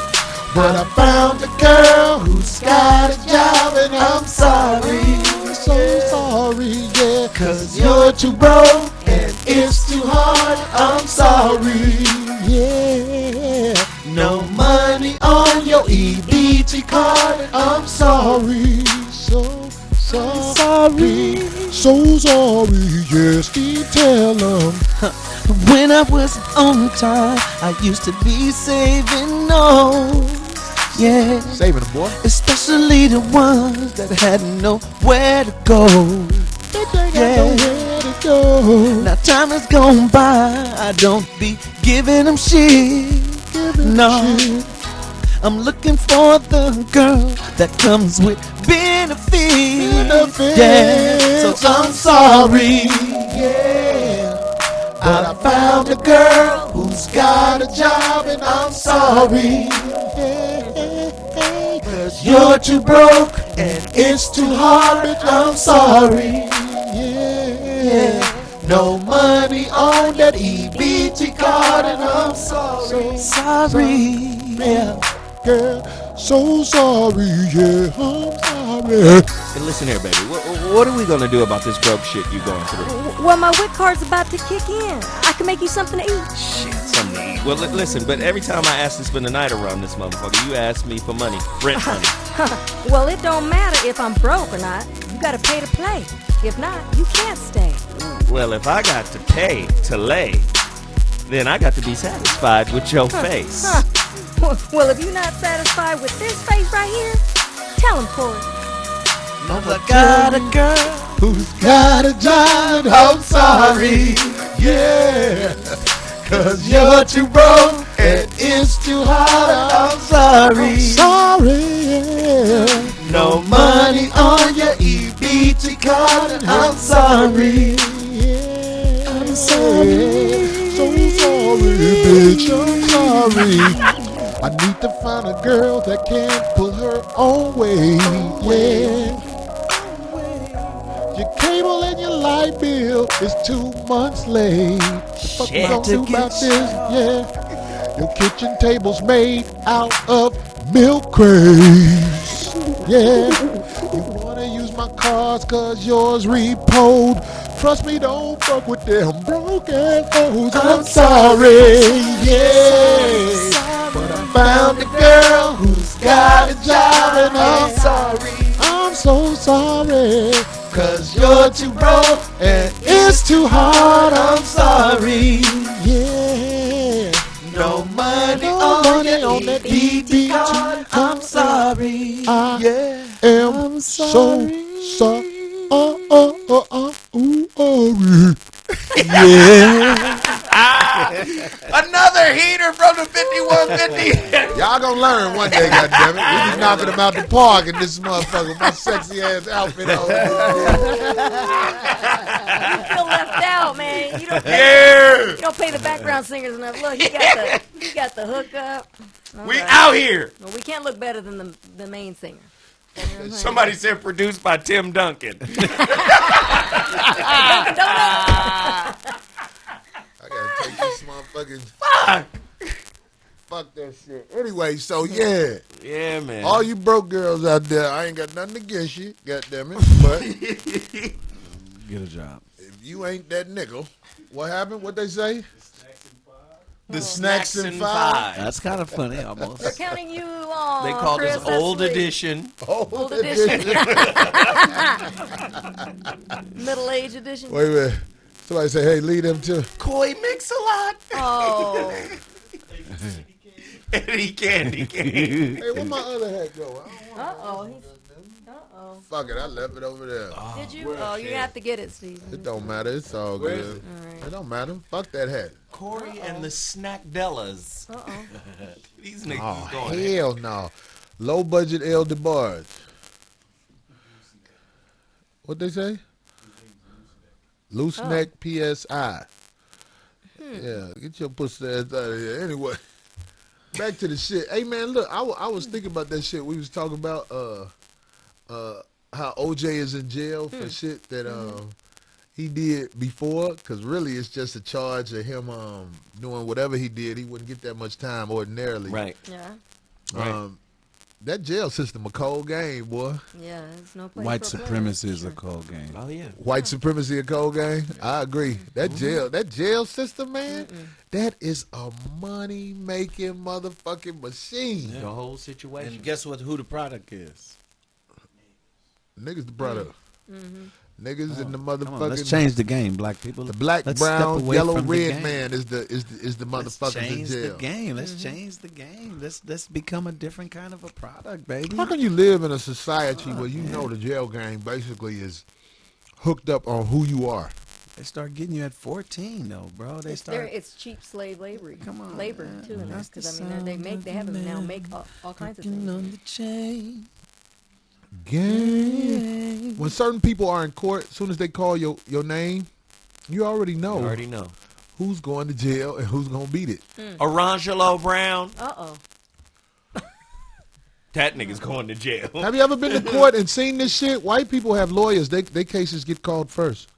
But I found a girl who's got a job, and I'm sorry, so sorry, yeah. Cause you're too broke and it's too hard, I'm sorry, yeah. No money on your EBT card, I'm sorry, so sorry, so sorry, yes, tell them. When I was on time, I used to be saving those, yeah. Saving them, boy. Especially the ones that had nowhere to go. Yeah. Now time has gone by, I don't be giving them shit. No, I'm looking for the girl that comes with benefits. Yeah, so I'm sorry. Yeah, but I found a girl who's got a job, and I'm sorry. Cause you're too broke and it's too hard, but I'm sorry. Yeah, no money on that EBT card, and I'm sorry. Sorry, yeah, girl, so sorry, yeah, I'm sorry. Hey, listen here, baby. What are we gonna do about this broke shit you going through? Well, my WIC card's about to kick in. I can make you something to eat. Shit, something to eat. Well, listen, but every time I ask to spend the night around this motherfucker, you ask me for money, rent money. Well, it don't matter if I'm broke or not. You gotta pay to play. If not, you can't stay. Well, if I got to pay to lay, then I got to be satisfied with your face. Well, if you're not satisfied with this face right here, tell him, Cory. I got a girl who's got a job, and I'm sorry, yeah. Cause you're too broke and it's too hard, I'm sorry. I'm sorry, yeah. No money on your EBT card, and I'm sorry, yeah. I'm sorry, so sorry, bitch, I'm sorry. I need to find a girl that can pull her own weight, yeah. Your cable and your light bill is 2 months late. What we gonna do about this? Yeah. Your kitchen table's made out of milk crates. Yeah. You wanna use my cards cause yours repoed. Trust me, don't fuck with them broke ass hoes. I'm sorry, yeah. But I found a girl who's got a job, and I'm sorry. I'm so sorry. Cause you're too broke and it's too hard, I'm sorry, yeah. No money on that EBT card, I'm sorry, I am so sorry, yeah. Another heater from the 5150. Y'all gonna learn one day, goddammit. We just knocking them out the park in this motherfucker with my sexy ass outfit on. You feel left out, man. You don't pay the background singers enough. Look, he got the hookup. We out here. Well, we can't look better than the main singer. Somebody said produced by Tim Duncan. I gotta take this motherfucking fuck that shit. Anyway, so yeah. Yeah, man. All you broke girls out there, I ain't got nothing against you, goddammit. But get a job. If you ain't that nickel, what happened? What they say? The snacks and five. That's kind of funny, almost. They're counting you on. They call Chris, this that's old sweet. edition. Old edition. Middle age edition. Wait a minute. Somebody say, hey, lead them to. Koi Mix-a-Lot. Oh. Eddie Candy cane. Hey, where my other hat go? Uh-oh. Fuck it, I left it over there. Did you? Oh, you have to get it, Steve. It don't matter. It's all Where good. is it? All right. It don't matter. Fuck that hat. Cory and the Snackdellas. These niggas Oh, is going hell no. Low budget L DeBarge. What they say? Loose neck PSI. Yeah, get your pussy ass out of here. Anyway, back to the shit. Hey man, look, I was thinking about that shit. We was talking about how OJ is in jail for shit that he did before, because really it's just a charge of him doing whatever he did. He wouldn't get that much time ordinarily. Right. Yeah. That jail system a cold game, boy. Yeah, there's no place White for supremacy is a cold game. Oh yeah. White supremacy a cold game. I agree. That jail system, man, that is a money making motherfucking machine. The whole situation. And guess what? Who the product is? Niggas the product. Niggas in the Come on, motherfucking. let's change the game, black people. The black, Let's step brown, away yellow, from the red game. man is the motherfuckers in Change jail. the game. Let's change the game. Let's become a different kind of a product, baby. How can you live in a society where you know the jail game basically is hooked up on who you are? They start getting you at 14, though, bro. They start. It's cheap slave labor. Come on, labor man. too. That's Because the I mean, they sound they of have the them now man make all kinds of walking things. on the chain. Gang. When certain people are in court, as soon as they call your name, you already know. You already know who's going to jail and who's gonna beat it. Arangelo Brown. Uh-oh. That nigga's going to jail. Have you ever been to court and seen this shit? White people have lawyers. They cases get called first.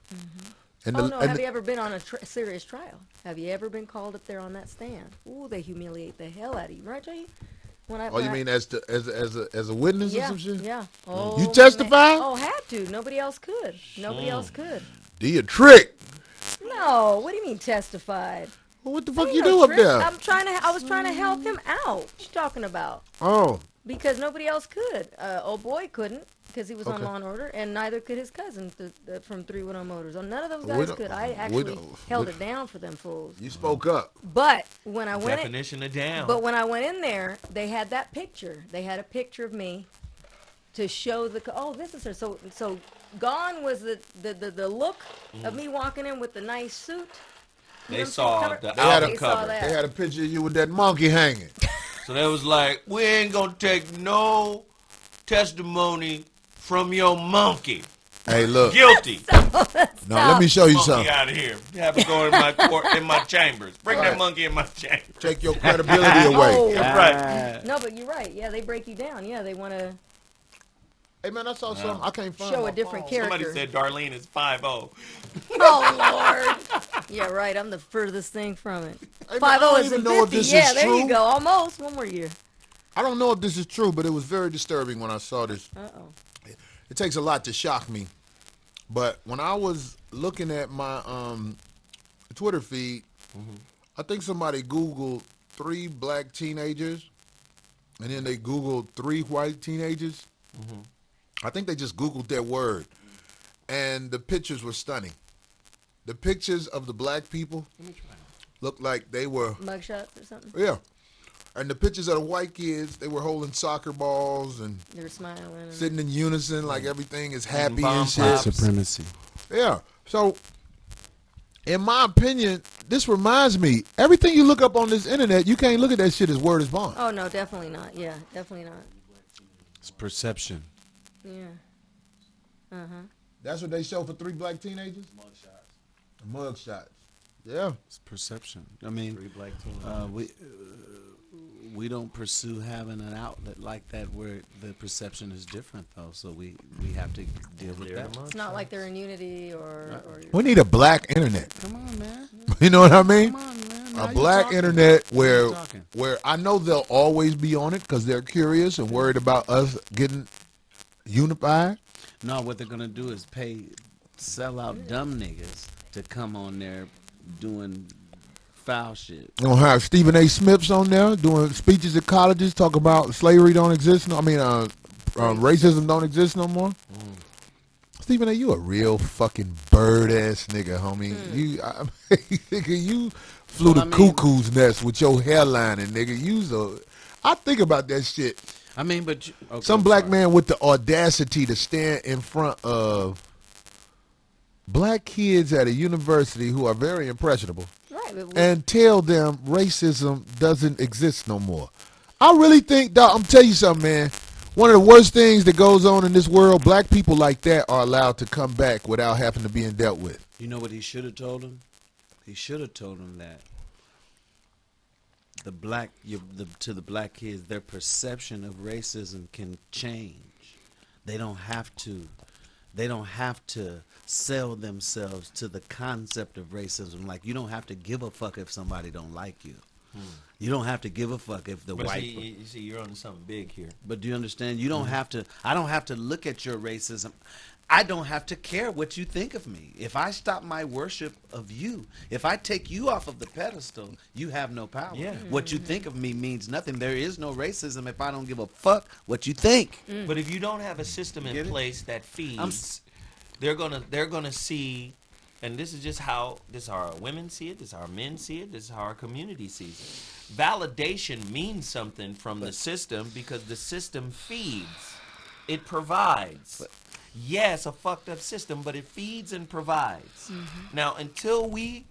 And Have you ever been on a serious trial? Have you ever been called up there on that stand? Ooh, they humiliate the hell out of you, right, Jay? You mean as a witness or some shit? Yeah. Oh, you testify? Oh, had to. Nobody else could. Nobody else could. Do you trick? No. What do you mean testified? Well, what the fuck you do up there? I was trying to help him out. What you talking about? Oh. Because nobody else could. Old boy couldn't because he was on Okay. Law and Order, and neither could his cousin from 310 Motors. None of those guys could. I actually held it down for them fools. You spoke up. But when I went Definition of down. But when I went in there, they had that picture. They had a picture of me to show this is her. So gone was the look of me walking in with the nice suit. They saw the They had album cover. They had a picture of you with that monkey hanging. So they was like, we ain't gonna take no testimony from your monkey. Hey, look. Guilty. No, let me show you monkey something. out of here. Have it go in my court, in my chambers. Bring that monkey in my chamber. Take your credibility away. Oh, Right. No, but you're right. Yeah, they break you down. Yeah, they want to Hey man, I saw something. I can't find show my a different phone. character. Somebody said Darlene is 5'0". Oh Lord. Yeah, right. I'm the furthest thing from it. Hey, man, I 5-0 don't is even in know if 50. this Yeah, is there you true. go. Almost. One more year. I don't know if this is true, but it was very disturbing when I saw this. Uh-oh. It takes a lot to shock me. But when I was looking at my Twitter feed, I think somebody Googled 3 black teenagers, and then they Googled 3 white teenagers. I think they just Googled that word, and the pictures were stunning. The pictures of the black people looked like they were Mugshots or something? Yeah. And the pictures of the white kids, they were holding soccer balls and They were smiling. And sitting in unison like everything is happy bomb and shit. pops. Supremacy. Yeah. So in my opinion, this reminds me, everything you look up on this internet, you can't look at that shit as word is bond. Oh, no, definitely not. Yeah, definitely not. It's perception. Yeah. Uh-huh. That's what they show for 3 black teenagers? Mugshots. Yeah. It's perception. I mean, 3 black teenagers. We don't pursue having an outlet like that where the perception is different, though. So we have to deal with that. It's not like they're in unity or We need a black internet. Come on, man. You know what I mean? Come on, man. A black internet where talking. I know they'll always be on it because they're curious and worried about us getting unified. No, what they're gonna do is sell out dumb niggas to come on there doing foul shit. You're gonna have Stephen A. Smiths on there doing speeches at colleges, talk about slavery don't exist. Racism don't exist no more. Stephen A., you a real fucking bird ass nigga, homie. You flew the cuckoo's nest with your hairline, and nigga, I think about that shit. I mean, but some black man with the audacity to stand in front of black kids at a university who are very impressionable, right, and tell them racism doesn't exist no more. I really think, dog, I'm telling you something, man. One of the worst things that goes on in this world, black people like that are allowed to come back without having to be dealt with. You know what he should have told him? He should have told him that to the black kids, their perception of racism can change. They don't have to sell themselves to the concept of racism. Like, you don't have to give a fuck if somebody don't like you. You don't have to give a fuck if the white. You see, you're on something big here. But do you understand? You don't have to. I don't have to look at your racism. I don't have to care what you think of me. If I stop my worship of you, if I take you off of the pedestal, you have no power. Yeah. What you think of me means nothing. There is no racism if I don't give a fuck what you think. But if you don't have a system in place that feeds, they're gonna see, and this is just how our women see it, this is how our men see it, this is how our community sees it. Validation means something from the system because the system feeds, it provides. Yes, a fucked up system, but it feeds and provides. Now, until we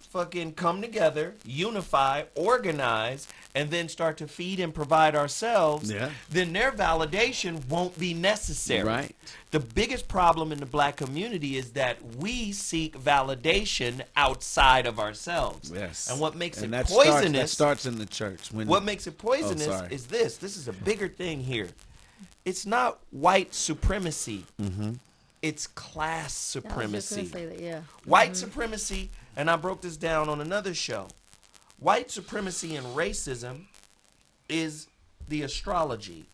fucking come together, unify, organize, and then start to feed and provide ourselves, then their validation won't be necessary. Right. The biggest problem in the black community is that we seek validation outside of ourselves. Yes. And what makes it that poisonous... that starts in the church. What makes it poisonous is this. This is a bigger thing here. It's not white supremacy. It's class supremacy. I was just gonna say that, yeah. White supremacy, and I broke this down on another show. White supremacy and racism is the astrology,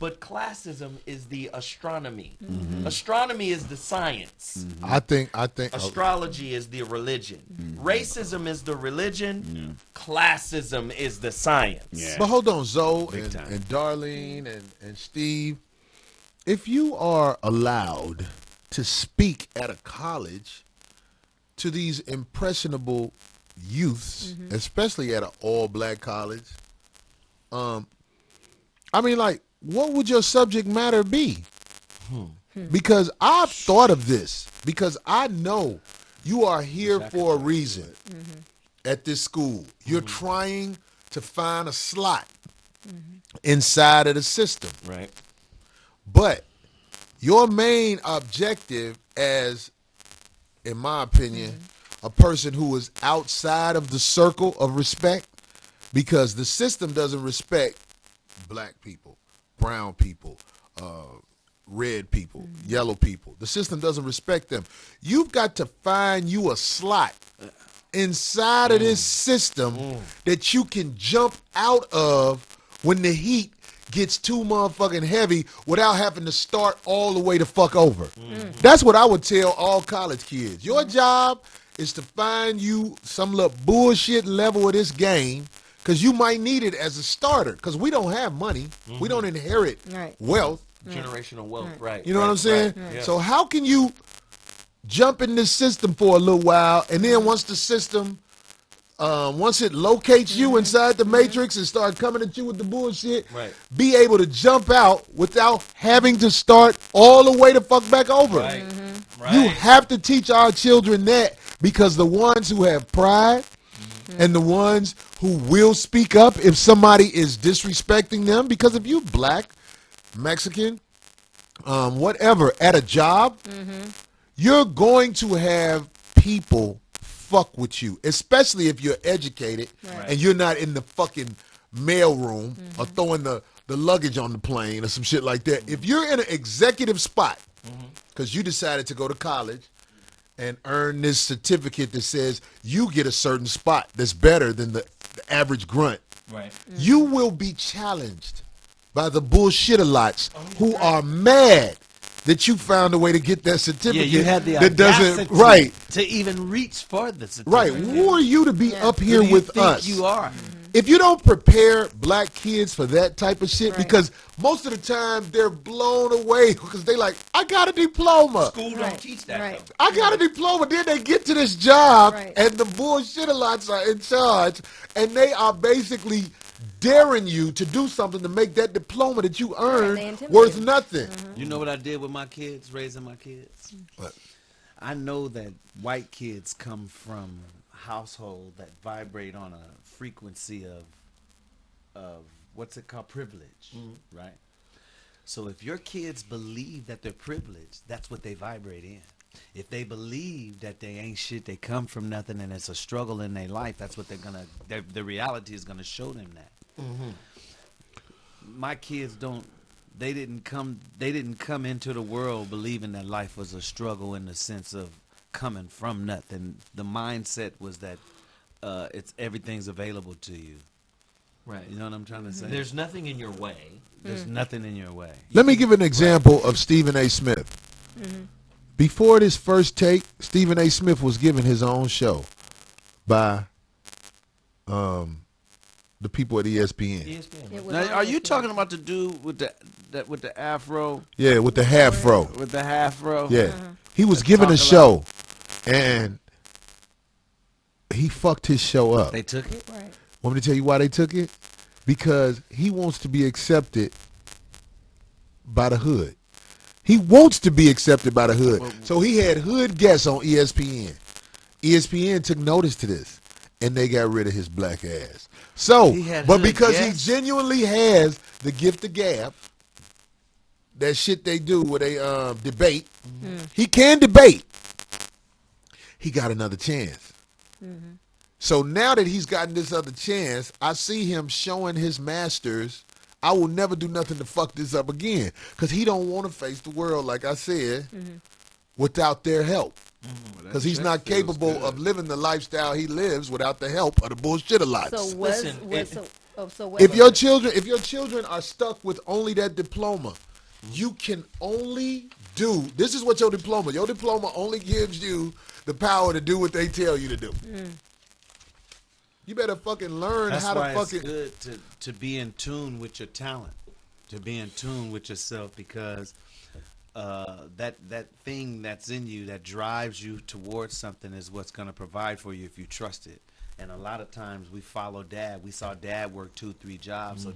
but classism is the astronomy. Astronomy is the science. I think astrology is the religion. Racism is the religion. Classism is the science. But hold on, Zoe and Darlene and Steve. If you are allowed to speak at a college to these impressionable youths, especially at an all-black college, I mean, like, what would your subject matter be? Because I've thought of this, because I know you are here for a reason at this school. You're trying to find a slot inside of the system. Right. But your main objective as, in my opinion, a person who is outside of the circle of respect, because the system doesn't respect black people, brown people, red people, yellow people. The system doesn't respect them. You've got to find you a slot inside of this system that you can jump out of when the heat gets too motherfucking heavy without having to start all the way the fuck over. That's what I would tell all college kids. Your job is to find you some little bullshit level of this game, because you might need it as a starter, because we don't have money. We don't inherit wealth. Generational wealth, right. You know what I'm saying? Right. So how can you jump in this system for a little while, and then once the system, once it locates you inside the matrix and start coming at you with the bullshit, be able to jump out without having to start all the way the fuck back over. You have to teach our children that Because the ones who have pride and the ones who will speak up if somebody is disrespecting them, because if you black, Mexican, whatever, at a job, you're going to have people fuck with you, especially if you're educated and you're not in the fucking mail room or throwing the luggage on the plane or some shit like that. If you're in an executive spot because you decided to go to college and earn this certificate that says you get a certain spot that's better than the average grunt, you will be challenged by the bullshit-a-lots who are mad that you found a way to get that certificate. Yeah, you had the that doesn't audacity to even reach for the certificate. Right. Who are you to be up here with us? You are. If you don't prepare black kids for that type of shit, because most of the time they're blown away because they like, I got a diploma. School don't teach that. Though. I got a diploma. Then they get to this job and the bullshit-a-lots are in charge and they are basically daring you to do something to make that diploma that you earned worth nothing. You know what I did with my kids, raising my kids? What? I know that white kids come from household that vibrate on a frequency of what's it called, privilege, right? So if your kids believe that they're privileged, that's what they vibrate in. If they believe that they ain't shit, they come from nothing, and it's a struggle in their life, that's what they're gonna. The reality is gonna show them that. My kids don't. They didn't come into the world believing that life was a struggle in the sense of coming from nothing. The mindset was that it's everything's available to you. Right. You know what I'm trying to say? There's nothing in your way. There's nothing in your way. Let me give an example of Stephen A. Smith. Before this first take, Stephen A. Smith was given his own show by the people at ESPN. Now, are you talking about the dude with the afro? Yeah, with the half fro. With the half fro? Yeah. He was given a show, and he fucked his show up. They took it? Right. Want me to tell you why they took it? Because he wants to be accepted by the hood. He wants to be accepted by the hood. So he had hood guests on ESPN. ESPN took notice to this, and they got rid of his black ass. So, but because he genuinely has the gift of gab, that shit they do where they debate, he can debate. He got another chance. So now that he's gotten this other chance, I see him showing his masters, I will never do nothing to fuck this up again. Because he don't want to face the world, like I said, without their help. Because he's not capable of living the lifestyle he lives without the help of the bullshit-a-lots. So if your children are stuck with only that diploma, you can only do, this is what your diploma only gives you the power to do what they tell you to do. You better fucking learn how to fucking. It's good to be in tune with your talent, to be in tune with yourself, because that thing that's in you that drives you towards something is what's going to provide for you if you trust it. And a lot of times we follow dad. We saw dad work 2-3 jobs. So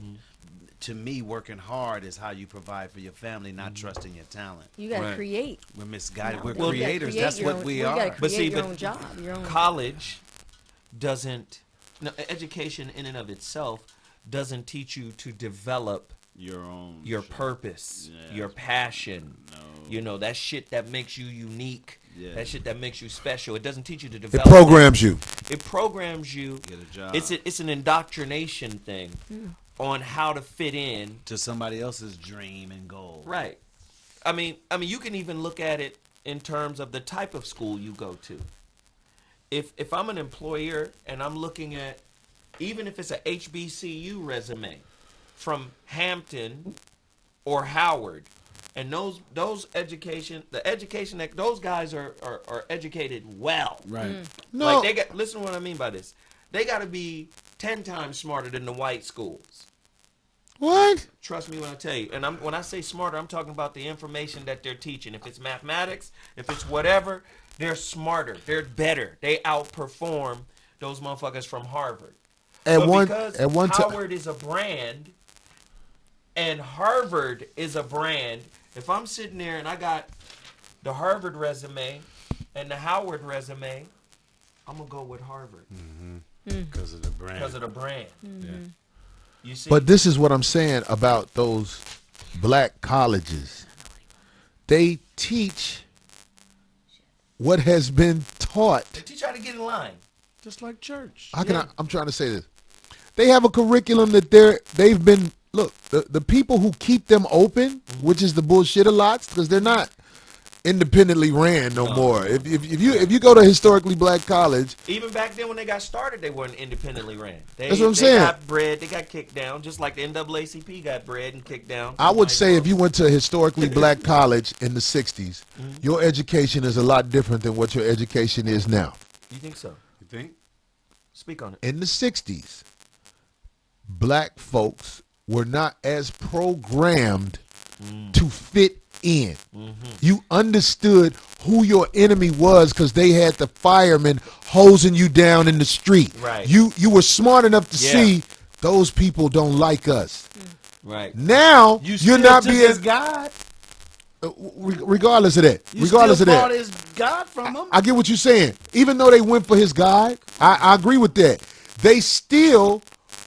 to me, working hard is how you provide for your family, not trusting your talent. You got to create. We're misguided. No, We're creators. That's what we are. But see, your own job, your own college doesn't. No, education in and of itself doesn't teach you to develop your purpose, your passion. You know, that shit that makes you unique. That shit that makes you special. It doesn't teach you to develop. It programs you. It programs you. Get a job. It's an indoctrination thing on how to fit in to somebody else's dream and goal. Right. I mean, you can even look at it in terms of the type of school you go to. If I'm an employer and I'm looking at, even if it's a HBCU resume from Hampton or Howard, and those education that those guys are educated well. Right. No. Like they got, listen to what I mean by this. They got to be 10 times smarter than the white schools. What? Trust me when I tell you. And when I say smarter, I'm talking about the information that they're teaching. If it's mathematics, if it's whatever, they're smarter. They're better. They outperform those motherfuckers from Harvard. Because Howard is a brand and Harvard is a brand, if I'm sitting there and I got the Harvard resume and the Howard resume, I'm gonna go with Harvard. Because of the brand. Because of the brand. Yeah. You see, But this is what I'm saying about those black colleges. They teach what has been taught. they teach you how to get in line. Just like church. I'm trying to say this. They have a curriculum that they've been, look, the people who keep them open, which is the bullshit a lot, because they're not independently ran no more. If you go to historically black college, Even back then when they got started, they weren't independently ran. That's what I'm saying. They got bred, they got kicked down, just like the NAACP got bred and kicked down. I would say if you went to a historically black college in the 60s, your education is a lot different than what your education is now. You think so? You think? Speak on it. In the 60s, black folks were not as programmed to fit in. You understood who your enemy was because they had the firemen hosing you down in the street. Right. You were smart enough to see those people don't like us. Right. Now you're not being his God. regardless of that. You regardless still of bought that. his God from him. I get what you're saying. Even though they went for his God, I agree with that. They still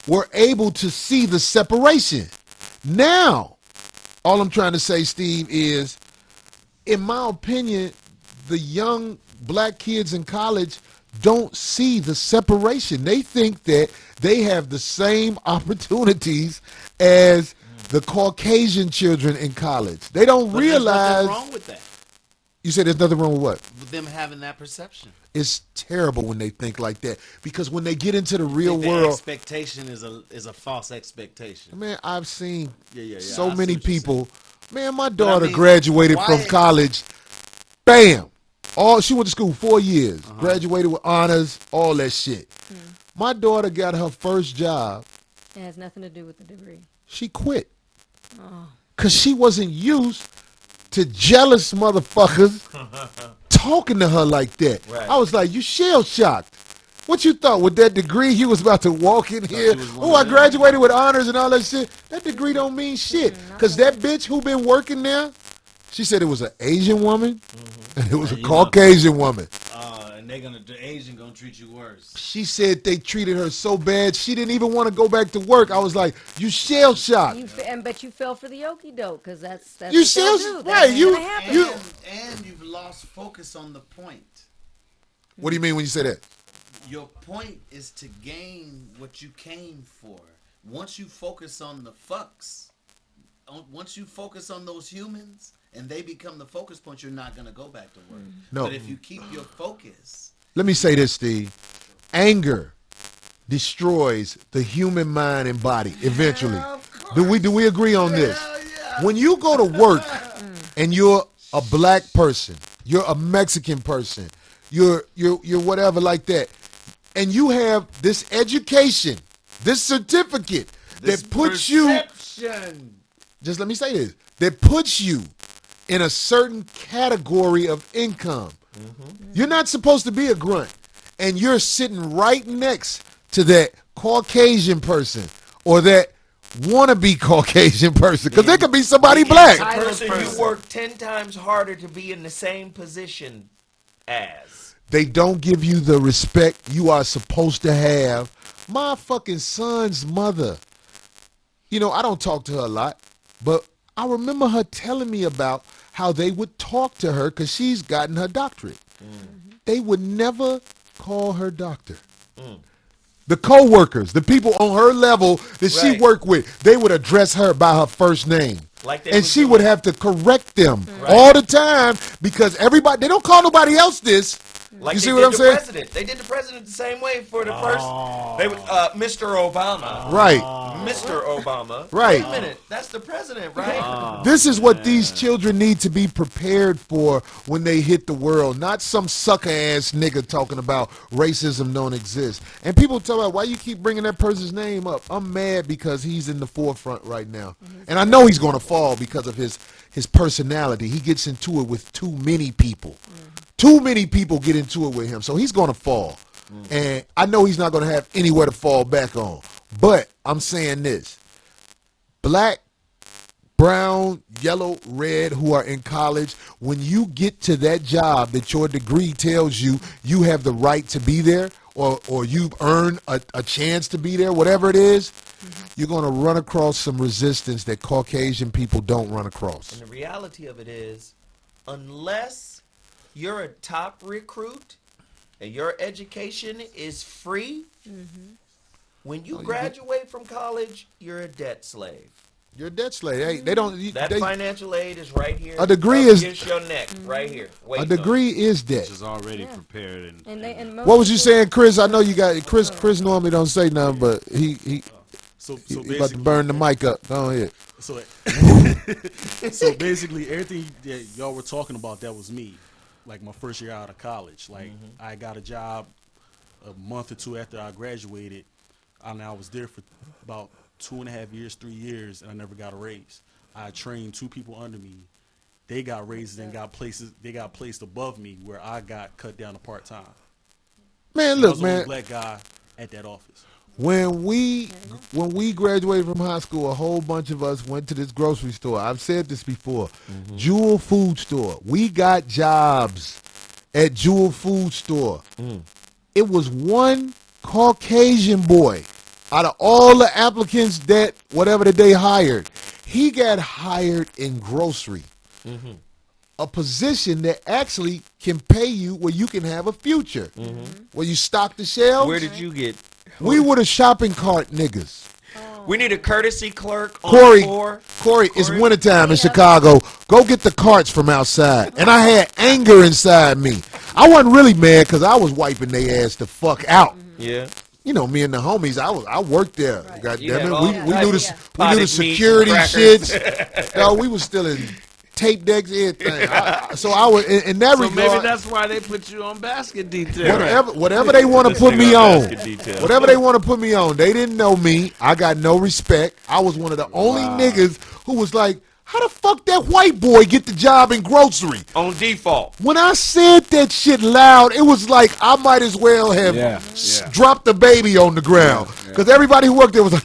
were able to see the separation. Now, all I'm trying to say, Steve, is, in my opinion, the young black kids in college don't see the separation. They think that they have the same opportunities as the Caucasian children in college. They don't realize. There's nothing wrong with that. You said there's nothing wrong with what? With them having that perception. It's terrible when they think like that, because when they get into the real The world, expectation is a false expectation. man, I've seen Yeah, so I see many what you're people. Man, my I daughter mean, graduated why- from college. Bam! She went to school 4 years, graduated with honors, all that shit. My daughter got her first job. It has nothing to do with the degree. She quit Oh. because she wasn't used to jealous motherfuckers talking to her like that. Right. I was like, you shell shocked. What you thought with that degree you was about to walk in here? Oh, I graduated with honors and all that shit. That degree don't mean shit. Because that bitch who been working there, she said it was an Asian woman and it was a Caucasian woman. And the Asian gonna treat you worse. She said they treated her so bad she didn't even want to go back to work. I was like, you shell shocked. But you fell for the okie doke because that's You what they'll shell- do. That's right, what's you- gonna happen. you- And you've lost focus on the point. What do you mean when you say that? Your point is to gain what you came for. Once you focus on the fucks, once you focus on those humans and they become the focus point, you're not going to go back to work. No. But if you keep your focus. Let me say this, Steve. Anger destroys the human mind and body eventually. Do we agree on this? When you go to work and you're a black person, you're a Mexican person, you're whatever like that, and you have this education, this certificate that puts you, just let me say this, that puts you in a certain category of income. You're not supposed to be a grunt, and you're sitting right next to that Caucasian person or that wannabe Caucasian person, because there could be somebody black. The person you work 10 times harder to be in the same position as. They don't give you the respect you are supposed to have. My fucking son's mother, I don't talk to her a lot, but I remember her telling me about how they would talk to her because she's gotten her doctorate. They would never call her doctor. The co-workers, the people on her level that she worked with, they would address her by her first name. And she would have to correct them all the time because everybody, they don't call nobody else this. Like you see they what did I'm the saying? President. They did the president the same way for the first. They would, Mr. Obama. Right. Mr. Obama. Right. Wait a minute. That's the president, right? This is what these children need to be prepared for when they hit the world. Not some sucker ass nigga talking about racism don't exist. And people tell me, why you keep bringing that person's name up? I'm mad because he's in the forefront right now. And I know he's going to fall because of his personality. He gets into it with too many people. Too many people get into it with him. So he's going to fall. And I know he's not going to have anywhere to fall back on. But I'm saying this. Black brown, yellow, red, who are in college, when you get to that job that your degree tells you you have the right to be there, or you've earned a chance to be there, whatever it is, you're going to run across some resistance that Caucasian people don't run across. And the reality of it is, unless you're a top recruit and your education is free, when you graduate from college, you're a debt slave. You're a debt slave. Hey, they don't. That financial aid is right here. A degree is against your neck, right here. A degree is debt. Which is already prepared. And what was you saying, Chris? I know you got Chris. Chris normally don't say nothing, but he about to burn the mic up. Go ahead. So basically, everything that y'all were talking about, that was me. Like my first year out of college. Like I got a job a month or two after I graduated, and I was there for about 2.5 years, 3 years, and I never got a raise. I trained 2 people under me. They got raises and got places. They got placed above me, where I got cut down to part time. Man, I look, was the only man. black guy at that office. When we graduated from high school, a whole bunch of us went to this grocery store. I've said this before. Jewel Food Store. We got jobs at Jewel Food Store. It was one Caucasian boy out of all the applicants that whatever that they hired. He got hired in grocery. A position that actually can pay you where you can have a future. Where you stock the shelves. Where did you get? We were the shopping cart niggas. We need a courtesy clerk on Cory, floor. Cory, it's wintertime in Chicago. Go get the carts from outside. And I had anger inside me. I wasn't really mad because I was wiping their ass the fuck out. Yeah. You know, me and the homies, I worked there. God You damn had it. all We types knew of the potted meat, security crackers. shits. No, we was still in tape decks, everything. So I was in that So regard. maybe that's why they put you on basket detail. Whatever they want to put me on. Basket detail. Whatever they want to put me on. They didn't know me. I got no respect. I was one of the only niggas who was like, how the fuck that white boy get the job in grocery? On default. When I said that shit loud, it was like I might as well have dropped the baby on the ground. Because everybody who worked there was like,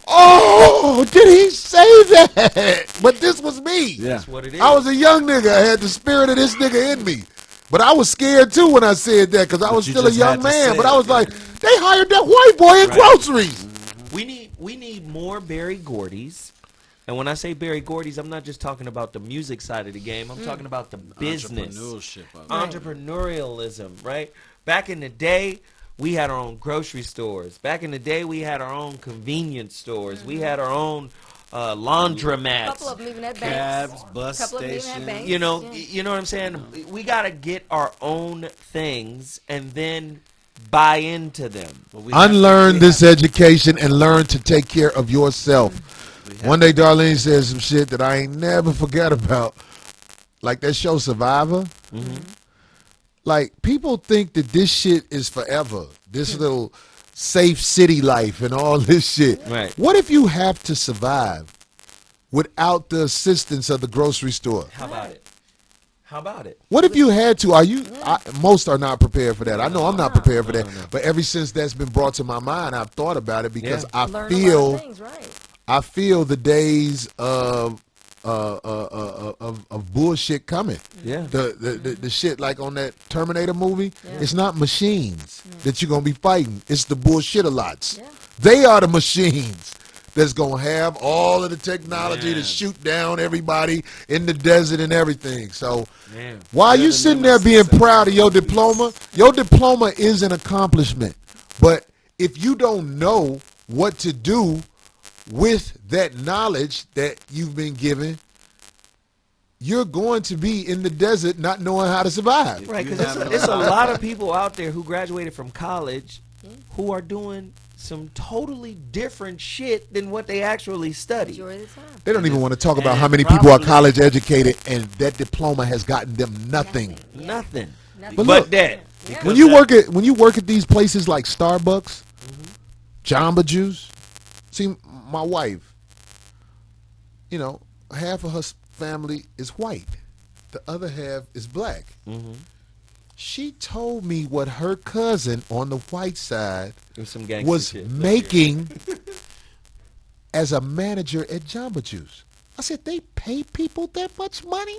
oh, did he say that? But this was me. That's what it is. I was a young nigga. I had the spirit of this nigga in me. But I was scared too when I said that because I was still a young man. But I was like, they hired that white boy in groceries. We need more Barry Gordy's. And when I say Barry Gordy's, I'm not just talking about the music side of the game. I'm talking about the business. Entrepreneurship of it. Entrepreneurialism, right? Back in the day, we had our own grocery stores. Back in the day, we had our own convenience stores. We had our own laundromats. A couple of them even had banks. Cabs, bus stations. You know what I'm saying? We got to get our own things and then buy into them. Unlearn this education and learn to take care of yourself. One day Darlene said some shit that I ain't never forgot about. Like that show Survivor. Like people think that this shit is forever. This little safe city life and all this shit. Right. What if you have to survive without the assistance of the grocery store? How about it? How about it? What if you had to? Most are not prepared for that. I know I'm not prepared for that. But ever since that's been brought to my mind, I've thought about it because I feel the days of bullshit coming. Yeah. The shit like on that Terminator movie. It's not machines that you're gonna be fighting. It's the bullshit-a-lots. They are the machines that's gonna have all of the technology to shoot down everybody in the desert and everything. So while you sitting there being proud of your diploma is an accomplishment. But if you don't know what to do with that knowledge that you've been given, you're going to be in the desert not knowing how to survive. Right, because there's a lot of people out there who graduated from college who are doing some totally different shit than what they actually studied. They don't even want to talk about how many people are college educated and that diploma has gotten them nothing. Nothing. But look, that. When you work at these places like Starbucks, Jamba Juice, see my wife, half of her family is white. The other half is black. She told me what her cousin on the white side was making as a manager at Jamba Juice. I said, they pay people that much money?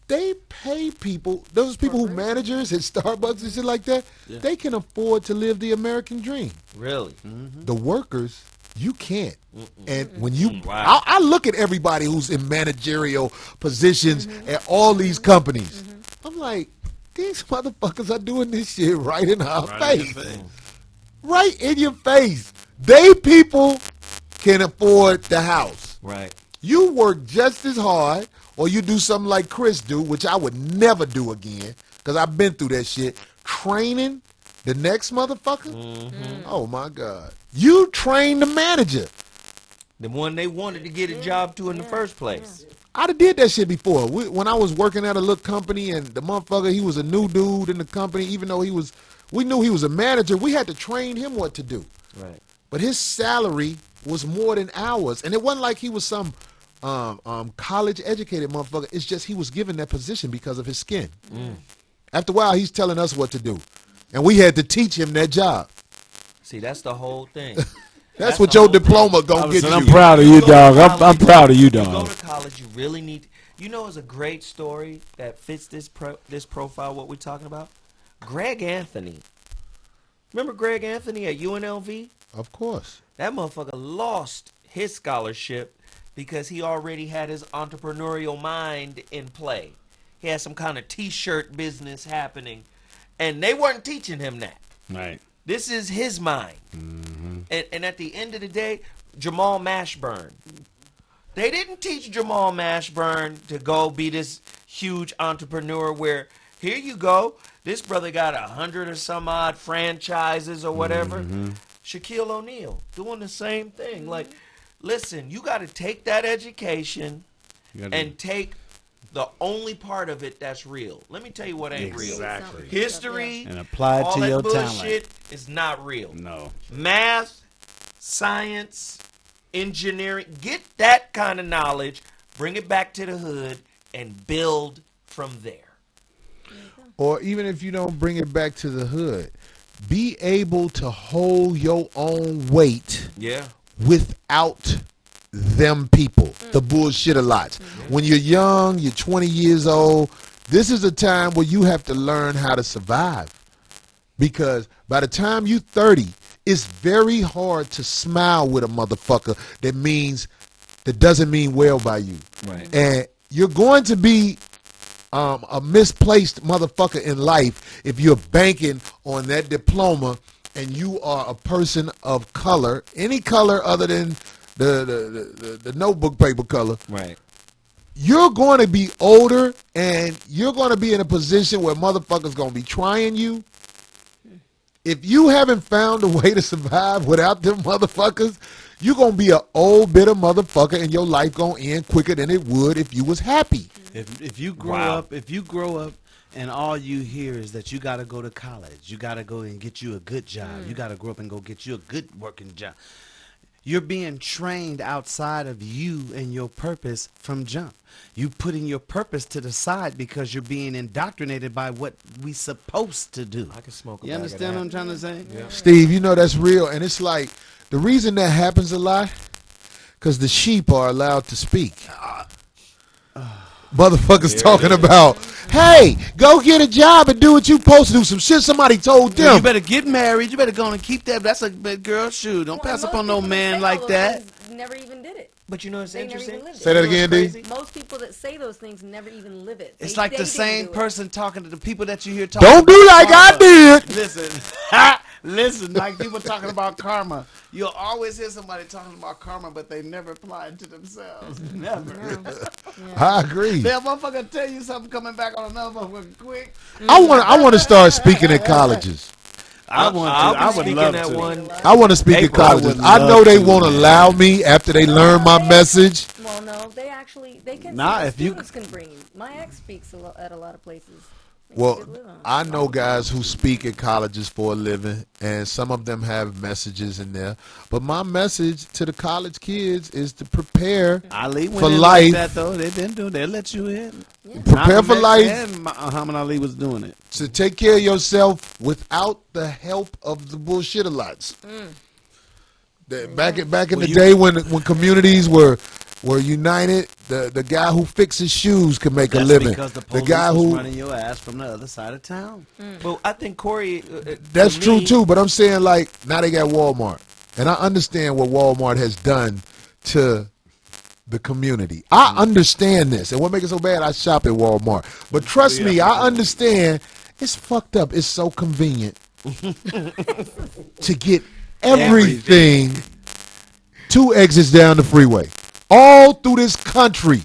They pay people, those people who managers at Starbucks and shit like that, they can afford to live the American dream. Really? The workers, you can't. And when you, I look at everybody who's in managerial positions at all these companies. I'm like, these motherfuckers are doing this shit right in our face. Right in your face. They people can afford the house. Right. You work just as hard, or you do something like Chris do, which I would never do again, because I've been through that shit. Training the next motherfucker? Oh, my God. You train the manager. The one they wanted to get a job to in the first place. I done did that shit before. When I was working at a little company, and the motherfucker, he was a new dude in the company, even though we knew he was a manager, we had to train him what to do. Right. But his salary was more than ours. And it wasn't like he was some college-educated motherfucker. It's just he was given that position because of his skin. After a while, he's telling us what to do. And we had to teach him that job. See, that's the whole thing. That's what your diploma gonna get you. I'm proud of you, dog. I'm proud of you, You dog. go to college, you really need. You know, it's a great story that fits this profile. What we're talking about, Greg Anthony. Remember Greg Anthony at UNLV? Of course. That motherfucker lost his scholarship because he already had his entrepreneurial mind in play. He had some kind of T-shirt business happening, and they weren't teaching him that. Right. This is his mind. And at the end of the day, Jamal Mashburn. They didn't teach Jamal Mashburn to go be this huge entrepreneur where, here you go, this brother got 100 or some odd franchises or whatever. Shaquille O'Neal doing the same thing. Like, listen, you got to take that education and take the only part of it that's real. Let me tell you what ain't real. Exactly. History and apply it all to that your bullshit talent. is not real. No. Math, science, engineering, get that kind of knowledge, bring it back to the hood, and build from there. Or even if you don't bring it back to the hood, be able to hold your own weight without them people, the bullshitter lots. When you're young, you're 20 years old, this is a time where you have to learn how to survive. Because by the time you're 30, it's very hard to smile with a motherfucker that doesn't mean well by you. Right. And you're going to be a misplaced motherfucker in life if you're banking on that diploma and you are a person of color, any color other than the notebook paper color. Right. You're going to be older and you're going to be in a position where motherfuckers going to be trying you. If you haven't found a way to survive without them motherfuckers, you're going to be an old bitter motherfucker and your life going to end quicker than it would if you was happy. If you grow up and all you hear is that you got to go to college, you got to go and get you a good job, you got to grow up and go get you a good working job. You're being trained outside of you and your purpose from jump. You putting your purpose to the side because you're being indoctrinated by what we supposed to do. I can smoke. You understand what I'm trying to say? Yeah. Steve, you know that's real, and it's like the reason that happens a lot because the sheep are allowed to speak. Motherfuckers talking about, hey, go get a job and do what you supposed to do. Some shit somebody told them. You better get married. You better go on and keep that. That's a big girl shoe. Don't pass up on no man like that. Never even did it. But you know it's interesting. Say that again, D. Most people that say those things never even live it. It's like the same person talking to the people that you hear talking. Don't do like I did. Listen, like people talking about karma. You'll always hear somebody talking about karma, but they never apply it to themselves. Never. I agree. That motherfucker tell you something coming back on another motherfucker quick. I want to start speaking at colleges. I would love to. I want to speak at colleges. I know they won't allow me after they learn my message. Well, no, they can. Students can bring you. My ex speaks at a lot of places. Well, I know guys who speak at colleges for a living, and some of them have messages in there. But my message to the college kids is to prepare for life. That, though. They didn't do. They let you in. Yeah. Prepare for life. And Muhammad Ali was doing it. To take care of yourself without the help of the bullshit lots. Back in the day when communities were were united. The guy who fixes shoes can make a That's living. because the police guy was who running your ass from the other side of town. Well, I think Cory. That's true too, but I'm saying like now they got Walmart, and I understand what Walmart has done to the community. I understand this, and what makes it so bad, I shop at Walmart. But trust me, I understand. It's fucked up. It's so convenient to get everything 2 exits down the freeway, all through this country.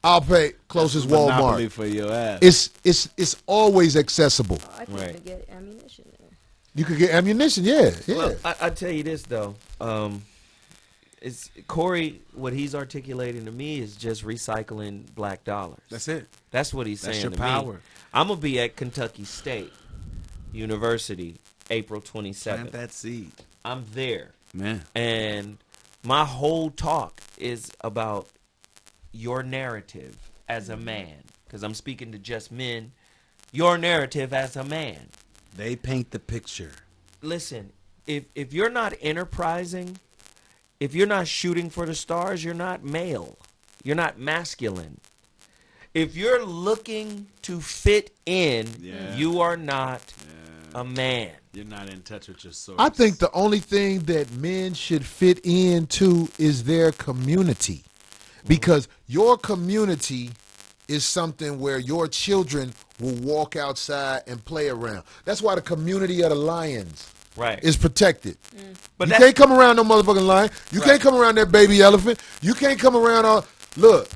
I'll pay closest Walmart for your ass. It's always accessible. Oh, I think you could get ammunition there. You could get ammunition, yeah. Well, I tell you this though, it's Cory. What he's articulating to me is just recycling black dollars. That's it. That's what he's saying your to power. me. I'm gonna be at Kentucky State University April 27th. Plant that seed. I'm there, man, and my whole talk is about your narrative as a man, because I'm speaking to just men. Your narrative as a man. They paint the picture. Listen, if you're not enterprising, if you're not shooting for the stars, you're not male. You're not masculine. If you're looking to fit in, you are not a man. You're not in touch with your source. I think the only thing that men should fit into is their community. Because your community is something where your children will walk outside and play around. That's why the community of the lions is protected. But you can't come around no motherfucking lion. You can't come around that baby elephant. You can't come around all... Look,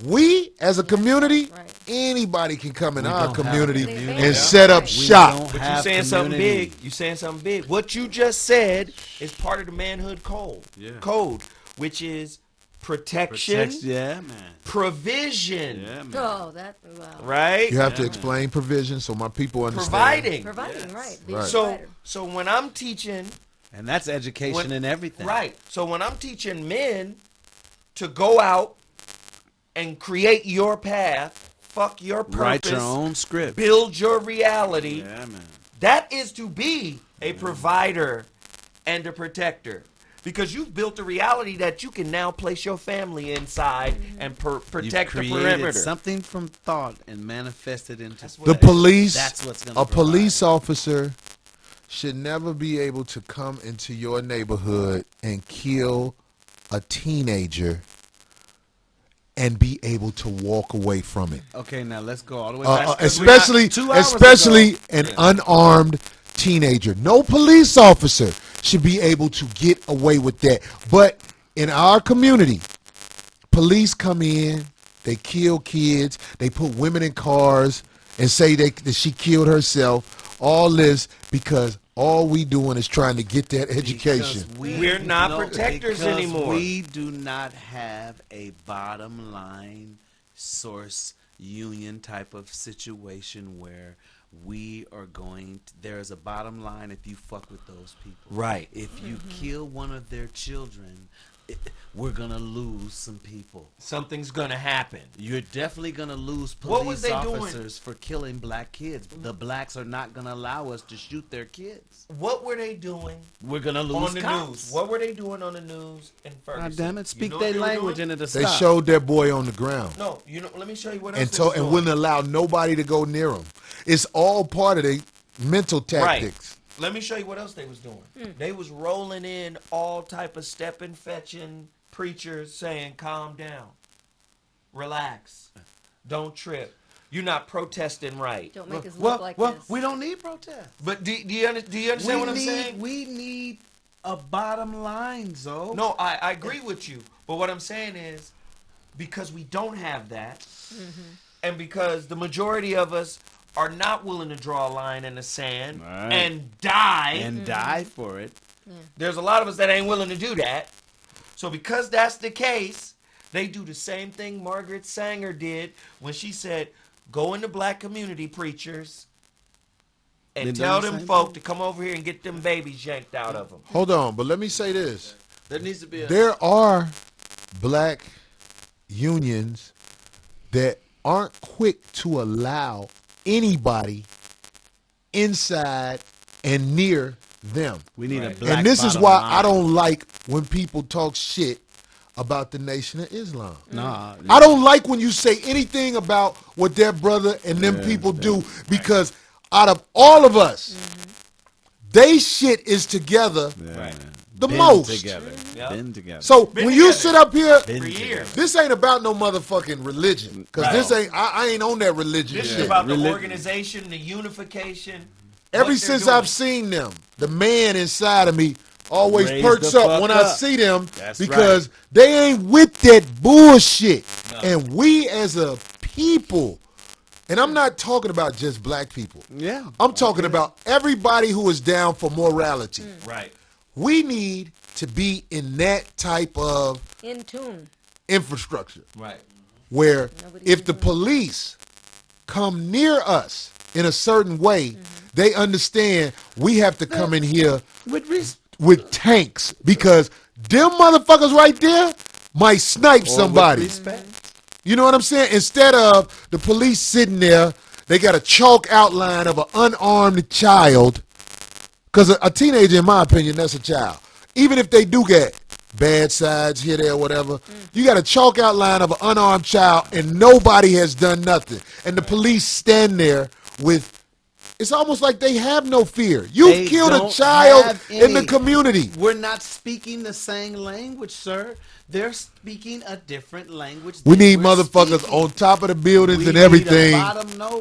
we as a community, anybody can come in our community and set up shop. But you're saying something big. You're saying something big. What you just said is part of the manhood code. Code, which is protection, provision. Oh, that wow. Right? You have to explain provision so my people understand. Providing, right. So when I'm teaching, and that's education and everything. Right. So when I'm teaching men to go out and create your path, fuck your purpose, write your own script, build your reality. Yeah, man. That is to be a provider and a protector. Because you've built a reality that you can now place your family inside and protect the perimeter. Something from thought and manifested into the police. That's what's gonna a police officer should never be able to come into your neighborhood and kill a teenager and be able to walk away from it. Okay, now let's go all the way back. Especially an unarmed teenager. No police officer should be able to get away with that. But in our community, police come in, they kill kids, they put women in cars and say that she killed herself. All this because all we doing is trying to get that education. We're not protectors anymore. We do not have a bottom line source union type of situation where we are going to, there's a bottom line if you fuck with those people. Right. If you kill one of their children, we're going to lose some people. Something's going to happen. You're definitely going to lose police officers for killing black kids. The blacks are not going to allow us to shoot their kids. What were they doing? We're going to lose on the cops. news. What were they doing on the news in Ferguson? God damn it, speak their language into the They showed that boy on the ground. No, let me show you what else and wouldn't allow nobody to go near him. It's all part of the mental tactics. Right. Let me show you what else they was doing. They was rolling in all type of stepping, fetching preachers saying, calm down, relax, don't trip. You're not protesting right. Don't make us look like this. We don't need protest. But do you understand what I'm saying? We need a bottom line, Zo. No, I agree with you. But what I'm saying is, because we don't have that, and because the majority of us are not willing to draw a line in the sand and die. And die for it. There's a lot of us that ain't willing to do that. So because that's the case, they do the same thing Margaret Sanger did when she said, go in the black community, preachers, and tell them folk to come over here and get them babies yanked out of them. Hold on, but let me say this. There needs to be There are black unions that aren't quick to allow anybody inside and near them. We need a black And this is bottom why line. I don't like when people talk shit about the Nation of Islam. Nah. I don't like when you say anything about what their brother and them people do, because out of all of us, they shit is together the Been most. Together. Been together. So Been when you together. sit up here, Been together. this ain't about no motherfucking religion, because this ain't. I ain't on that religion This shit. is about the organization, the unification. Ever what since they're I've doing. seen them, the man inside of me always Raise perks the up fuck when I up. see them, That's because they ain't with that bullshit. And we as a people, and I'm not talking about just black people. Yeah. I'm talking about everybody who is down for morality. Right. We need to be in that type of In tune. infrastructure. Right. Where if the police come near us in a certain way, they understand we have to come in here with tanks, because them motherfuckers right there might snipe somebody. You know what I'm saying? Instead of the police sitting there, they got a chalk outline of an unarmed child, because a teenager, in my opinion, that's a child. Even if they do get bad sides here, there, whatever, you got a chalk outline of an unarmed child, and nobody has done nothing. And the police stand there with, it's almost like they have no fear. They You killed a don't child have in the any. community. We're not speaking the same language, sir. They're speaking a different language. We than need we're motherfuckers speaking. on top of the buildings We and need a everything.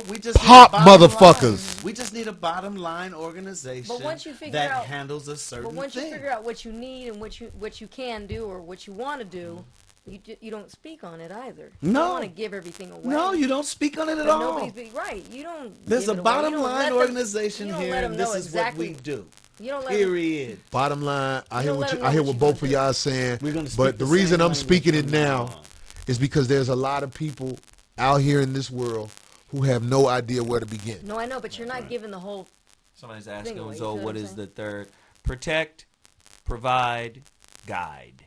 we just Pop need a bottom motherfuckers. line. We just need a bottom line organization But once you figure that out, handles a certain but once thing. you figure out what you need and what you can do or what you want to do, you don't speak on it either. You No. don't want to give everything away. No, you don't speak on it at But all. right. You don't. There's give a it away. bottom You don't line let them- organization you don't here, let them and this know is exactly, what we do. You don't let Period. Bottom line, I You hear don't what let you, them I know hear what what you're both gonna of do. y'all are saying, We're gonna speak but the the reason same I'm language speaking it from now now is because there's a lot of people out here in this world who have no idea where to begin. No, I know, but you're not giving the whole. Somebody's thing asking, away, so you know what I'm is saying? the third? Protect, provide, guide.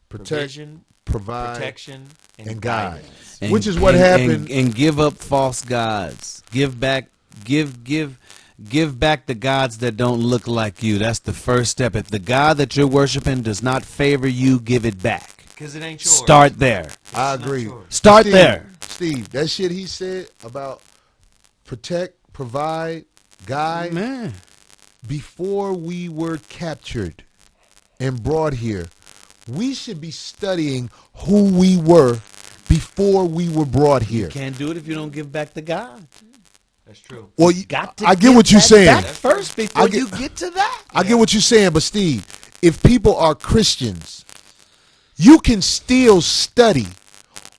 Protect, Provision, provide, protection, and guide. guidance. Which is what happened. And give up false gods. Give back the gods that don't look like you. That's the first step. If the God that you're worshiping does not favor you, give it back. Because it ain't yours. Start there. I agree. Start Steve, there. Steve, that shit he said about protect, provide, guide, Man. before we were captured and brought here, we should be studying who we were before we were brought here. Can't do it if you don't give back the God. That's true. Well, Got to I get give what you're that saying. back first before I get- you get to that. I get what you're saying, but Steve, if people are Christians, you can still study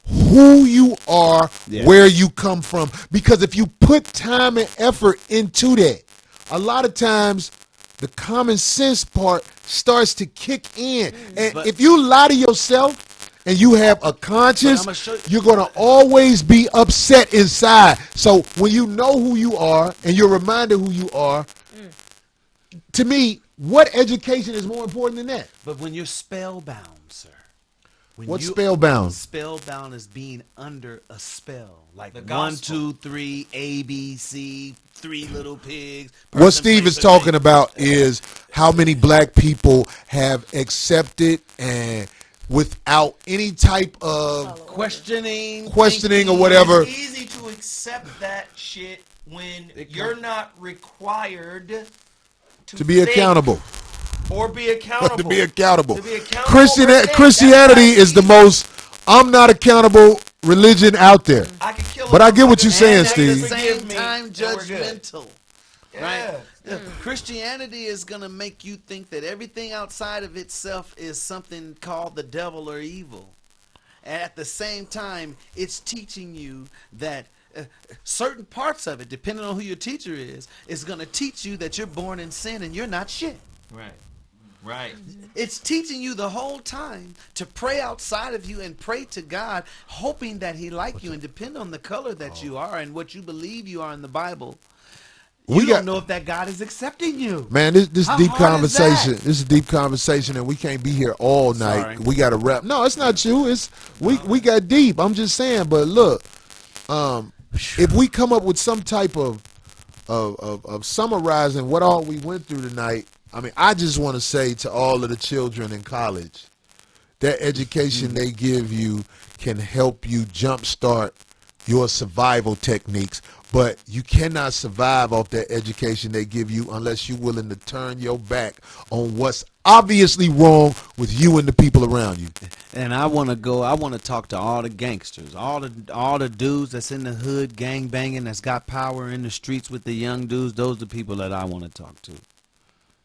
who you are, Yeah. where you come from, because if you put time and effort into that, a lot of times the common sense part starts to kick in. And But- if you lie to yourself and you have a conscience, I'ma show you- you're going to always be upset inside. So when you know who you are and you're reminded who you are, to me, what education is more important than that? But when you're spellbound, sir. When What's you- spellbound? Spellbound is being under a spell. Like The 1, gospel. 2, 3, ABC, 3 little pigs. What person, Steve place, is and talking thing. about is how many black people have accepted and without any type of questioning or whatever. It's easy to accept that shit when you're not required to be think accountable. or be accountable. To be accountable. To be accountable for things. Christianity is the most I'm not accountable religion out there. But I get what you're saying, And at the Steve. same time, and we're good. judgmental. Right? Yeah. Christianity is going to make you think that everything outside of itself is something called the devil or evil. And at the same time, it's teaching you that certain parts of it, depending on who your teacher is going to teach you that you're born in sin and you're not shit. Right. Right. It's teaching you the whole time to pray outside of you and pray to God, hoping that he like you and depend on the color that you are and what you believe you are in the Bible. You We don't got- know if that God is accepting you. Man, this How deep hard is that? conversation. This is deep conversation, and we can't be here all night. Sorry. We got to wrap. No, it's not you. It's we got deep. I'm just saying. But look, if we come up with some type of summarizing what all we went through tonight, I mean, I just want to say to all of the children in college, that education they give you can help you jumpstart your survival techniques, but you cannot survive off that education they give you unless you're willing to turn your back on what's obviously wrong with you and the people around you. And I want to talk to all the gangsters, all the dudes that's in the hood gang banging, that's got power in the streets with the young dudes. Those are the people that I want to talk to.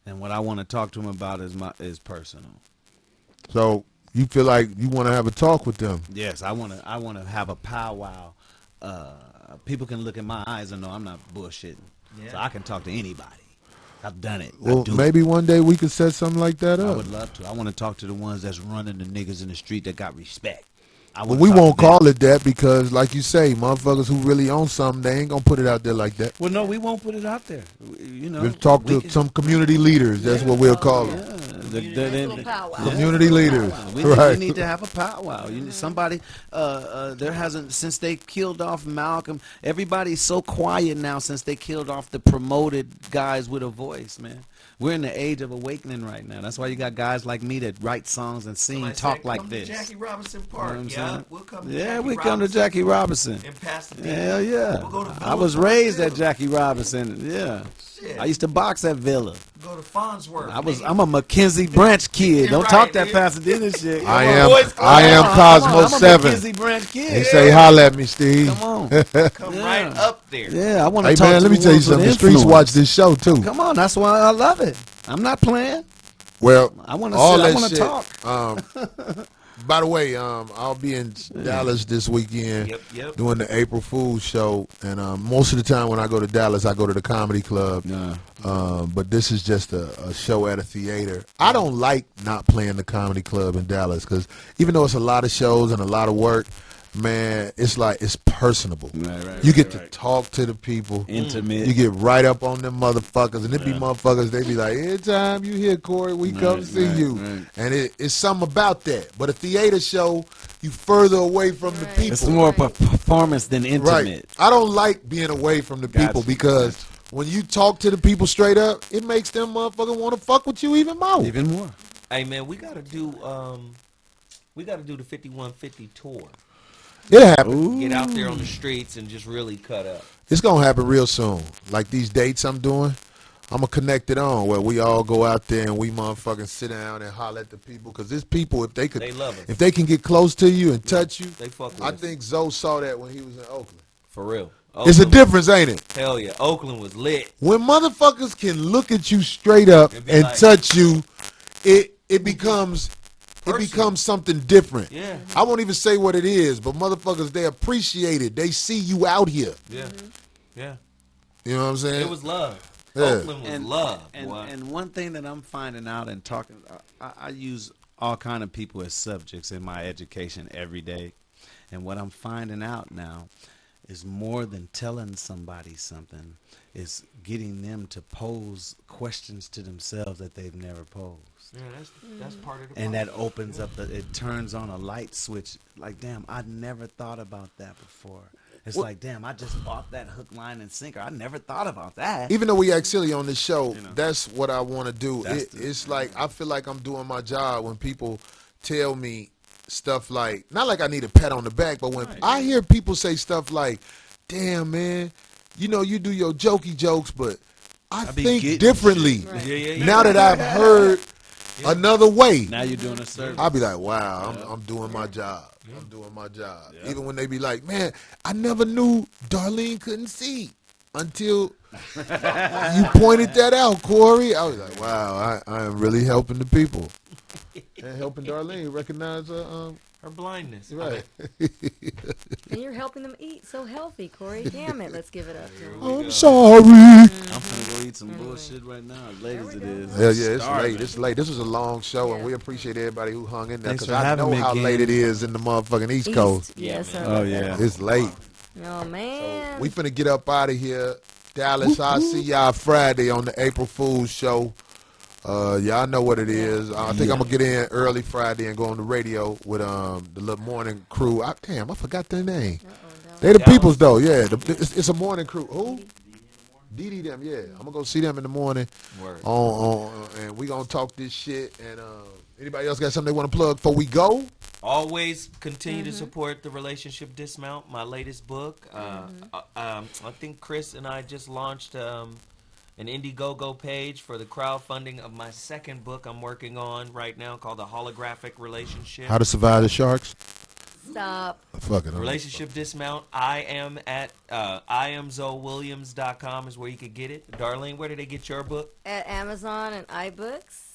And what I want to talk to them about is personal. So you feel like you want to have a talk with them? Yes, I want to have a powwow. People can look in my eyes and know I'm not bullshitting. Yeah. So I can talk to anybody. I've done it. Well, maybe one day we could set something like that up. I would love to. I want to talk to the ones that's running the niggas in the street that got respect. Well, we won't call it that because, like you say, motherfuckers who really own something, they ain't gonna put it out there like that. Well, no, we won't put it out there. You know, we'll talk to some community leaders. That's what we'll call them. Community leaders. We need to have a powwow. Somebody, there hasn't, since they killed off Malcolm, everybody's so quiet now since they killed off the promoted guys with a voice, man. We're in the age of awakening right now. That's why you got guys like me that write songs and sing, talk like this. Jackie Robinson Park. You know Yeah, we'll come to yeah, Jackie we come to Robinson Jackie Robinson. And pass the beat. Hell yeah. We'll go to I was raised at Jackie Robinson. Yeah. Shit. I used to box at Villa. Go to Farnsworth. I'm a Mackenzie Branch kid. Don't talk that Pasadena shit. I am Cosmo 7. Mackenzie Branch kid. They say holla at me, Steve. Come on. Come right up there. Yeah, I want to hey, talk man, to let me tell you something. The streets watch this show too. Come on, that's why I love it. I'm not playing. Well, I want to talk. By the way, I'll be in Dallas this weekend doing the April Fool's show, and most of the time when I go to Dallas, I go to the comedy club. But this is just a show at a theater. I don't like not playing the comedy club in Dallas because even though it's a lot of shows and a lot of work, man, it's like it's personable. You get to talk to the people. Intimate. You get right up on them motherfuckers. And it be motherfuckers, they be like, anytime you hear Cory, we come see you. And it's something about that. But a theater show, you further away from the people. It's more of a performance than intimate. Right. I don't like being away from the people because when you talk to the people straight up, it makes them motherfuckers want to fuck with you even more. Even more. Hey, man, we got to do the 5150 tour. It'll happen. Get out there on the streets and just really cut up. It's going to happen real soon. Like these dates I'm doing, I'm going to connect it on where we all go out there and we motherfucking sit down and holler at the people. Because there's people, if they love us. If they can get close to you and touch you, they fuck with I us. think Zoe saw that when he was in Oakland. For real. It's a difference, ain't it? Hell yeah. Oakland was lit. When motherfuckers can look at you straight up and like, touch you, it becomes... It becomes something different. Yeah. I won't even say what it is, but motherfuckers, they appreciate it. They see you out here. Yeah. Yeah. You know what I'm saying? It was love. Yeah. Oakland was love. And one thing that I'm finding out and talking, I use all kind of people as subjects in my education every day. And what I'm finding out now is more than telling somebody something, is getting them to pose questions to themselves that they've never posed. Yeah, that's part of the and that opens up it turns on a light switch. Like, damn, I never thought about that before. It's like, damn, I just bought that hook, line, and sinker. I never thought about that. Even though we act silly on this show, that's what I want to do. It's like I feel like I'm doing my job when people tell me stuff like, not like I need a pat on the back, but when I hear people say stuff like, damn, man, you know, you do your jokey jokes, but I think differently. Now that I've heard another way. Now you're doing a service. I'll be like, wow, I'm doing my job. I'm doing my job. Even when they be like, man, I never knew Darlene couldn't see until you pointed that out, Cory. I was like, wow, I am really helping the people. And helping Darlene recognize her blindness. Right. And you're helping them eat so healthy, Cory. Damn it, let's give it up to them. I'm sorry. I'm gonna go eat some bullshit right now, as late as it is. Hell yeah, it's late. It's late. This was a long show, and we appreciate everybody who hung in there because I know how late it is in the motherfucking East Coast. Yes, sir. Oh yeah, it's late. Oh man. So we finna get up out of here, Dallas. I'll see y'all Friday on the April Fool's show. Y'all know what it is. I think I'm gonna get in early Friday and go on the radio with the little morning crew. I forgot their name. They the peoples though. Yeah, it's a morning crew. Who? Dee them, yeah. I'm gonna go see them in the morning. Word. And we gonna talk this shit. And anybody else got something they want to plug before we go? Always continue to support the Relationship Dismount, my latest book. I think Chris and I just launched an Indiegogo page for the crowdfunding of my second book I'm working on right now called The Holographic Relationship. How to Survive the Sharks? Stop. Fuck it. Relationship Dismount. I am at IamZoeWilliams.com is where you could get it. Darlene, where did they get your book? At Amazon and iBooks.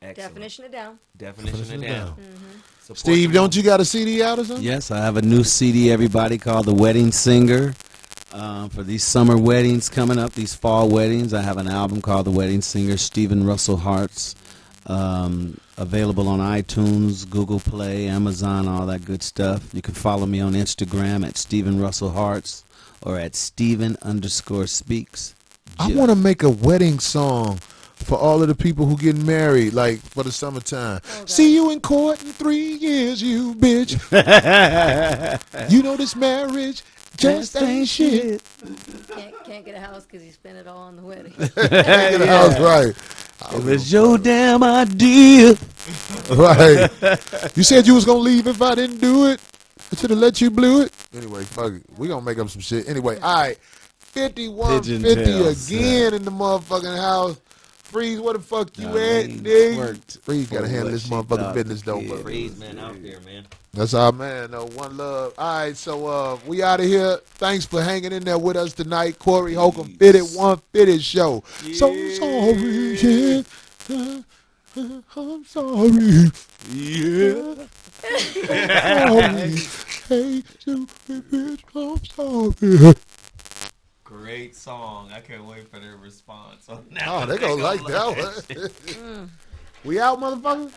Excellent. Definition of down. Definition of down. Mm-hmm. Steve, don't you got a CD out or something? Yes, I have a new CD, everybody, called The Wedding Singer. For these summer weddings coming up, these fall weddings, I have an album called The Wedding Singer, Stephen Russell Hart's. Available on iTunes, Google Play, Amazon, all that good stuff. You can follow me on Instagram at Stephen Russell Hart's or at Stephen_speaks. I want to make a wedding song for all of the people who get married, like for the summertime. See you in court in 3 years, you bitch. You know this marriage just ain't shit. Can't get a house because you spent it all on the wedding. Can't get a house, right. It was your damn idea. Right. You said you was going to leave if I didn't do it. I should have let you blew it. Anyway, fuck it. We going to make up some shit. Anyway, all right. 5150 again in the motherfucking house. Freeze, where the fuck you at, nigga? Freeze got to handle this motherfucking business, though. Freeze, man, out there, man. That's our man, though. One love. All right, so we out of here. Thanks for hanging in there with us tonight. Cory Holcomb, Fitted 150 show. Yeah. So sorry, yeah. I'm sorry. Yeah. I'm sorry. Hey, stupid bitch, I'm sorry. Great song. I can't wait for their response on that. Oh, they gonna like that one. We out, motherfucker?